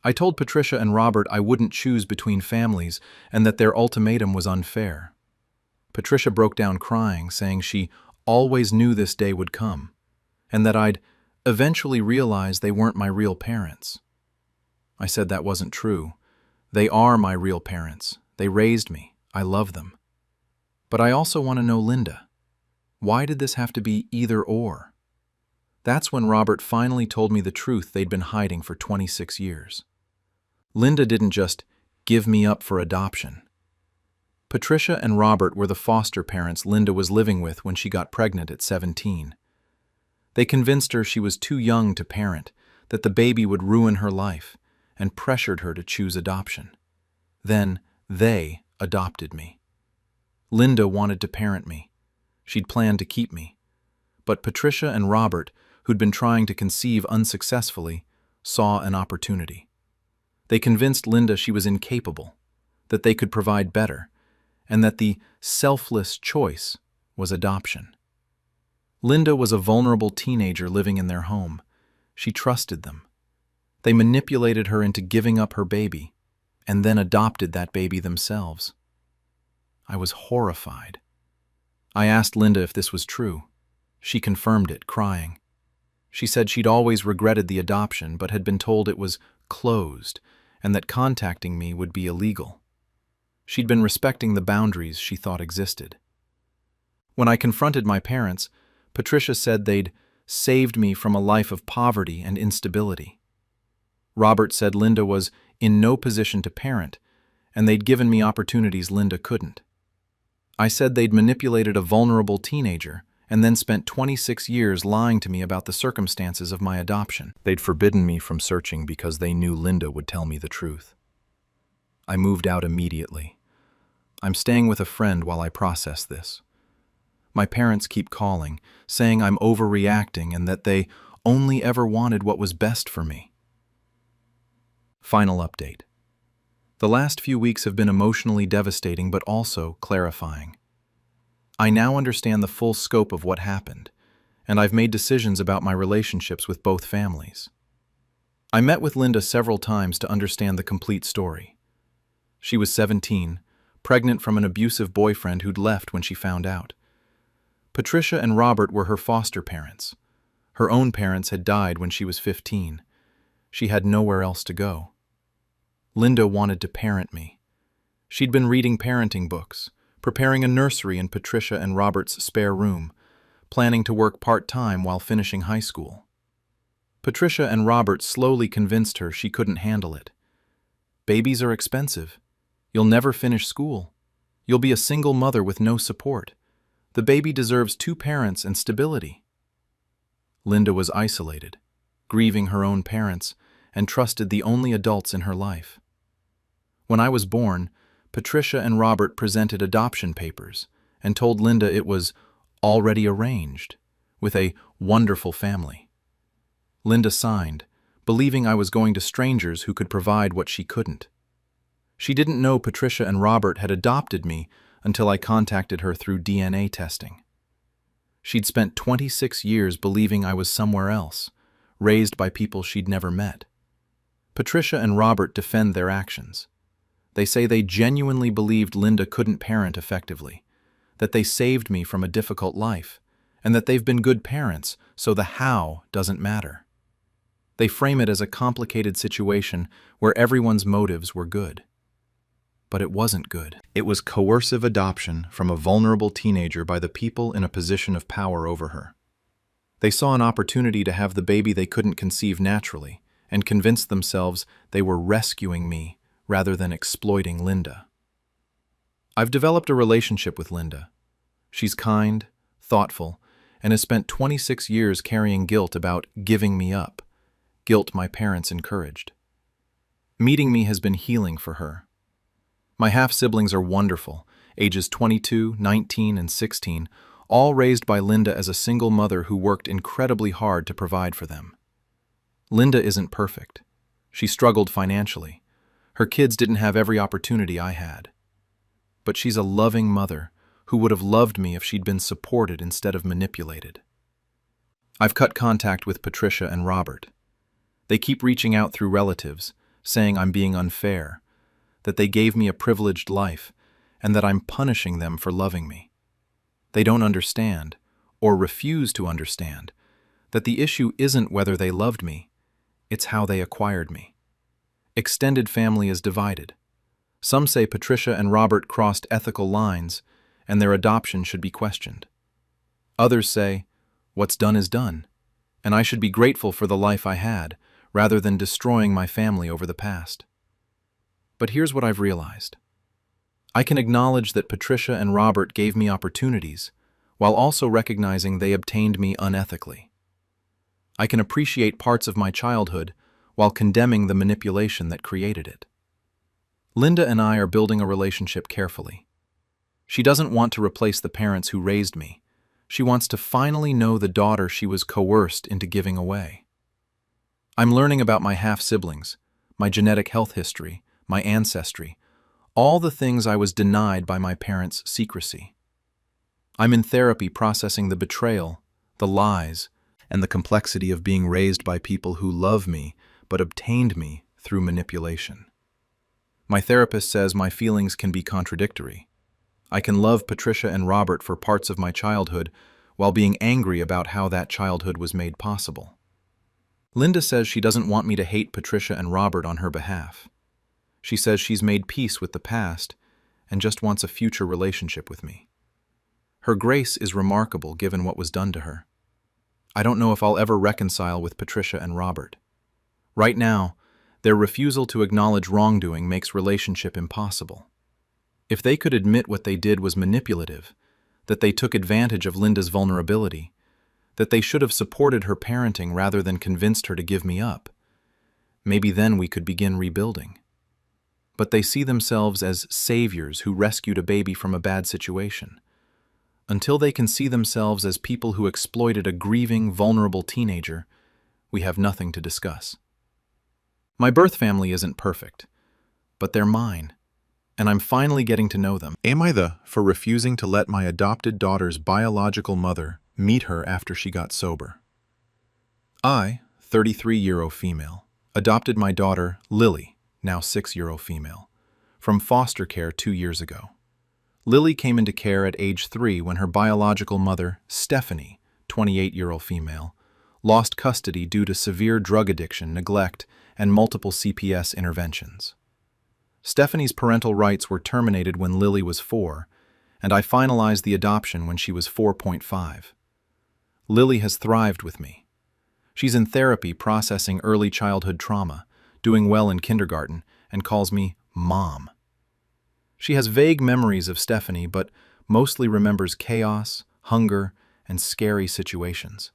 I told Patricia and Robert I wouldn't choose between families and that their ultimatum was unfair. Patricia broke down crying, saying she always knew this day would come, and that I'd eventually realize they weren't my real parents. I said that wasn't true. They are my real parents. They raised me. I love them. But I also want to know Linda. Why did this have to be either or? That's when Robert finally told me the truth they'd been hiding for 26 years. Linda didn't just give me up for adoption. Patricia and Robert were the foster parents Linda was living with when she got pregnant at 17. They convinced her she was too young to parent, that the baby would ruin her life, and pressured her to choose adoption. Then, they adopted me. Linda wanted to parent me. She'd planned to keep me. But Patricia and Robert, who'd been trying to conceive unsuccessfully, saw an opportunity. They convinced Linda she was incapable, that they could provide better, and that the selfless choice was adoption. Linda was a vulnerable teenager living in their home. She trusted them. They manipulated her into giving up her baby, and then adopted that baby themselves. I was horrified. I asked Linda if this was true. She confirmed it, crying. She said she'd always regretted the adoption, but had been told it was closed and that contacting me would be illegal. She'd been respecting the boundaries she thought existed. When I confronted my parents, Patricia said they'd saved me from a life of poverty and instability. Robert said Linda was in no position to parent, and they'd given me opportunities Linda couldn't. I said they'd manipulated a vulnerable teenager and then spent 26 years lying to me about the circumstances of my adoption. They'd forbidden me from searching because they knew Linda would tell me the truth. I moved out immediately. I'm staying with a friend while I process this. My parents keep calling, saying I'm overreacting and that they only ever wanted what was best for me. Final update. The last few weeks have been emotionally devastating but also clarifying. I now understand the full scope of what happened, and I've made decisions about my relationships with both families. I met with Linda several times to understand the complete story. She was 17, pregnant from an abusive boyfriend who'd left when she found out. Patricia and Robert were her foster parents. Her own parents had died when she was 15. She had nowhere else to go. Linda wanted to parent me. She'd been reading parenting books, preparing a nursery in Patricia and Robert's spare room, planning to work part-time while finishing high school. Patricia and Robert slowly convinced her she couldn't handle it. Babies are expensive. You'll never finish school. You'll be a single mother with no support. The baby deserves 2 parents and stability. Linda was isolated, grieving her own parents, and trusted the only adults in her life. When I was born, Patricia and Robert presented adoption papers and told Linda it was already arranged, with a wonderful family. Linda signed, believing I was going to strangers who could provide what she couldn't. She didn't know Patricia and Robert had adopted me until I contacted her through DNA testing. She'd spent 26 years believing I was somewhere else, raised by people she'd never met. Patricia and Robert defend their actions. They say they genuinely believed Linda couldn't parent effectively, that they saved me from a difficult life, and that they've been good parents, so the how doesn't matter. They frame it as a complicated situation where everyone's motives were good. But it wasn't good. It was coercive adoption from a vulnerable teenager by the people in a position of power over her. They saw an opportunity to have the baby they couldn't conceive naturally, and convinced themselves they were rescuing me rather than exploiting Linda. I've developed a relationship with Linda. She's kind, thoughtful, and has spent 26 years carrying guilt about giving me up, guilt my parents encouraged. Meeting me has been healing for her. My half-siblings are wonderful, ages 22, 19, and 16, all raised by Linda as a single mother who worked incredibly hard to provide for them. Linda isn't perfect. She struggled financially. Her kids didn't have every opportunity I had. But she's a loving mother who would have loved me if she'd been supported instead of manipulated. I've cut contact with Patricia and Robert. They keep reaching out through relatives, saying I'm being unfair, that they gave me a privileged life, and that I'm punishing them for loving me. They don't understand, or refuse to understand, that the issue isn't whether they loved me, it's how they acquired me. Extended family is divided. Some say Patricia and Robert crossed ethical lines, and their adoption should be questioned. Others say, what's done is done, and I should be grateful for the life I had, rather than destroying my family over the past. But here's what I've realized. I can acknowledge that Patricia and Robert gave me opportunities, while also recognizing they obtained me unethically. I can appreciate parts of my childhood while condemning the manipulation that created it. Linda and I are building a relationship carefully. She doesn't want to replace the parents who raised me. She wants to finally know the daughter she was coerced into giving away. I'm learning about my half-siblings, my genetic health history, my ancestry, All the things I was denied by my parents' secrecy. I'm in therapy processing the betrayal, the lies, and the complexity of being raised by people who love me but obtained me through manipulation. My therapist says my feelings can be contradictory. I can love Patricia and Robert for parts of my childhood while being angry about how that childhood was made possible. Linda says she doesn't want me to hate Patricia and Robert on her behalf. She says she's made peace with the past and just wants a future relationship with me. Her grace is remarkable given what was done to her. I don't know if I'll ever reconcile with Patricia and Robert. Right now, their refusal to acknowledge wrongdoing makes relationship impossible. If they could admit what they did was manipulative, that they took advantage of Linda's vulnerability, that they should have supported her parenting rather than convinced her to give me up, maybe then we could begin rebuilding. But they see themselves as saviors who rescued a baby from a bad situation. Until they can see themselves as people who exploited a grieving, vulnerable teenager, we have nothing to discuss. My birth family isn't perfect, but they're mine, and I'm finally getting to know them. Am I the for refusing to let my adopted daughter's biological mother meet her after she got sober? I, 33-year-old female, adopted my daughter, Lily, now 6-year-old female, from foster care 2 years ago. Lily came into care at age 3 when her biological mother, Stephanie, 28-year-old female, lost custody due to severe drug addiction, neglect, and multiple CPS interventions. Stephanie's parental rights were terminated when Lily was 4, and I finalized the adoption when she was 4.5. Lily has thrived with me. She's in therapy processing early childhood trauma, doing well in kindergarten, and calls me Mom. She has vague memories of Stephanie, but mostly remembers chaos, hunger, and scary situations.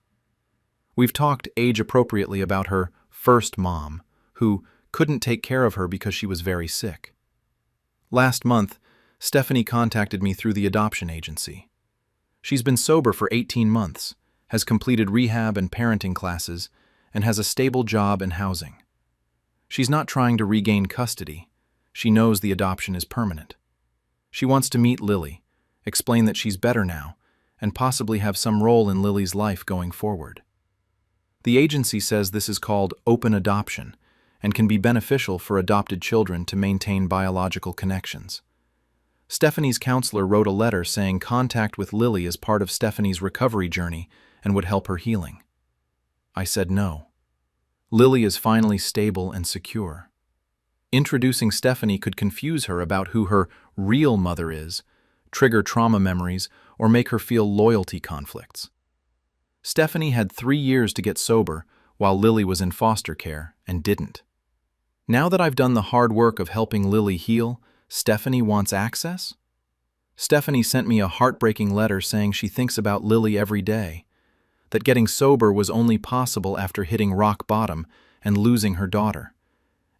We've talked age-appropriately about her first mom, who couldn't take care of her because she was very sick. Last month, Stephanie contacted me through the adoption agency. She's been sober for 18 months, has completed rehab and parenting classes, and has a stable job and housing. She's not trying to regain custody. She knows the adoption is permanent. She wants to meet Lily, explain that she's better now, and possibly have some role in Lily's life going forward. The agency says this is called open adoption and can be beneficial for adopted children to maintain biological connections. Stephanie's counselor wrote a letter saying contact with Lily is part of Stephanie's recovery journey and would help her healing. I said no. Lily is finally stable and secure. Introducing Stephanie could confuse her about who her real mother is, trigger trauma memories, or make her feel loyalty conflicts. Stephanie had 3 years to get sober while Lily was in foster care and didn't. Now that I've done the hard work of helping Lily heal, Stephanie wants access? Stephanie sent me a heartbreaking letter saying she thinks about Lily every day, that getting sober was only possible after hitting rock bottom and losing her daughter,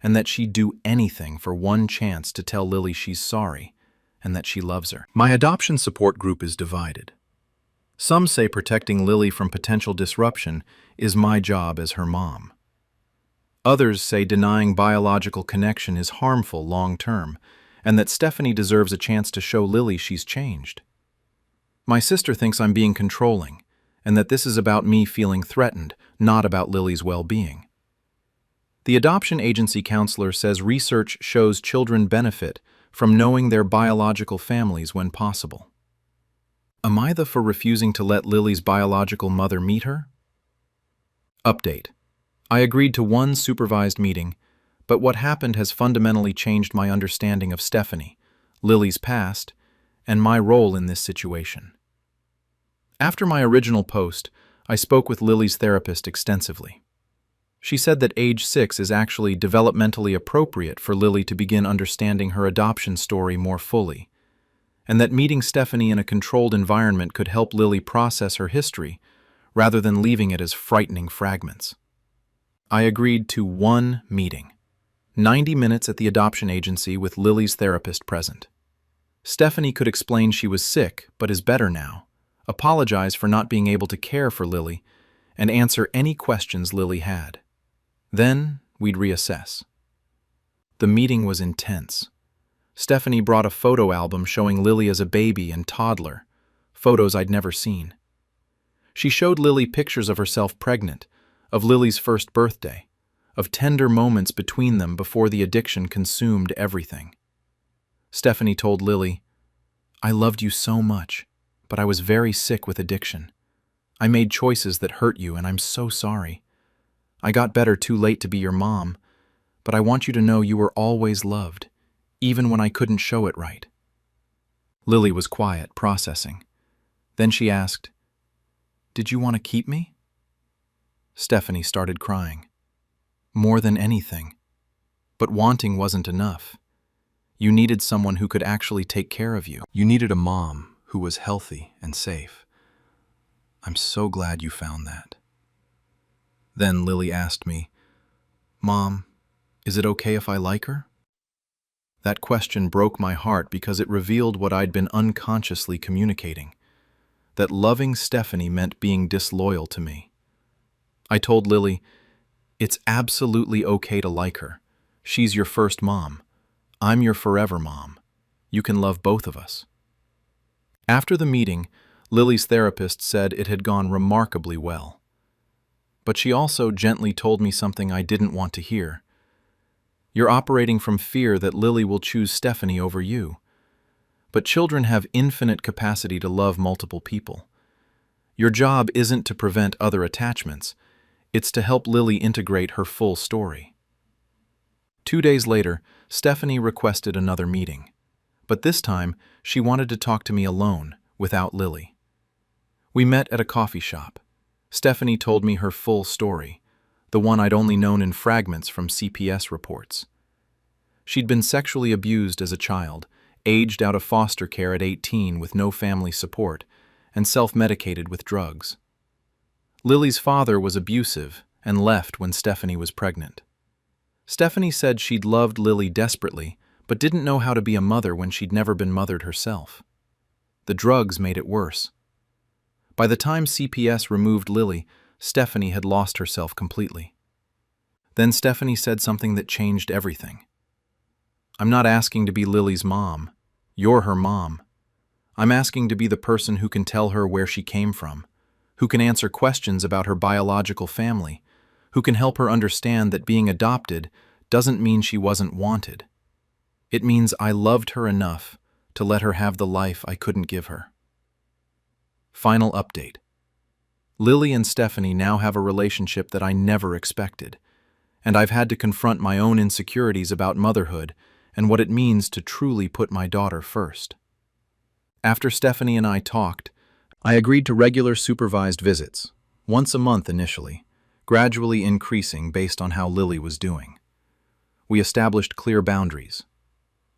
and that she'd do anything for one chance to tell Lily she's sorry and that she loves her. My adoption support group is divided. Some say protecting Lily from potential disruption is my job as her mom. Others say denying biological connection is harmful long-term, and that Stephanie deserves a chance to show Lily she's changed. My sister thinks I'm being controlling, and that this is about me feeling threatened, not about Lily's well-being. The adoption agency counselor says research shows children benefit from knowing their biological families when possible. Am I the for refusing to let Lily's biological mother meet her? Update. I agreed to one supervised meeting, but what happened has fundamentally changed my understanding of Stephanie, Lily's past, and my role in this situation. After my original post, I spoke with Lily's therapist extensively. She said that age 6 is actually developmentally appropriate for Lily to begin understanding her adoption story more fully, and that meeting Stephanie in a controlled environment could help Lily process her history rather than leaving it as frightening fragments. I agreed to one meeting, 90 minutes at the adoption agency with Lily's therapist present. Stephanie could explain she was sick but is better now, apologize for not being able to care for Lily, and answer any questions Lily had. Then we'd reassess. The meeting was intense. Stephanie brought a photo album showing Lily as a baby and toddler, photos I'd never seen. She showed Lily pictures of herself pregnant, of Lily's first birthday, of tender moments between them before the addiction consumed everything. Stephanie told Lily, "I loved you so much, but I was very sick with addiction. I made choices that hurt you, and I'm so sorry. I got better too late to be your mom, but I want you to know you were always loved, even when I couldn't show it right." Lily was quiet, processing. Then she asked, "Did you want to keep me?" Stephanie started crying. "More than anything. But wanting wasn't enough. You needed someone who could actually take care of you. You needed a mom who was healthy and safe. I'm so glad you found that." Then Lily asked me, "Mom, is it okay if I like her?" That question broke my heart because it revealed what I'd been unconsciously communicating, that loving Stephanie meant being disloyal to me. I told Lily, "It's absolutely okay to like her. She's your first mom. I'm your forever mom. You can love both of us." After the meeting, Lily's therapist said it had gone remarkably well. But she also gently told me something I didn't want to hear. "You're operating from fear that Lily will choose Stephanie over you. But children have infinite capacity to love multiple people. Your job isn't to prevent other attachments. It's to help Lily integrate her full story." 2 days later, Stephanie requested another meeting. But this time, she wanted to talk to me alone, without Lily. We met at a coffee shop. Stephanie told me her full story, the one I'd only known in fragments from CPS reports. She'd been sexually abused as a child, aged out of foster care at 18 with no family support, and self-medicated with drugs. Lily's father was abusive and left when Stephanie was pregnant. Stephanie said she'd loved Lily desperately, but didn't know how to be a mother when she'd never been mothered herself. The drugs made it worse. By the time CPS removed Lily, Stephanie had lost herself completely. Then Stephanie said something that changed everything. "I'm not asking to be Lily's mom. You're her mom. I'm asking to be the person who can tell her where she came from, who can answer questions about her biological family, who can help her understand that being adopted doesn't mean she wasn't wanted. It means I loved her enough to let her have the life I couldn't give her." Final update. Lily and Stephanie now have a relationship that I never expected, and I've had to confront my own insecurities about motherhood and what it means to truly put my daughter first. After Stephanie and I talked, I agreed to regular supervised visits, once a month initially, gradually increasing based on how Lily was doing. We established clear boundaries.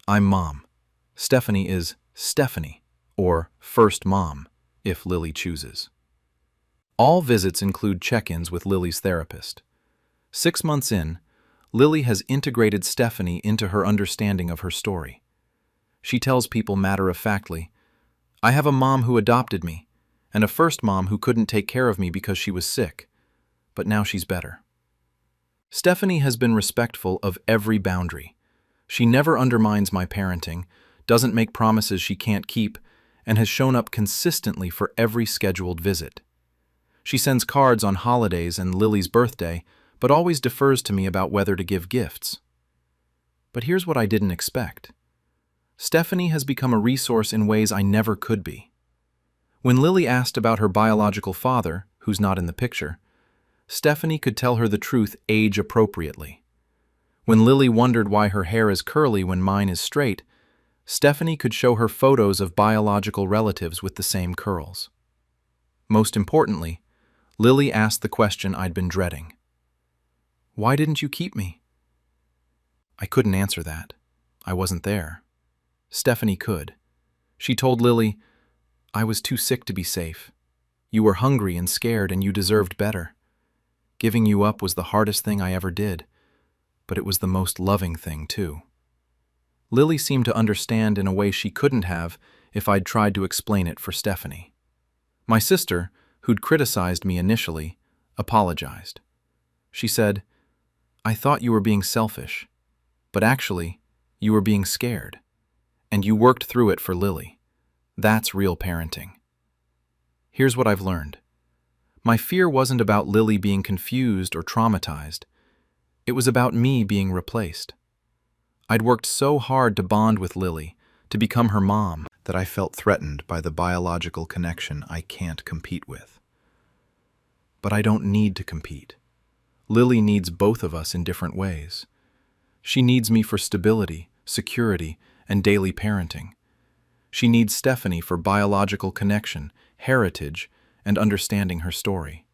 I'm mom. Stephanie is Stephanie, or first mom, if Lily chooses. All visits include check-ins with Lily's therapist. 6 months in, Lily has integrated Stephanie into her understanding of her story. She tells people matter-of-factly, "I have a mom who adopted me, and a first mom who couldn't take care of me because she was sick, but now she's better." Stephanie has been respectful of every boundary. She never undermines my parenting, doesn't make promises she can't keep, and has shown up consistently for every scheduled visit. She sends cards on holidays and Lily's birthday, but always defers to me about whether to give gifts. But here's what I didn't expect. Stephanie has become a resource in ways I never could be. When Lily asked about her biological father, who's not in the picture, Stephanie could tell her the truth age-appropriately. When Lily wondered why her hair is curly when mine is straight, Stephanie could show her photos of biological relatives with the same curls. Most importantly, Lily asked the question I'd been dreading. "Why didn't you keep me?" I couldn't answer that. I wasn't there. Stephanie could. She told Lily, "I was too sick to be safe. You were hungry and scared, and you deserved better. Giving you up was the hardest thing I ever did, but it was the most loving thing, too." Lily seemed to understand in a way she couldn't have if I'd tried to explain it for Stephanie. My sister, who'd criticized me initially, apologized. She said, "I thought you were being selfish, but actually, you were being scared. And you worked through it for Lily. That's real parenting. Here's what I've learned. My fear wasn't about Lily being confused or traumatized. It was about me being replaced. I'd worked so hard to bond with Lily, to become her mom, that I felt threatened by the biological connection I can't compete with. But I don't need to compete. Lily needs both of us in different ways. She needs me for stability, security, and daily parenting. She needs Stephanie for biological connection, heritage, and understanding her story.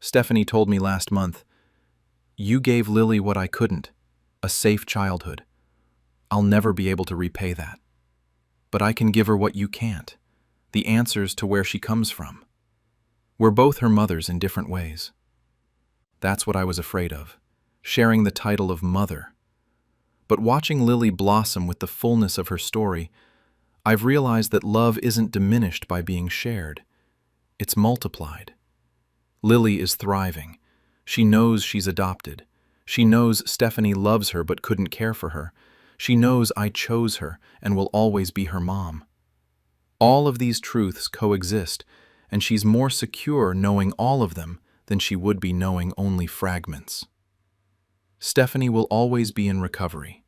Stephanie told me last month, "You gave Lily what I couldn't, a safe childhood. I'll never be able to repay that. But I can give her what you can't, the answers to where she comes from. We're both her mothers in different ways." That's what I was afraid of, sharing the title of mother. But watching Lily blossom with the fullness of her story, I've realized that love isn't diminished by being shared. It's multiplied. Lily is thriving. She knows she's adopted. She knows Stephanie loves her but couldn't care for her. She knows I chose her and will always be her mom. All of these truths coexist, and she's more secure knowing all of them than she would be knowing only fragments. Stephanie will always be in recovery.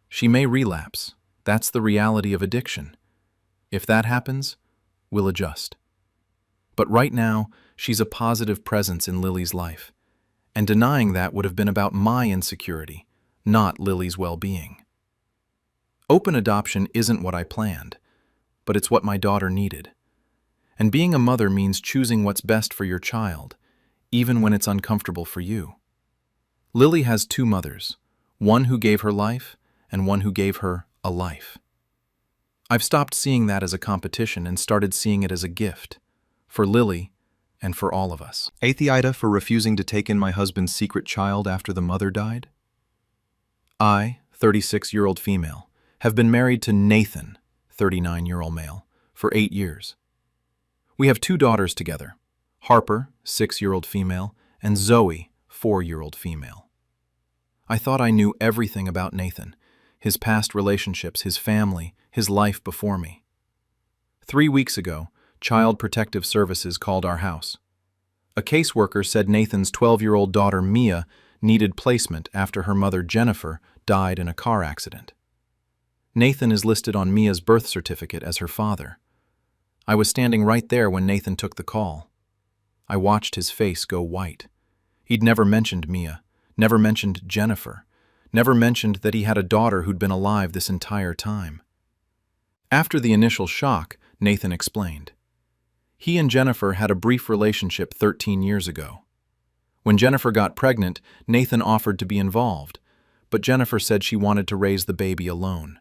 She may relapse. That's the reality of addiction. If that happens, we'll adjust. But right now, she's a positive presence in Lily's life, and denying that would have been about my insecurity, not Lily's well-being. Open adoption isn't what I planned, but it's what my daughter needed. And being a mother means choosing what's best for your child, even when it's uncomfortable for you. Lily has two mothers, one who gave her life and one who gave her a life. I've stopped seeing that as a competition and started seeing it as a gift, for Lily and for all of us. AITA for refusing to take in my husband's secret child after the mother died? I, 36-year-old female, have been married to Nathan, 39-year-old male, for 8 years. We have 2 daughters together, Harper, 6-year-old female, and Zoe, 4-year-old female. I thought I knew everything about Nathan, his past relationships, his family, his life before me. 3 weeks ago, Child Protective Services called our house. A caseworker said Nathan's 12-year-old daughter Mia needed placement after her mother Jennifer died in a car accident. Nathan is listed on Mia's birth certificate as her father. I was standing right there when Nathan took the call. I watched his face go white. He'd never mentioned Mia, never mentioned Jennifer, never mentioned that he had a daughter who'd been alive this entire time. After the initial shock, Nathan explained. He and Jennifer had a brief relationship 13 years ago. When Jennifer got pregnant, Nathan offered to be involved, but Jennifer said she wanted to raise the baby alone.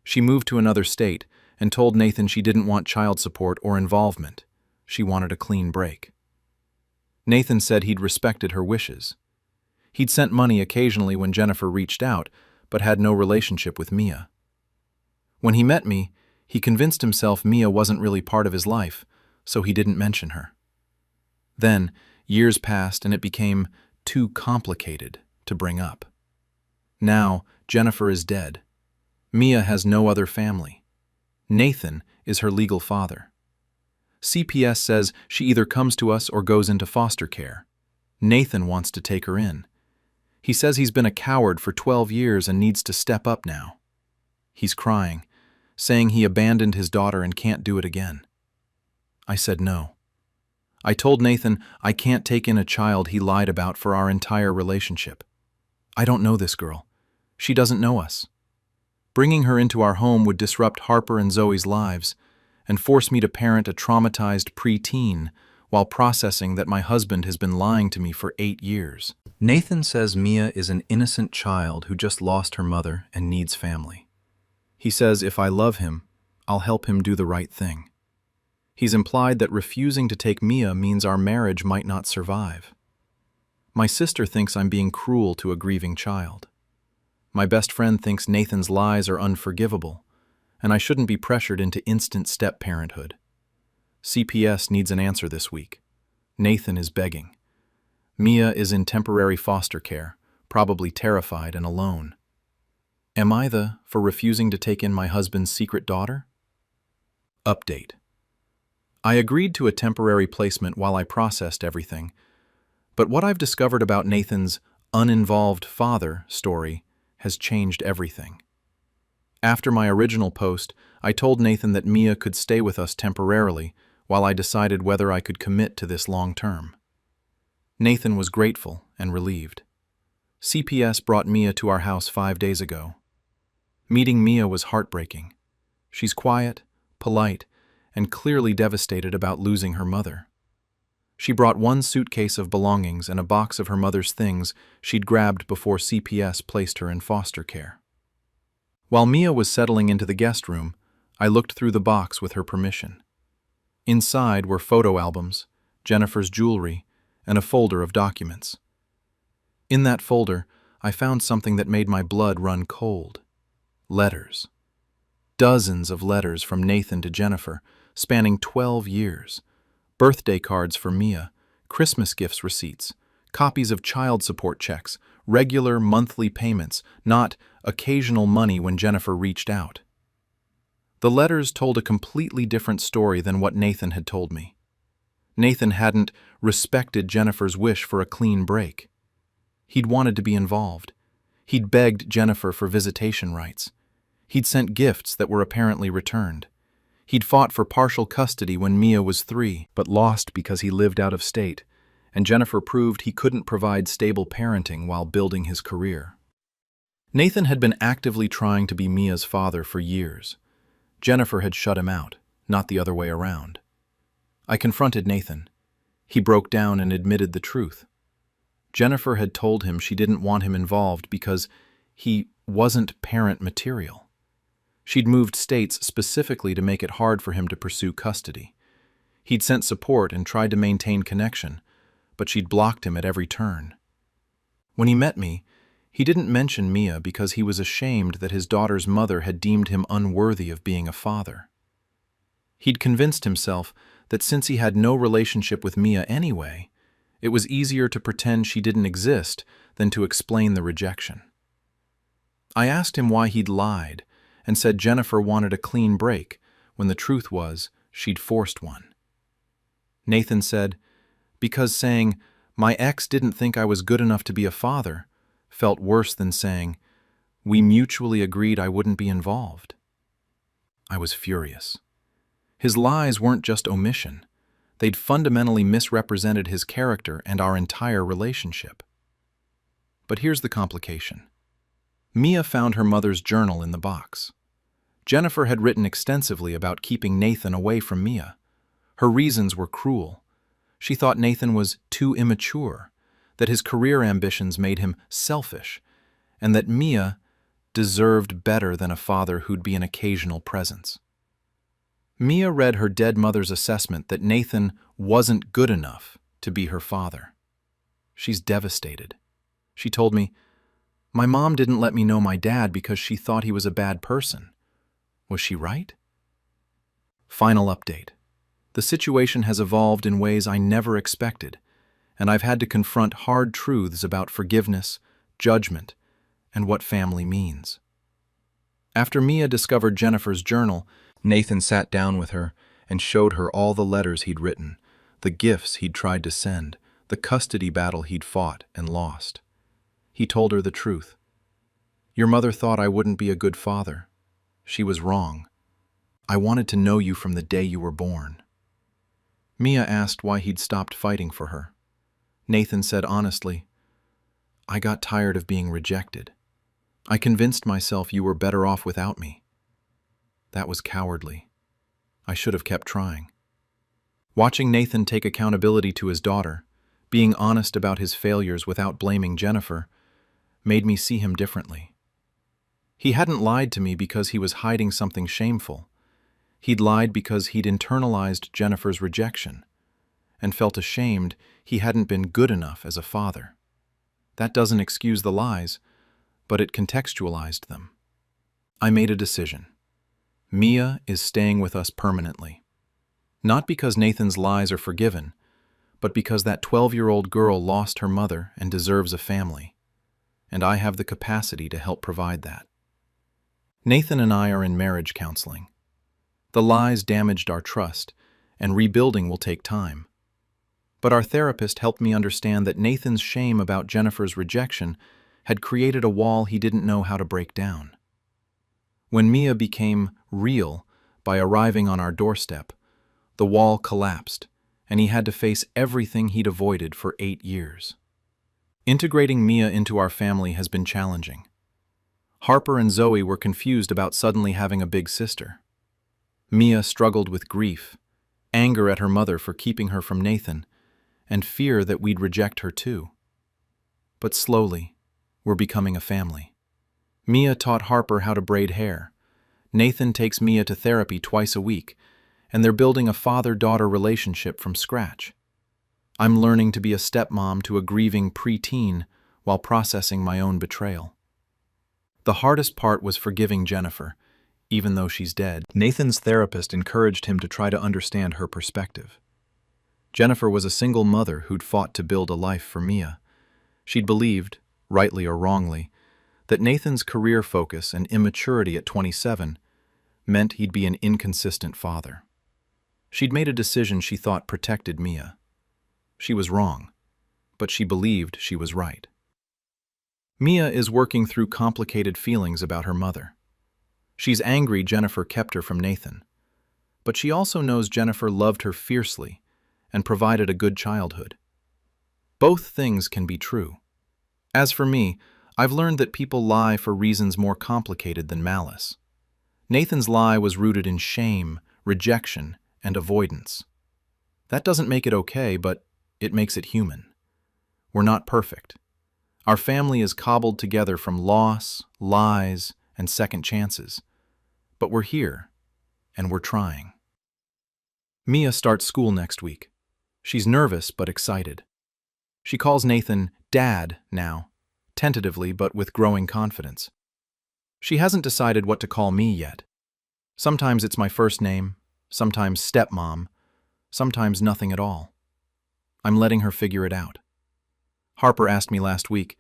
She moved to another state and told Nathan she didn't want child support or involvement. She wanted a clean break. Nathan said he'd respected her wishes. He'd sent money occasionally when Jennifer reached out, but had no relationship with Mia. When he met me, he convinced himself Mia wasn't really part of his life, so he didn't mention her. Then, years passed and it became too complicated to bring up. Now, Jennifer is dead. Mia has no other family. Nathan is her legal father. CPS says she either comes to us or goes into foster care. Nathan wants to take her in. He says he's been a coward for 12 years and needs to step up now. He's crying, saying he abandoned his daughter and can't do it again. I said no. I told Nathan I can't take in a child he lied about for our entire relationship. I don't know this girl. She doesn't know us. Bringing her into our home would disrupt Harper and Zoe's lives and force me to parent a traumatized preteen while processing that my husband has been lying to me for 8 years. Nathan says Mia is an innocent child who just lost her mother and needs family. He says if I love him, I'll help him do the right thing. He's implied that refusing to take Mia means our marriage might not survive. My sister thinks I'm being cruel to a grieving child. My best friend thinks Nathan's lies are unforgivable, and I shouldn't be pressured into instant step-parenthood. CPS needs an answer this week. Nathan is begging. Mia is in temporary foster care, probably terrified and alone. Am I the for refusing to take in my husband's secret daughter? Update. I agreed to a temporary placement while I processed everything, but what I've discovered about Nathan's uninvolved father story has changed everything. After my original post, I told Nathan that Mia could stay with us temporarily while I decided whether I could commit to this long term. Nathan was grateful and relieved. CPS brought Mia to our house 5 days ago. Meeting Mia was heartbreaking. She's quiet, polite, and clearly devastated about losing her mother. She brought one suitcase of belongings and a box of her mother's things she'd grabbed before CPS placed her in foster care. While Mia was settling into the guest room, I looked through the box with her permission. Inside were photo albums, Jennifer's jewelry, and a folder of documents. In that folder, I found something that made my blood run cold. Letters. Dozens of letters from Nathan to Jennifer, spanning 12 years. Birthday cards for Mia, Christmas gifts receipts, copies of child support checks, regular monthly payments, not occasional money when Jennifer reached out. The letters told a completely different story than what Nathan had told me. Nathan hadn't respected Jennifer's wish for a clean break. He'd wanted to be involved. He'd begged Jennifer for visitation rights. He'd sent gifts that were apparently returned. He'd fought for partial custody when Mia was 3, but lost because he lived out of state, and Jennifer proved he couldn't provide stable parenting while building his career. Nathan had been actively trying to be Mia's father for years. Jennifer had shut him out, not the other way around. I confronted Nathan. He broke down and admitted the truth. Jennifer had told him she didn't want him involved because he wasn't parent material. She'd moved states specifically to make it hard for him to pursue custody. He'd sent support and tried to maintain connection, but she'd blocked him at every turn. When he met me, he didn't mention Mia because he was ashamed that his daughter's mother had deemed him unworthy of being a father. He'd convinced himself that since he had no relationship with Mia anyway, it was easier to pretend she didn't exist than to explain the rejection. I asked him why he'd lied and said Jennifer wanted a clean break when the truth was she'd forced one. Nathan said, because saying, "My ex didn't think I was good enough to be a father," felt worse than saying, "We mutually agreed I wouldn't be involved." I was furious. His lies weren't just omission. They'd fundamentally misrepresented his character and our entire relationship. But here's the complication. Mia found her mother's journal in the box. Jennifer had written extensively about keeping Nathan away from Mia. Her reasons were cruel. She thought Nathan was too immature, that his career ambitions made him selfish, and that Mia deserved better than a father who'd be an occasional presence. Mia read her dead mother's assessment that Nathan wasn't good enough to be her father. She's devastated. She told me, "My mom didn't let me know my dad because she thought he was a bad person." Was she right? Final update. The situation has evolved in ways I never expected, and I've had to confront hard truths about forgiveness, judgment, and what family means. After Mia discovered Jennifer's journal, Nathan sat down with her and showed her all the letters he'd written, the gifts he'd tried to send, the custody battle he'd fought and lost. He told her the truth. "Your mother thought I wouldn't be a good father. She was wrong. I wanted to know you from the day you were born." Mia asked why he'd stopped fighting for her. Nathan said honestly, "I got tired of being rejected. I convinced myself you were better off without me. That was cowardly. I should have kept trying." Watching Nathan take accountability to his daughter, being honest about his failures without blaming Jennifer, made me see him differently. He hadn't lied to me because he was hiding something shameful. He'd lied because he'd internalized Jennifer's rejection and felt ashamed he hadn't been good enough as a father. That doesn't excuse the lies, but it contextualized them. I made a decision. Mia is staying with us permanently. Not because Nathan's lies are forgiven, but because that 12-year-old girl lost her mother and deserves a family. And I have the capacity to help provide that. Nathan and I are in marriage counseling. The lies damaged our trust, and rebuilding will take time. But our therapist helped me understand that Nathan's shame about Jennifer's rejection had created a wall he didn't know how to break down. When Mia became real by arriving on our doorstep, the wall collapsed, and he had to face everything he'd avoided for 8 years. Integrating Mia into our family has been challenging. Harper and Zoe were confused about suddenly having a big sister. Mia struggled with grief, anger at her mother for keeping her from Nathan, and fear that we'd reject her too. But slowly, we're becoming a family. Mia taught Harper how to braid hair. Nathan takes Mia to therapy twice a week, and they're building a father-daughter relationship from scratch. I'm learning to be a stepmom to a grieving preteen while processing my own betrayal. The hardest part was forgiving Jennifer, even though she's dead. Nathan's therapist encouraged him to try to understand her perspective. Jennifer was a single mother who'd fought to build a life for Mia. She'd believed, rightly or wrongly, that Nathan's career focus and immaturity at 27 meant he'd be an inconsistent father. She'd made a decision she thought protected Mia. She was wrong, but she believed she was right. Mia is working through complicated feelings about her mother. She's angry Jennifer kept her from Nathan, but she also knows Jennifer loved her fiercely and provided a good childhood. Both things can be true. As for me, I've learned that people lie for reasons more complicated than malice. Nathan's lie was rooted in shame, rejection, and avoidance. That doesn't make it okay, but it makes it human. We're not perfect. Our family is cobbled together from loss, lies, and second chances. But we're here, and we're trying. Mia starts school next week. She's nervous but excited. She calls Nathan Dad now, tentatively but with growing confidence. She hasn't decided what to call me yet. Sometimes it's my first name, sometimes stepmom, sometimes nothing at all. I'm letting her figure it out. Harper asked me last week,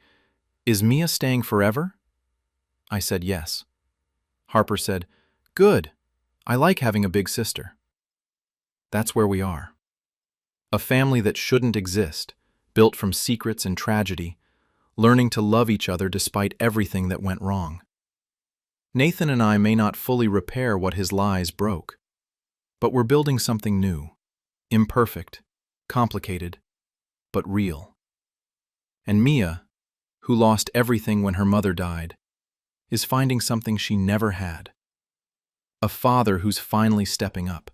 "Is Mia staying forever?" I said yes. Harper said, "Good. I like having a big sister." That's where we are. A family that shouldn't exist, built from secrets and tragedy, learning to love each other despite everything that went wrong. Nathan and I may not fully repair what his lies broke, but we're building something new, imperfect, complicated, but real. And Mia, who lost everything when her mother died, is finding something she never had. A father who's finally stepping up,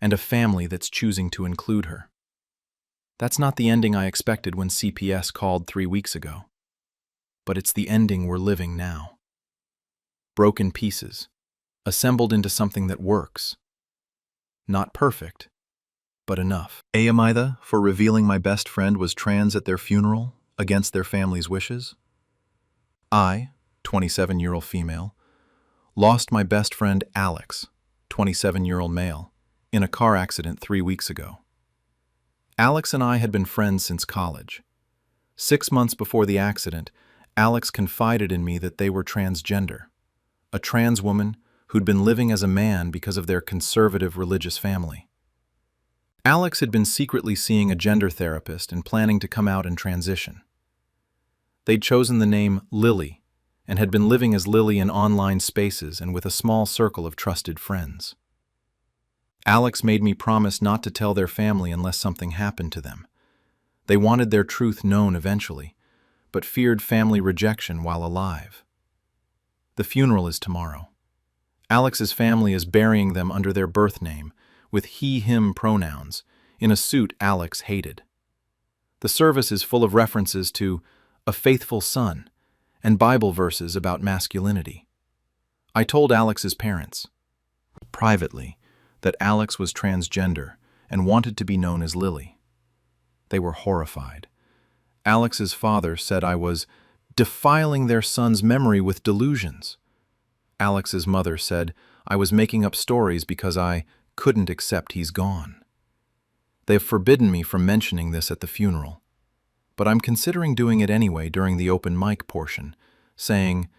and a family that's choosing to include her. That's not the ending I expected when CPS called 3 weeks ago, but it's the ending we're living now. Broken pieces, assembled into something that works. Not perfect, but enough. AITA for revealing my best friend was trans at their funeral, against their family's wishes. I, 27-year-old female, lost my best friend Alex, 27-year-old male, in a car accident 3 weeks ago. Alex and I had been friends since college. 6 months before the accident, Alex confided in me that they were transgender, a trans woman who'd been living as a man because of their conservative religious family. Alex had been secretly seeing a gender therapist and planning to come out and transition. They'd chosen the name Lily and had been living as Lily in online spaces and with a small circle of trusted friends. Alex made me promise not to tell their family unless something happened to them. They wanted their truth known eventually, but feared family rejection while alive. The funeral is tomorrow. Alex's family is burying them under their birth name, with he/him pronouns, in a suit Alex hated. The service is full of references to a faithful son and Bible verses about masculinity. I told Alex's parents, privately, that Alex was transgender and wanted to be known as Lily. They were horrified. Alex's father said I was defiling their son's memory with delusions. Alex's mother said I was making up stories because I couldn't accept he's gone. They've forbidden me from mentioning this at the funeral, but I'm considering doing it anyway during the open mic portion, saying,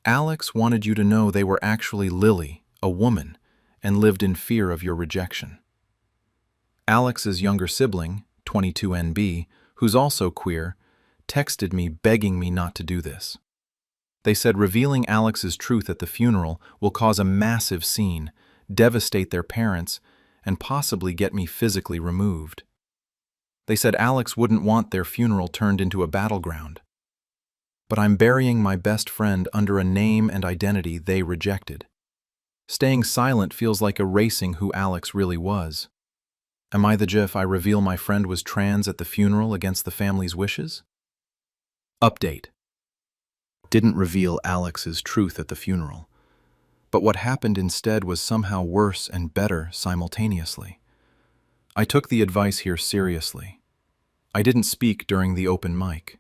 Alex wanted you to know they were actually Lily, a woman, and lived in fear of your rejection. Alex's younger sibling, 22NB, who's also queer, texted me begging me not to do this. They said revealing Alex's truth at the funeral will cause a massive scene, devastate their parents, and possibly get me physically removed. They said Alex wouldn't want their funeral turned into a battleground. But I'm burying my best friend under a name and identity they rejected. Staying silent feels like erasing who Alex really was. Am I the GIF I reveal my friend was trans at the funeral against the family's wishes? Update. Didn't reveal Alex's truth at the funeral. But what happened instead was somehow worse and better simultaneously. I took the advice here seriously. I didn't speak during the open mic.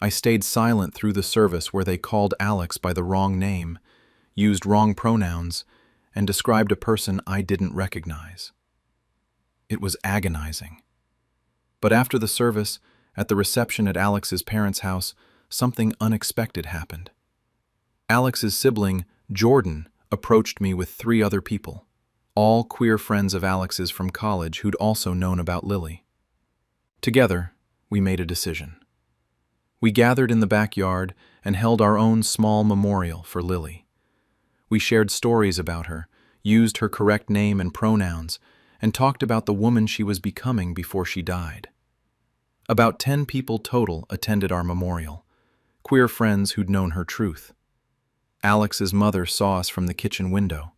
I stayed silent through the service where they called Alex by the wrong name, used wrong pronouns, and described a person I didn't recognize. It was agonizing. But after the service, at the reception at Alex's parents' house, something unexpected happened. Alex's sibling, Jordan, approached me with 3 other people, all queer friends of Alex's from college who'd also known about Lily. Together, we made a decision. We gathered in the backyard and held our own small memorial for Lily. We shared stories about her, used her correct name and pronouns, and talked about the woman she was becoming before she died. About 10 people total attended our memorial, queer friends who'd known her truth. Alex's mother saw us from the kitchen window.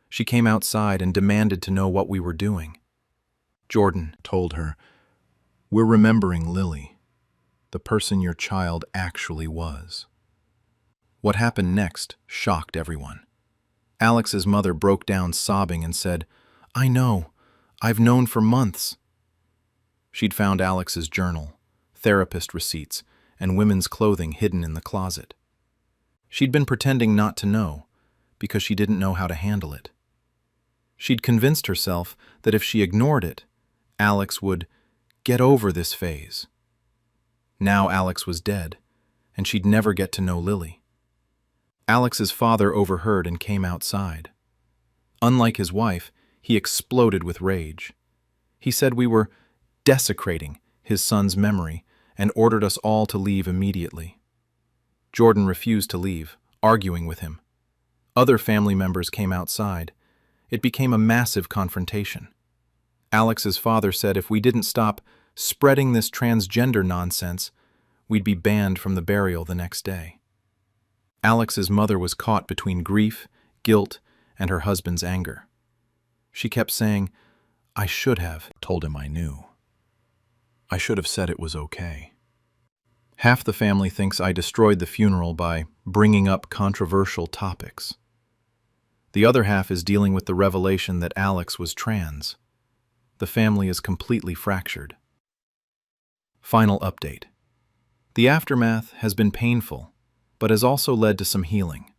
She came outside and demanded to know what we were doing. Jordan told her, "We're remembering Lily, the person your child actually was." What happened next shocked everyone. Alex's mother broke down sobbing and said, "I know. I've known for months." She'd found Alex's journal, therapist receipts, and women's clothing hidden in the closet. She'd been pretending not to know because she didn't know how to handle it. She'd convinced herself that if she ignored it, Alex would get over this phase. Now Alex was dead, and she'd never get to know Lily. Alex's father overheard and came outside. Unlike his wife, he exploded with rage. He said we were desecrating his son's memory and ordered us all to leave immediately. Jordan refused to leave, arguing with him. Other family members came outside. It became a massive confrontation. Alex's father said if we didn't stop spreading this transgender nonsense, we'd be banned from the burial the next day. Alex's mother was caught between grief, guilt, and her husband's anger. She kept saying, "I should have told him I knew. I should have said it was okay." Half the family thinks I destroyed the funeral by bringing up controversial topics. The other half is dealing with the revelation that Alex was trans. The family is completely fractured. Final update. The aftermath has been painful, but has also led to some healing,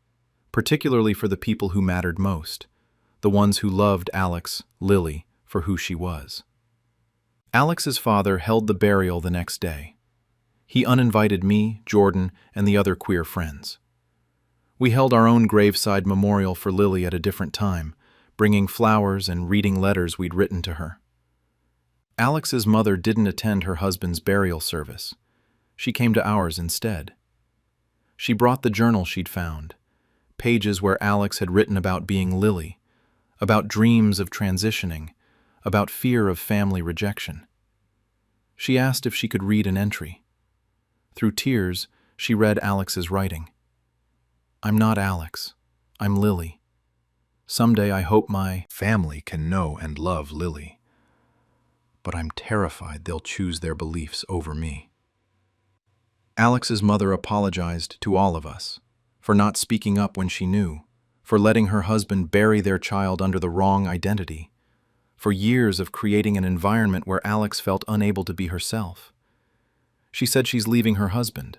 particularly for the people who mattered most, the ones who loved Alex, Lily, for who she was. Alex's father held the burial the next day. He uninvited me, Jordan, and the other queer friends. We held our own graveside memorial for Lily at a different time, bringing flowers and reading letters we'd written to her. Alex's mother didn't attend her husband's burial service. She came to ours instead. She brought the journal she'd found, pages where Alex had written about being Lily, about dreams of transitioning, about fear of family rejection. She asked if she could read an entry. Through tears, she read Alex's writing. "I'm not Alex. I'm Lily. Someday I hope my family can know and love Lily. But I'm terrified they'll choose their beliefs over me." Alex's mother apologized to all of us for not speaking up when she knew, for letting her husband bury their child under the wrong identity, for years of creating an environment where Alex felt unable to be herself. She said she's leaving her husband,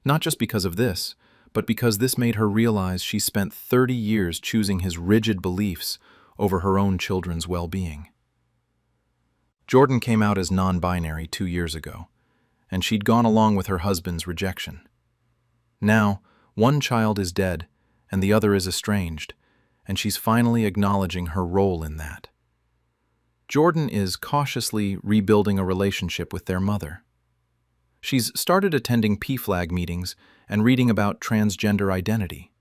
not just because of this, but because this made her realize she spent 30 years choosing his rigid beliefs over her own children's well-being. Jordan came out as non-binary 2 years ago, and she'd gone along with her husband's rejection. Now, One child is dead, and the other is estranged, and she's finally acknowledging her role in that. Jordan is cautiously rebuilding a relationship with their mother. She's started attending PFLAG meetings and reading about transgender identity.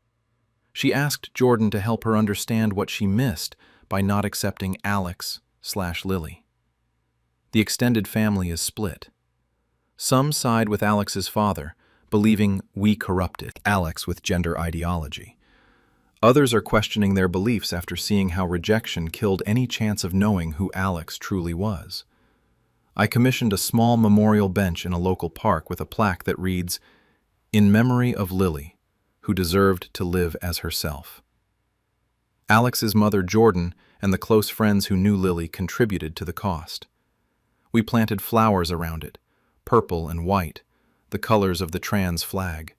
She asked Jordan to help her understand what she missed by not accepting Alex/Lily. The extended family is split. Some side with Alex's father, believing we corrupted Alex with gender ideology. Others are questioning their beliefs after seeing how rejection killed any chance of knowing who Alex truly was. I commissioned a small memorial bench in a local park with a plaque that reads, "In memory of Lily, who deserved to live as herself." Alex's mother, Jordan, and the close friends who knew Lily contributed to the cost. We planted flowers around it, purple and white, the colors of the trans flag.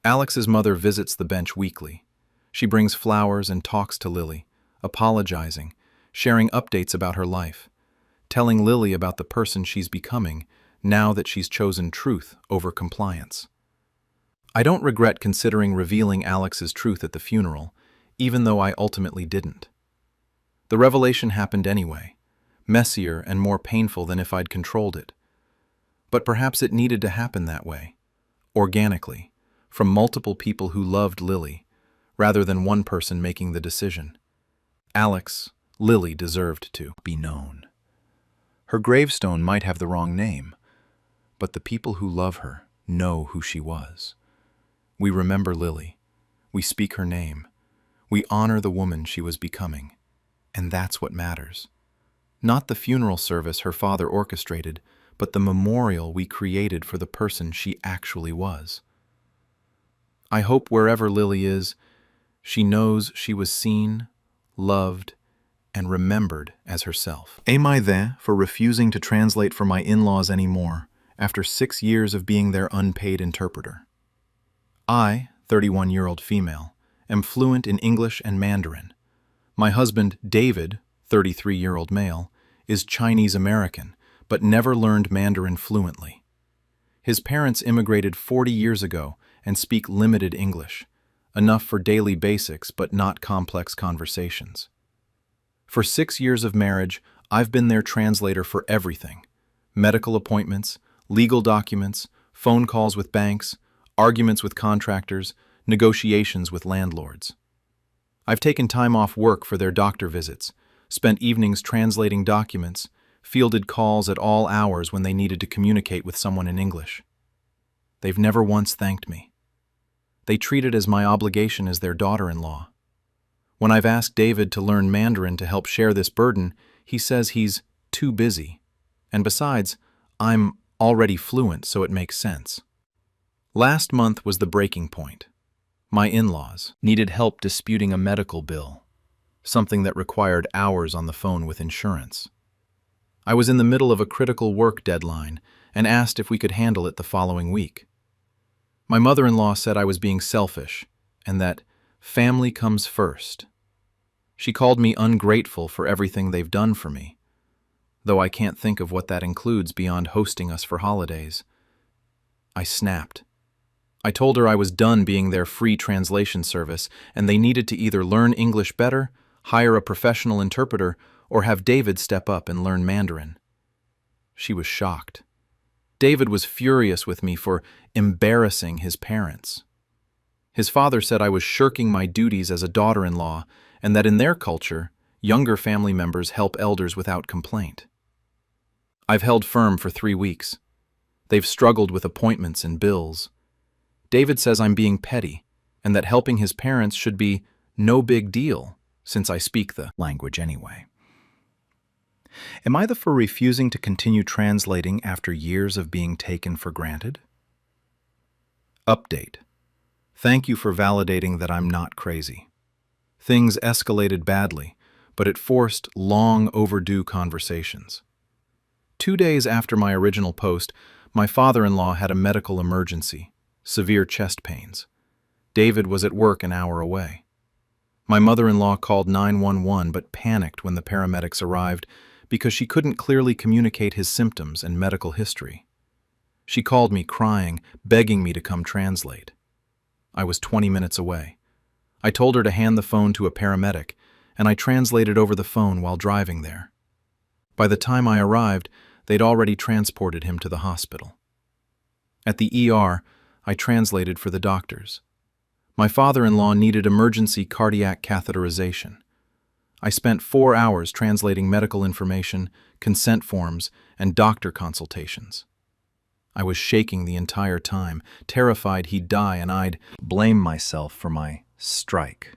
Alex's mother visits the bench weekly. She brings flowers and talks to Lily, apologizing, sharing updates about her life, telling Lily about the person she's becoming now that she's chosen truth over compliance. I don't regret considering revealing Alex's truth at the funeral, even though I ultimately didn't. The revelation happened anyway, messier and more painful than if I'd controlled it. But perhaps it needed to happen that way, organically, from multiple people who loved Lily, rather than one person making the decision. Lily deserved to be known. Her gravestone might have the wrong name, but the people who love her know who she was. We remember Lily. We speak her name. We honor the woman she was becoming. And that's what matters. Not the funeral service her father orchestrated, but the memorial we created for the person she actually was. I hope wherever Lily is, she knows she was seen, loved, and remembered as herself. Am I there for refusing to translate for my in-laws anymore after 6 years of being their unpaid interpreter? I, 31-year-old female, am fluent in English and Mandarin. My husband, David, 33-year-old male, is Chinese-American, but never learned Mandarin fluently. His parents immigrated 40 years ago and speak limited English, enough for daily basics but not complex conversations. For 6 years of marriage, I've been their translator for everything: medical appointments, legal documents, phone calls with banks, arguments with contractors, negotiations with landlords. I've taken time off work for their doctor visits, spent evenings translating documents, fielded calls at all hours when they needed to communicate with someone in English. They've never once thanked me. They treat it as my obligation as their daughter-in-law. When I've asked David to learn Mandarin to help share this burden, he says he's too busy. And besides, I'm already fluent, so it makes sense. Last month was the breaking point. My in-laws needed help disputing a medical bill, something that required hours on the phone with insurance. I was in the middle of a critical work deadline and asked if we could handle it the following week. My mother-in-law said I was being selfish and that family comes first. She called me ungrateful for everything they've done for me, though I can't think of what that includes beyond hosting us for holidays. I snapped. I told her I was done being their free translation service and they needed to either learn English better, hire a professional interpreter, or have David step up and learn Mandarin. She was shocked. David was furious with me for embarrassing his parents. His father said I was shirking my duties as a daughter-in-law and that in their culture, younger family members help elders without complaint. I've held firm for 3 weeks. They've struggled with appointments and bills. David says I'm being petty and that helping his parents should be no big deal since I speak the language anyway. Am I the for refusing to continue translating after years of being taken for granted? Update. Thank you for validating that I'm not crazy. Things escalated badly, but it forced long overdue conversations. 2 days after my original post, my father-in-law had a medical emergency, severe chest pains. David was at work an hour away. My mother-in-law called 911 but panicked when the paramedics arrived because she couldn't clearly communicate his symptoms and medical history. She called me crying, begging me to come translate. I was 20 minutes away. I told her to hand the phone to a paramedic, and I translated over the phone while driving there. By the time I arrived, they'd already transported him to the hospital. At the ER, I translated for the doctors. My father-in-law needed emergency cardiac catheterization. I spent 4 hours translating medical information, consent forms, and doctor consultations. I was shaking the entire time, terrified he'd die and I'd blame myself for my strike.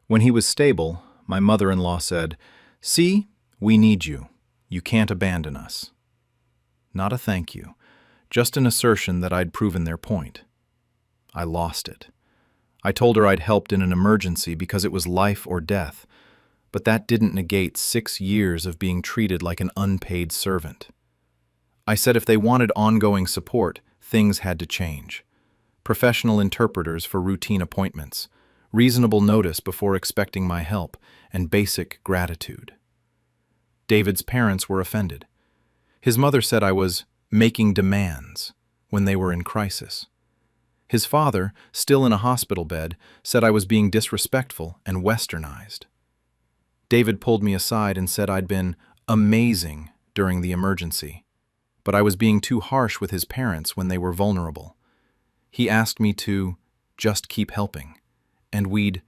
When he was stable, my mother-in-law said, "See, we need you. You can't abandon us." Not a thank you, just an assertion that I'd proven their point. I lost it. I told her I'd helped in an emergency because it was life or death, but that didn't negate 6 years of being treated like an unpaid servant. I said if they wanted ongoing support, things had to change. Professional interpreters for routine appointments, reasonable notice before expecting my help, and basic gratitude. David's parents were offended. His mother said I was making demands when they were in crisis. His father, still in a hospital bed, said I was being disrespectful and westernized. David pulled me aside and said I'd been amazing during the emergency, but I was being too harsh with his parents when they were vulnerable. He asked me to just keep helping, and we'd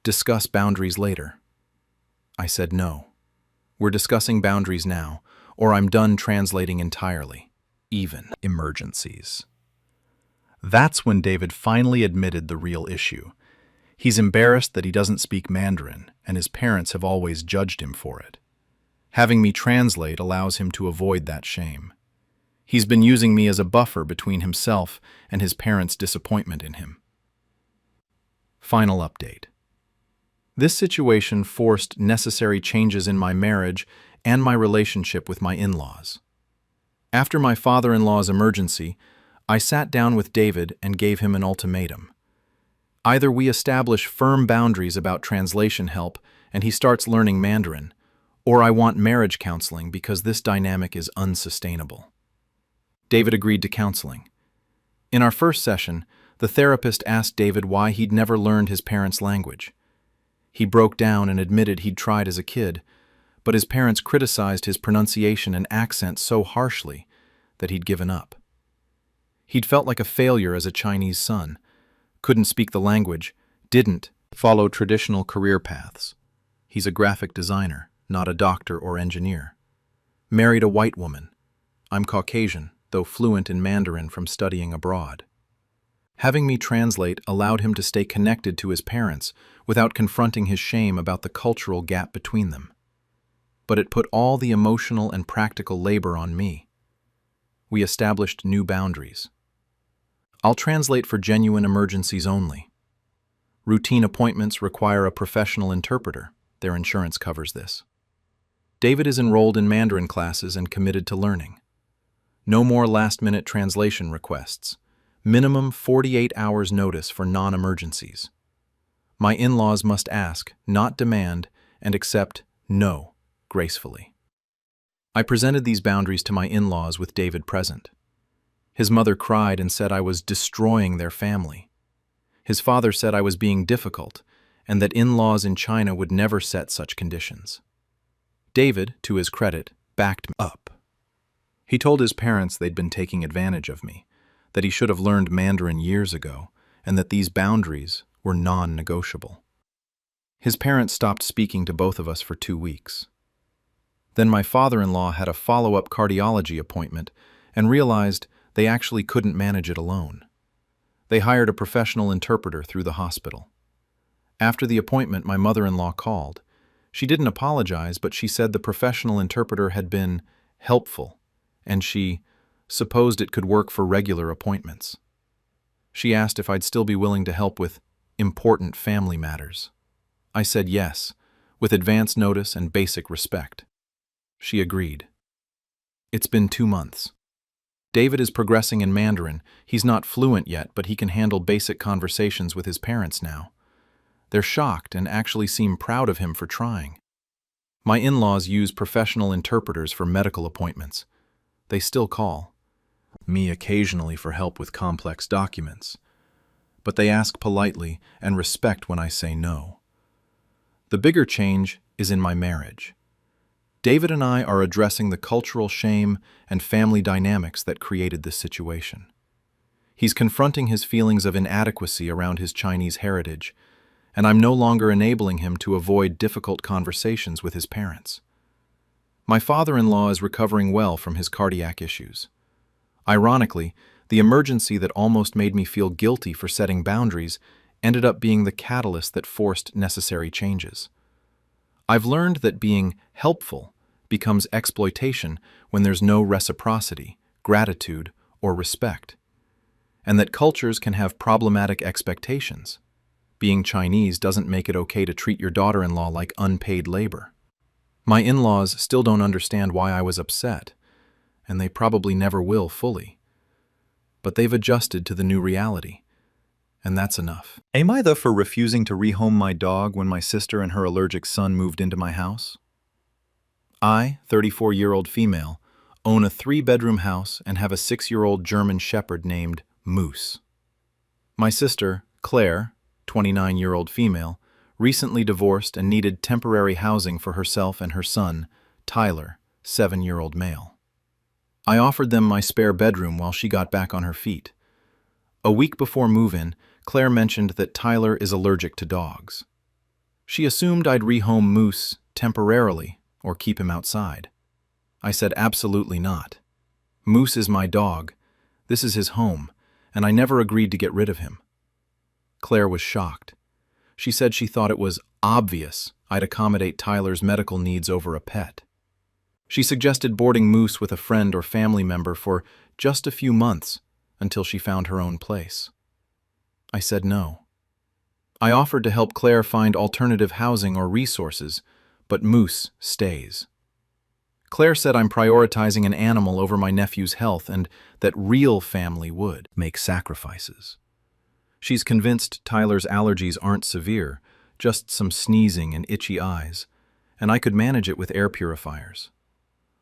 discuss boundaries later. I said no. We're discussing boundaries now, or I'm done translating entirely, even emergencies. That's when David finally admitted the real issue. He's embarrassed that he doesn't speak Mandarin, and his parents have always judged him for it. Having me translate allows him to avoid that shame. He's been using me as a buffer between himself and his parents' disappointment in him. Final update. This situation forced necessary changes in my marriage and my relationship with my in-laws. After my father-in-law's emergency, I sat down with David and gave him an ultimatum. Either we establish firm boundaries about translation help and he starts learning Mandarin, or I want marriage counseling because this dynamic is unsustainable. David agreed to counseling. In our first session, the therapist asked David why he'd never learned his parents' language. He broke down and admitted he'd tried as a kid, but his parents criticized his pronunciation and accent so harshly that he'd given up. He'd felt like a failure as a Chinese son, couldn't speak the language, didn't follow traditional career paths. He's a graphic designer, not a doctor or engineer. Married a white woman. I'm Caucasian, though fluent in Mandarin from studying abroad. Having me translate allowed him to stay connected to his parents without confronting his shame about the cultural gap between them. But it put all the emotional and practical labor on me. We established new boundaries. I'll translate for genuine emergencies only. Routine appointments require a professional interpreter. Their insurance covers this. David is enrolled in Mandarin classes and committed to learning. No more last-minute translation requests. Minimum 48 hours notice for non-emergencies. My in-laws must ask, not demand, and accept no gracefully. I presented these boundaries to my in-laws with David present. His mother cried and said I was destroying their family. His father said I was being difficult and that in-laws in China would never set such conditions. David, to his credit, backed me up. He told his parents they'd been taking advantage of me, that he should have learned Mandarin years ago, and that these boundaries were non-negotiable. His parents stopped speaking to both of us for 2 weeks. Then my father-in-law had a follow-up cardiology appointment and realized they actually couldn't manage it alone. They hired a professional interpreter through the hospital. After the appointment, my mother-in-law called. She didn't apologize, but she said the professional interpreter had been helpful, and she supposed it could work for regular appointments. She asked if I'd still be willing to help with important family matters. I said yes, with advance notice and basic respect. She agreed. It's been 2 months. David is progressing in Mandarin. He's not fluent yet, but he can handle basic conversations with his parents now. They're shocked and actually seem proud of him for trying. My in-laws use professional interpreters for medical appointments. They still call me occasionally for help with complex documents. but they ask politely and respect when I say no. The bigger change is in my marriage. David and I are addressing the cultural shame and family dynamics that created this situation. He's confronting his feelings of inadequacy around his Chinese heritage, and I'm no longer enabling him to avoid difficult conversations with his parents. My father-in-law is recovering well from his cardiac issues. Ironically, the emergency that almost made me feel guilty for setting boundaries ended up being the catalyst that forced necessary changes. I've learned that being helpful becomes exploitation when there's no reciprocity, gratitude, or respect, and that cultures can have problematic expectations. Being Chinese doesn't make it okay to treat your daughter-in-law like unpaid labor. My in-laws still don't understand why I was upset, and they probably never will fully. But they've adjusted to the new reality, and that's enough. Am I for refusing to rehome my dog when my sister and her allergic son moved into my house? I, 34-year-old female, own a 3-bedroom house and have a 6-year-old German Shepherd named Moose. My sister, Claire, 29-year-old female, recently divorced and needed temporary housing for herself and her son, Tyler, 7-year-old male. I offered them my spare bedroom while she got back on her feet. A week before move-in, Claire mentioned that Tyler is allergic to dogs. She assumed I'd rehome Moose temporarily or keep him outside. I said absolutely not. Moose is my dog. This is his home, and I never agreed to get rid of him. Claire was shocked. She said she thought it was obvious I'd accommodate Tyler's medical needs over a pet. She suggested boarding Moose with a friend or family member for just a few months until she found her own place. I said no. I offered to help Claire find alternative housing or resources, but Moose stays. Claire said I'm prioritizing an animal over my nephew's health and that real family would make sacrifices. She's convinced Tyler's allergies aren't severe, just some sneezing and itchy eyes, and I could manage it with air purifiers.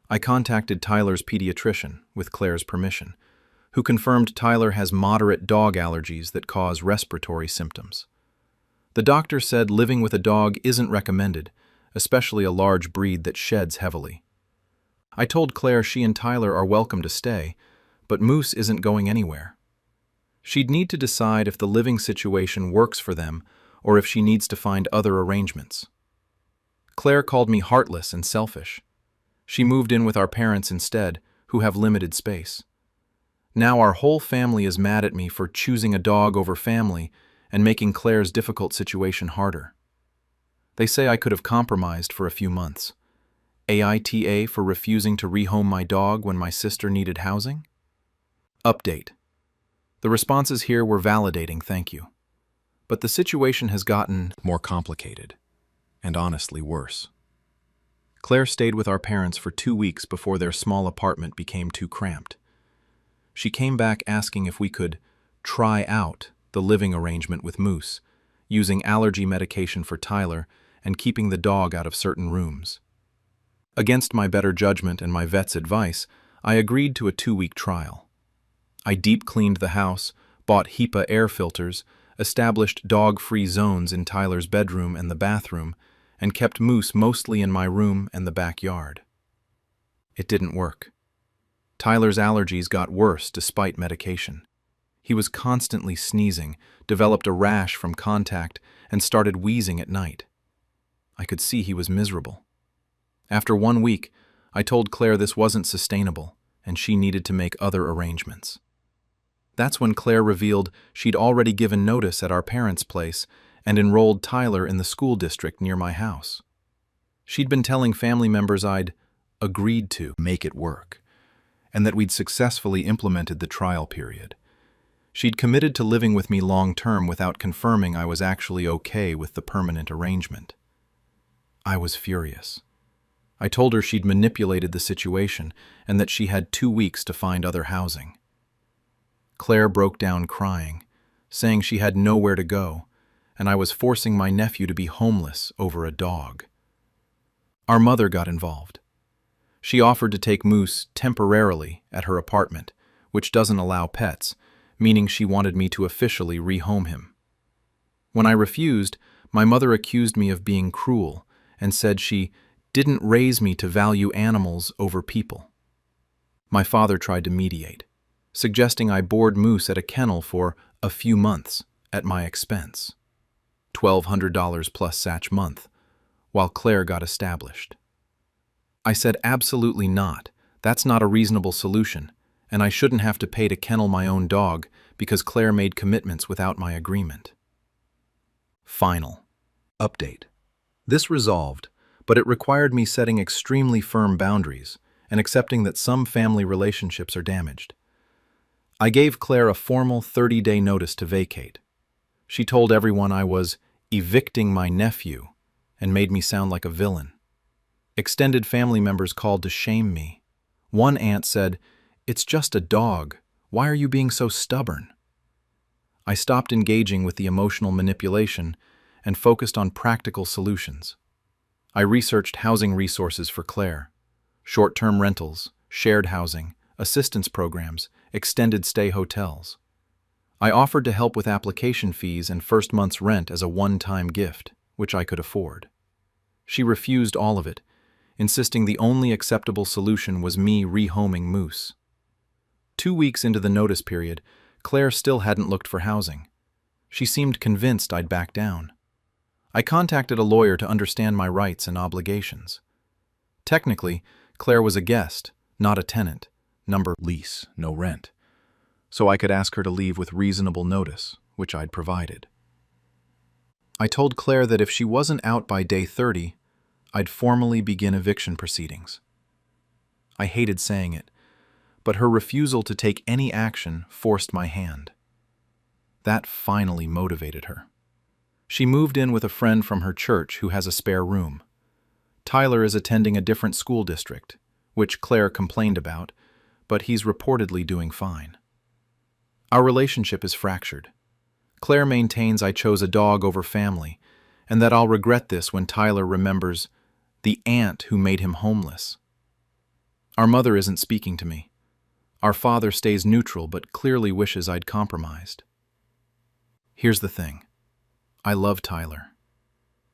I contacted Tyler's pediatrician, with Claire's permission, who confirmed Tyler has moderate dog allergies that cause respiratory symptoms. The doctor said living with a dog isn't recommended, especially a large breed that sheds heavily. I told Claire she and Tyler are welcome to stay, but Moose isn't going anywhere. She'd need to decide if the living situation works for them or if she needs to find other arrangements. Claire called me heartless and selfish. She moved in with our parents instead, who have limited space. Now our whole family is mad at me for choosing a dog over family and making Claire's difficult situation harder. They say I could have compromised for a few months. AITA for refusing to rehome my dog when my sister needed housing? Update. The responses here were validating, thank you. But the situation has gotten more complicated, and honestly worse. Claire stayed with our parents for 2 weeks before their small apartment became too cramped. She came back asking if we could try out the living arrangement with Moose, using allergy medication for Tyler and keeping the dog out of certain rooms. Against my better judgment and my vet's advice, I agreed to a 2-week trial. I deep cleaned the house, bought HEPA air filters, established dog-free zones in Tyler's bedroom and the bathroom, and kept Moose mostly in my room and the backyard. It didn't work. Tyler's allergies got worse despite medication. He was constantly sneezing, developed a rash from contact, and started wheezing at night. I could see he was miserable. After 1 week, I told Claire this wasn't sustainable, and she needed to make other arrangements. That's when Claire revealed she'd already given notice at our parents' place and enrolled Tyler in the school district near my house. She'd been telling family members I'd agreed to make it work, and that we'd successfully implemented the trial period. She'd committed to living with me long-term without confirming I was actually okay with the permanent arrangement. I was furious. I told her she'd manipulated the situation and that she had 2 weeks to find other housing. Claire broke down crying, saying she had nowhere to go, and I was forcing my nephew to be homeless over a dog. Our mother got involved. She offered to take Moose temporarily at her apartment, which doesn't allow pets, meaning she wanted me to officially rehome him. When I refused, my mother accused me of being cruel and said she didn't raise me to value animals over people. My father tried to mediate, suggesting I board Moose at a kennel for a few months at my expense, $1,200 plus Satch month, while Claire got established. I said absolutely not, that's not a reasonable solution, and I shouldn't have to pay to kennel my own dog because Claire made commitments without my agreement. Final update. This resolved, but it required me setting extremely firm boundaries and accepting that some family relationships are damaged. I gave Claire a formal 30-day notice to vacate. She told everyone I was evicting my nephew and made me sound like a villain. Extended family members called to shame me. One aunt said, "It's just a dog. Why are you being so stubborn?" I stopped engaging with the emotional manipulation and focused on practical solutions. I researched housing resources for Claire: short-term rentals, shared housing, assistance programs, extended stay hotels. I offered to help with application fees and first month's rent as a one-time gift, which I could afford. She refused all of it, insisting the only acceptable solution was me rehoming Moose. 2 weeks into the notice period, Claire still hadn't looked for housing. She seemed convinced I'd back down. I contacted a lawyer to understand my rights and obligations. Technically, Claire was a guest, not a tenant. Number lease, no rent. So I could ask her to leave with reasonable notice, which I'd provided. I told Claire that if she wasn't out by day 30, I'd formally begin eviction proceedings. I hated saying it, but her refusal to take any action forced my hand. That finally motivated her. She moved in with a friend from her church who has a spare room. Tyler is attending a different school district, which Claire complained about, but he's reportedly doing fine. Our relationship is fractured. Claire maintains I chose a dog over family, and that I'll regret this when Tyler remembers the aunt who made him homeless. Our mother isn't speaking to me. Our father stays neutral but clearly wishes I'd compromised. Here's the thing. I love Tyler.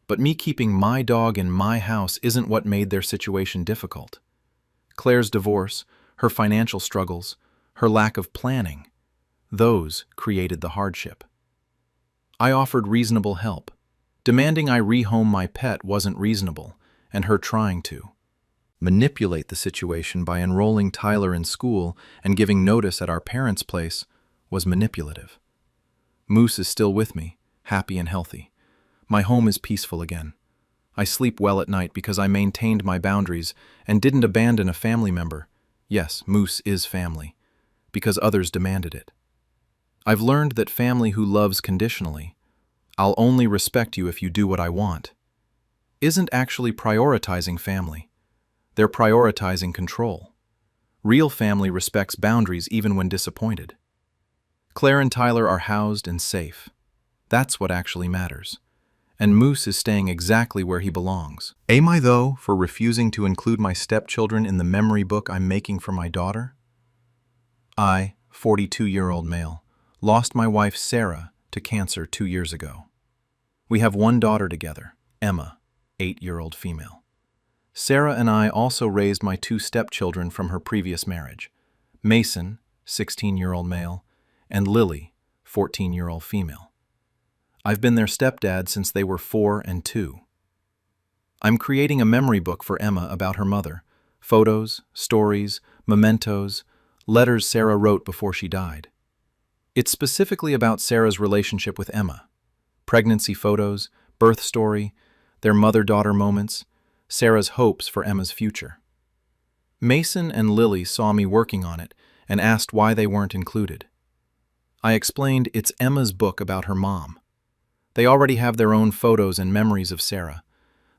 But me keeping my dog in my house isn't what made their situation difficult. Claire's divorce, her financial struggles, her lack of planning, those created the hardship. I offered reasonable help. Demanding I rehome my pet wasn't reasonable, and her trying to manipulate the situation by enrolling Tyler in school and giving notice at our parents' place was manipulative. Moose is still with me, happy and healthy. My home is peaceful again. I sleep well at night because I maintained my boundaries and didn't abandon a family member. Yes, Moose is family, because others demanded it. I've learned that family who loves conditionally, "I'll only respect you if you do what I want," isn't actually prioritizing family. They're prioritizing control. Real family respects boundaries even when disappointed. Claire and Tyler are housed and safe. That's what actually matters. And Moose is staying exactly where he belongs. Am I, though, for refusing to include my stepchildren in the memory book I'm making for my daughter? I, 42-year-old male, lost my wife Sarah to cancer 2 years ago. We have one daughter together, Emma, 8-year-old female. Sarah and I also raised my 2 stepchildren from her previous marriage, Mason, 16-year-old male, and Lily, 14-year-old female. I've been their stepdad since they were 4 and 2. I'm creating a memory book for Emma about her mother, photos, stories, mementos, letters Sarah wrote before she died. It's specifically about Sarah's relationship with Emma, pregnancy photos, birth story, their mother-daughter moments, Sarah's hopes for Emma's future. Mason and Lily saw me working on it and asked why they weren't included. I explained it's Emma's book about her mom. They already have their own photos and memories of Sarah.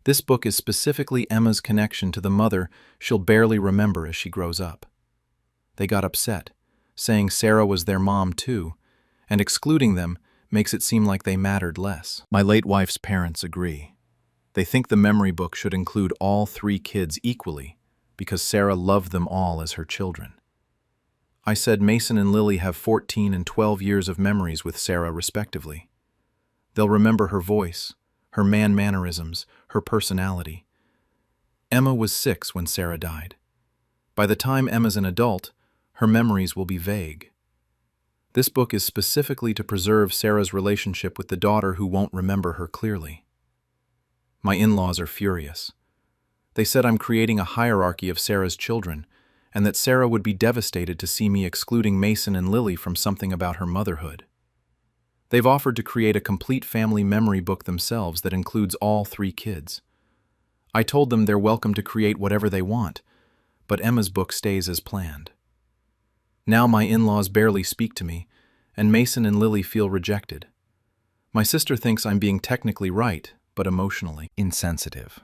This book is specifically Emma's connection to the mother she'll barely remember as she grows up. They got upset, saying Sarah was their mom too, and excluding them makes it seem like they mattered less. My late wife's parents agree. They think the memory book should include all 3 kids equally because Sarah loved them all as her children. I said Mason and Lily have 14 and 12 years of memories with Sarah, respectively. They'll remember her voice, her mannerisms, her personality. Emma was 6 when Sarah died. By the time Emma's an adult, her memories will be vague. This book is specifically to preserve Sarah's relationship with the daughter who won't remember her clearly. My in-laws are furious. They said I'm creating a hierarchy of Sarah's children, and that Sarah would be devastated to see me excluding Mason and Lily from something about her motherhood. They've offered to create a complete family memory book themselves that includes all 3 kids. I told them they're welcome to create whatever they want, but Emma's book stays as planned. Now my in-laws barely speak to me, and Mason and Lily feel rejected. My sister thinks I'm being technically right, but emotionally insensitive.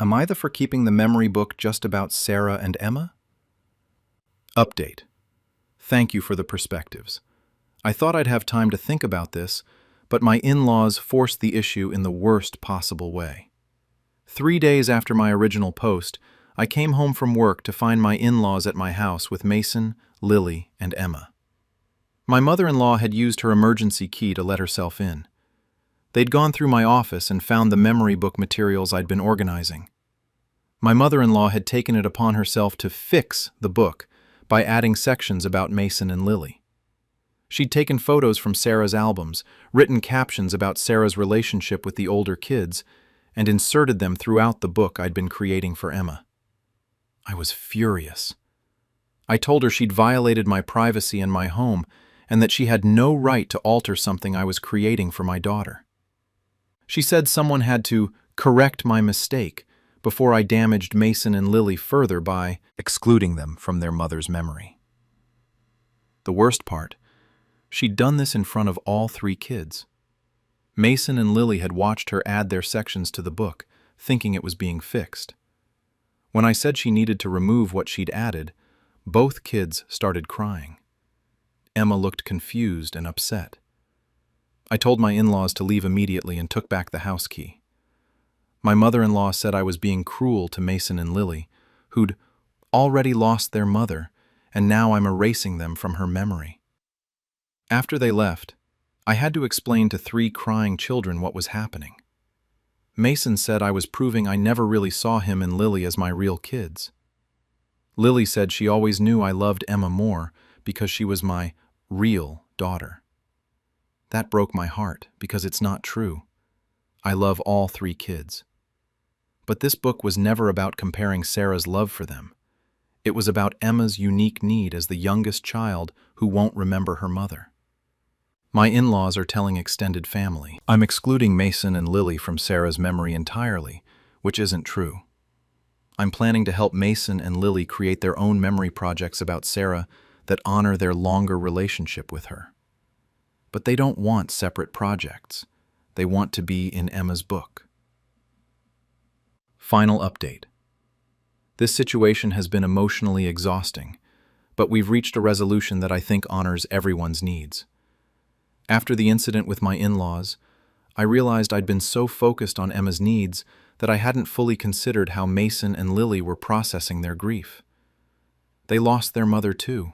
Am I for keeping the memory book just about Sarah and Emma? Update. Thank you for the perspectives. I thought I'd have time to think about this, but my in-laws forced the issue in the worst possible way. 3 days after my original post, I came home from work to find my in-laws at my house with Mason, Lily, and Emma. My mother-in-law had used her emergency key to let herself in. They'd gone through my office and found the memory book materials I'd been organizing. My mother-in-law had taken it upon herself to fix the book by adding sections about Mason and Lily. She'd taken photos from Sarah's albums, written captions about Sarah's relationship with the older kids, and inserted them throughout the book I'd been creating for Emma. I was furious. I told her she'd violated my privacy and my home, and that she had no right to alter something I was creating for my daughter. She said someone had to correct my mistake before I damaged Mason and Lily further by excluding them from their mother's memory. The worst part, she'd done this in front of all 3 kids. Mason and Lily had watched her add their sections to the book, thinking it was being fixed. When I said she needed to remove what she'd added, both kids started crying. Emma looked confused and upset. I told my in-laws to leave immediately and took back the house key. My mother-in-law said I was being cruel to Mason and Lily, who'd already lost their mother, and now I'm erasing them from her memory. After they left, I had to explain to 3 crying children what was happening. Mason said I was proving I never really saw him and Lily as my real kids. Lily said she always knew I loved Emma more because she was my real daughter. That broke my heart because it's not true. I love all 3 kids. But this book was never about comparing Sarah's love for them. It was about Emma's unique need as the youngest child who won't remember her mother. My in-laws are telling extended family I'm excluding Mason and Lily from Sarah's memory entirely, which isn't true. I'm planning to help Mason and Lily create their own memory projects about Sarah that honor their longer relationship with her. But they don't want separate projects. They want to be in Emma's book. Final update. This situation has been emotionally exhausting, but we've reached a resolution that I think honors everyone's needs. After the incident with my in-laws, I realized I'd been so focused on Emma's needs that I hadn't fully considered how Mason and Lily were processing their grief. They lost their mother too,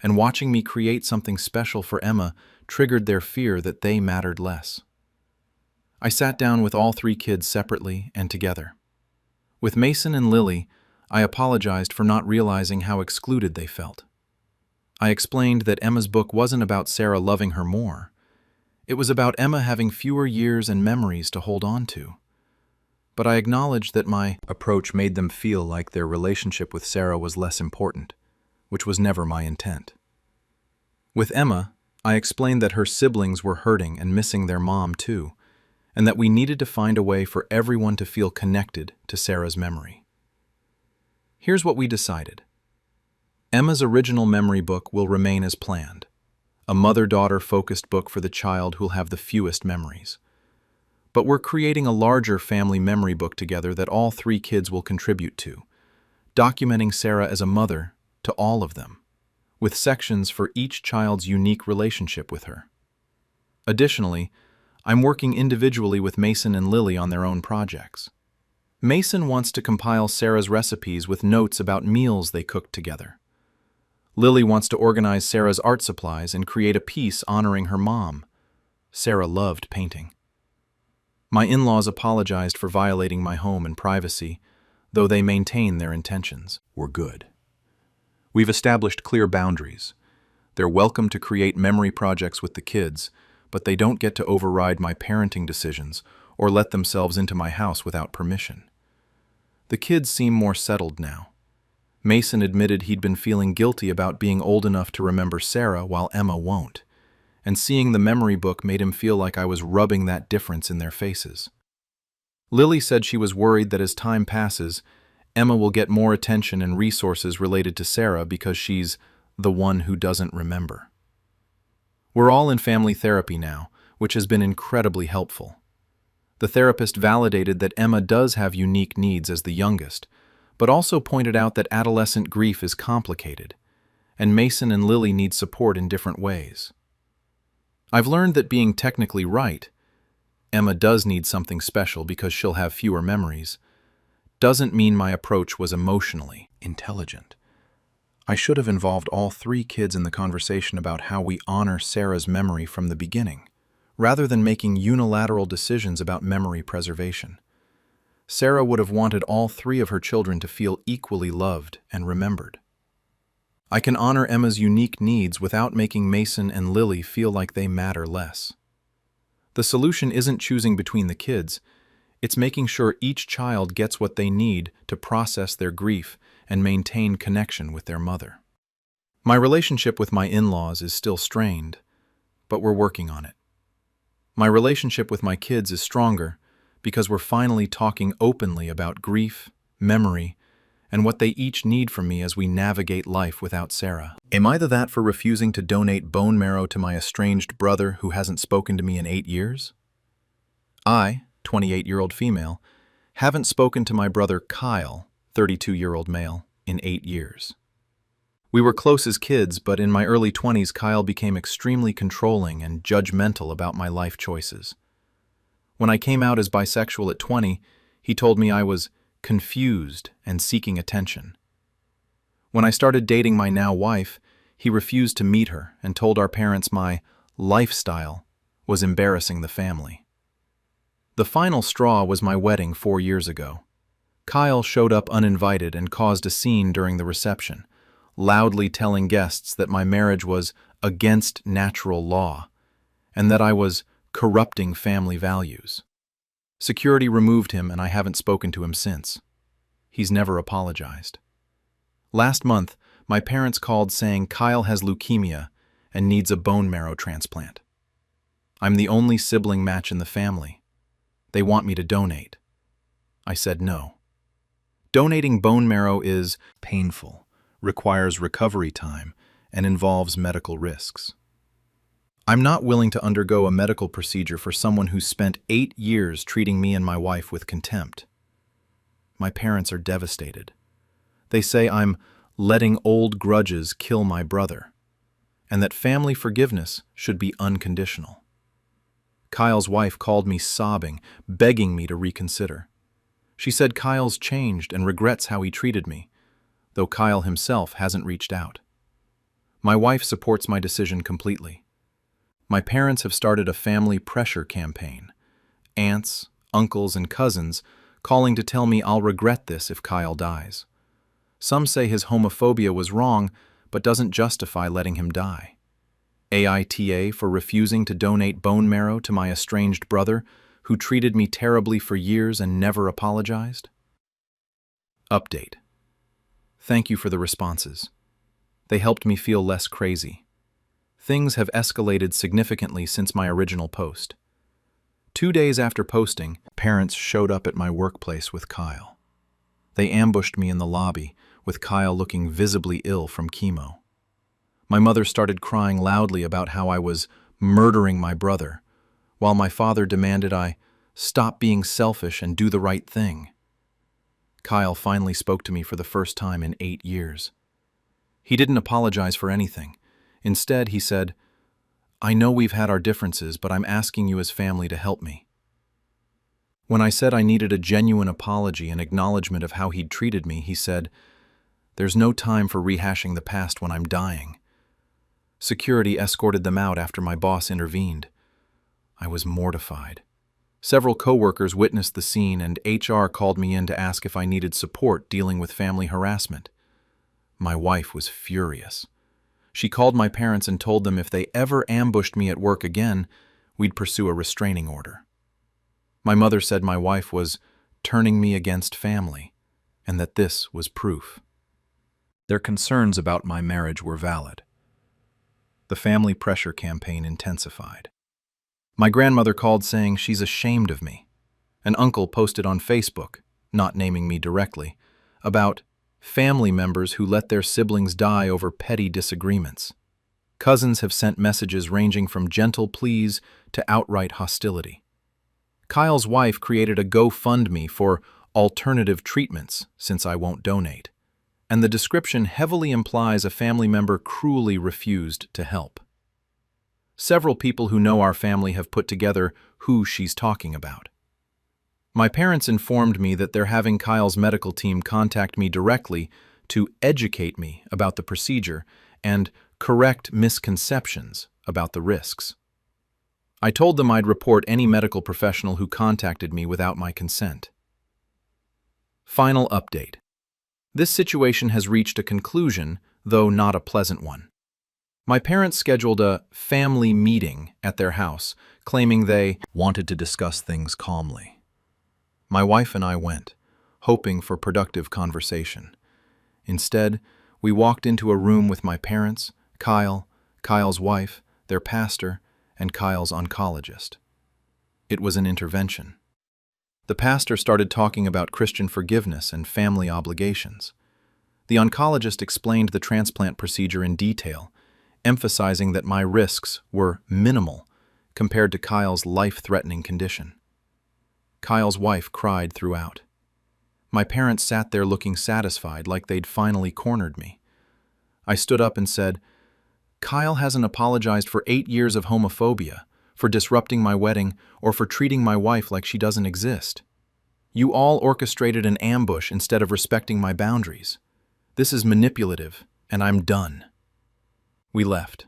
and watching me create something special for Emma triggered their fear that they mattered less. I sat down with all 3 kids separately and together. With Mason and Lily, I apologized for not realizing how excluded they felt. I explained that Emma's book wasn't about Sarah loving her more. It was about Emma having fewer years and memories to hold on to. But I acknowledged that my approach made them feel like their relationship with Sarah was less important, which was never my intent. With Emma, I explained that her siblings were hurting and missing their mom too, and that we needed to find a way for everyone to feel connected to Sarah's memory. Here's what we decided. Emma's original memory book will remain as planned, a mother-daughter focused book for the child who'll have the fewest memories. But we're creating a larger family memory book together that all 3 kids will contribute to, documenting Sarah as a mother to all of them, with sections for each child's unique relationship with her. Additionally, I'm working individually with Mason and Lily on their own projects. Mason wants to compile Sarah's recipes with notes about meals they cooked together. Lily wants to organize Sarah's art supplies and create a piece honoring her mom. Sarah loved painting. My in-laws apologized for violating my home and privacy, though they maintain their intentions were good. We've established clear boundaries. They're welcome to create memory projects with the kids, but they don't get to override my parenting decisions or let themselves into my house without permission. The kids seem more settled now. Mason admitted he'd been feeling guilty about being old enough to remember Sarah while Emma won't, and seeing the memory book made him feel like I was rubbing that difference in their faces. Lily said she was worried that as time passes, Emma will get more attention and resources related to Sarah because she's the one who doesn't remember. We're all in family therapy now, which has been incredibly helpful. The therapist validated that Emma does have unique needs as the youngest, but also pointed out that adolescent grief is complicated, and Mason and Lily need support in different ways. I've learned that being technically right, Emma does need something special because she'll have fewer memories, doesn't mean my approach was emotionally intelligent. I should have involved all three kids in the conversation about how we honor Sarah's memory from the beginning, rather than making unilateral decisions about memory preservation. Sarah would have wanted all three of her children to feel equally loved and remembered. I can honor Emma's unique needs without making Mason and Lily feel like they matter less. The solution isn't choosing between the kids, it's making sure each child gets what they need to process their grief and maintain connection with their mother. My relationship with my in-laws is still strained, but we're working on it. My relationship with my kids is stronger because we're finally talking openly about grief, memory, and what they each need from me as we navigate life without Sarah. Am I the that for refusing to donate bone marrow to my estranged brother who hasn't spoken to me in 8 years? I, 28-year-old female, haven't spoken to my brother Kyle, 32-year-old male, in 8 years. We were close as kids, but in my early 20s, Kyle became extremely controlling and judgmental about my life choices. When I came out as bisexual at 20, he told me I was confused and seeking attention. When I started dating my now wife, he refused to meet her and told our parents my lifestyle was embarrassing the family. The final straw was my wedding 4 years ago. Kyle showed up uninvited and caused a scene during the reception, loudly telling guests that my marriage was against natural law and that I was corrupting family values. Security removed him and I haven't spoken to him since. He's never apologized. Last month, my parents called saying Kyle has leukemia and needs a bone marrow transplant. I'm the only sibling match in the family. They want me to donate. I said no. Donating bone marrow is painful, requires recovery time, and involves medical risks. I'm not willing to undergo a medical procedure for someone who spent 8 years treating me and my wife with contempt. My parents are devastated. They say I'm letting old grudges kill my brother, and that family forgiveness should be unconditional. Kyle's wife called me sobbing, begging me to reconsider. She said Kyle's changed and regrets how he treated me, though Kyle himself hasn't reached out. My wife supports my decision completely. My parents have started a family pressure campaign. Aunts, uncles, and cousins calling to tell me I'll regret this if Kyle dies. Some say his homophobia was wrong, but doesn't justify letting him die. AITA for refusing to donate bone marrow to my estranged brother who treated me terribly for years and never apologized? Update. Thank you for the responses. They helped me feel less crazy. Things have escalated significantly since my original post. 2 days after posting, parents showed up at my workplace with Kyle. They ambushed me in the lobby, with Kyle looking visibly ill from chemo. My mother started crying loudly about how I was murdering my brother, while my father demanded I stop being selfish and do the right thing. Kyle finally spoke to me for the first time in 8 years. He didn't apologize for anything. Instead, he said, "I know we've had our differences, but I'm asking you as family to help me." When I said I needed a genuine apology and acknowledgement of how he'd treated me, he said, There's no time for rehashing the past when I'm dying. Security escorted them out after my boss intervened. I was mortified. Several coworkers witnessed the scene, and HR called me in to ask if I needed support dealing with family harassment. My wife was furious. She called my parents and told them if they ever ambushed me at work again, we'd pursue a restraining order. My mother said my wife was turning me against family, and that this was proof. Their concerns about my marriage were valid. The family pressure campaign intensified. My grandmother called saying she's ashamed of me. An uncle posted on Facebook, not naming me directly, about family members who let their siblings die over petty disagreements. Cousins have sent messages ranging from gentle pleas to outright hostility. Kyle's wife created a GoFundMe for alternative treatments since I won't donate, and the description heavily implies a family member cruelly refused to help. Several people who know our family have put together who she's talking about. My parents informed me that they're having Kyle's medical team contact me directly to educate me about the procedure and correct misconceptions about the risks. I told them I'd report any medical professional who contacted me without my consent. Final update. This situation has reached a conclusion, though not a pleasant one. My parents scheduled a family meeting at their house, claiming they wanted to discuss things calmly. My wife and I went, hoping for productive conversation. Instead, we walked into a room with my parents, Kyle, Kyle's wife, their pastor, and Kyle's oncologist. It was an intervention. The pastor started talking about Christian forgiveness and family obligations. The oncologist explained the transplant procedure in detail, emphasizing that my risks were minimal compared to Kyle's life-threatening condition. Kyle's wife cried throughout. My parents sat there looking satisfied, like they'd finally cornered me. I stood up and said, "Kyle hasn't apologized for 8 years of homophobia, for disrupting my wedding, or for treating my wife like she doesn't exist. You all orchestrated an ambush instead of respecting my boundaries. This is manipulative, and I'm done." We left.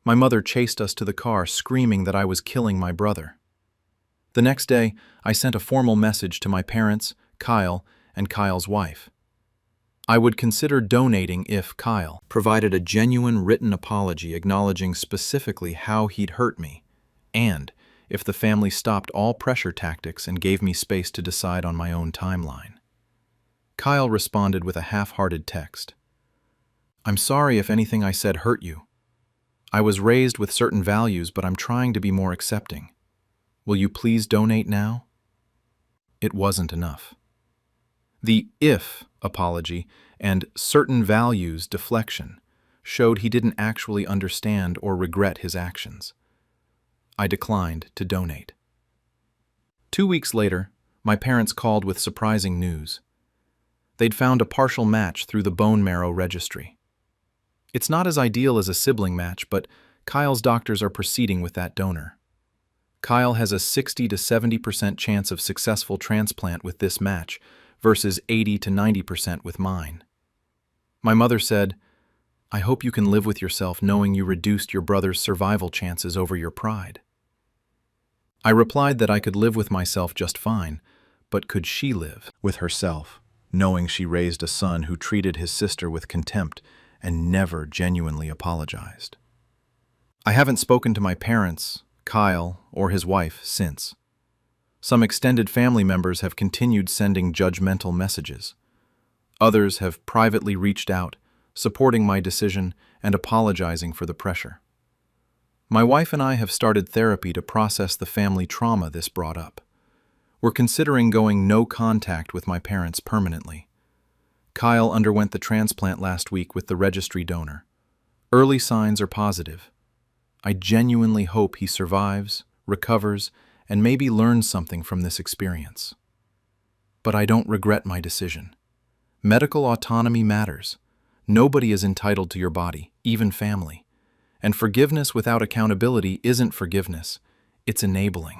My mother chased us to the car, screaming that I was killing my brother. The next day, I sent a formal message to my parents, Kyle, and Kyle's wife. I would consider donating if Kyle provided a genuine written apology acknowledging specifically how he'd hurt me, and if the family stopped all pressure tactics and gave me space to decide on my own timeline. Kyle responded with a half-hearted text. "I'm sorry if anything I said hurt you. I was raised with certain values, but I'm trying to be more accepting. Will you please donate now?" It wasn't enough. The "if" apology and certain values deflection showed he didn't actually understand or regret his actions. I declined to donate. 2 weeks later, my parents called with surprising news. They'd found a partial match through the bone marrow registry. It's not as ideal as a sibling match, but Kyle's doctors are proceeding with that donor. Kyle has a 60 to 70% chance of successful transplant with this match versus 80 to 90% with mine. My mother said, "I hope you can live with yourself knowing you reduced your brother's survival chances over your pride." I replied that I could live with myself just fine, but could she live with herself, knowing she raised a son who treated his sister with contempt and never genuinely apologized? I haven't spoken to my parents, Kyle, or his wife since. Some extended family members have continued sending judgmental messages. Others have privately reached out, supporting my decision and apologizing for the pressure. My wife and I have started therapy to process the family trauma this brought up. We're considering going no contact with my parents permanently. Kyle underwent the transplant last week with the registry donor. Early signs are positive. I genuinely hope he survives, recovers, and maybe learns something from this experience. But I don't regret my decision. Medical autonomy matters. Nobody is entitled to your body, even family. And forgiveness without accountability isn't forgiveness, it's enabling.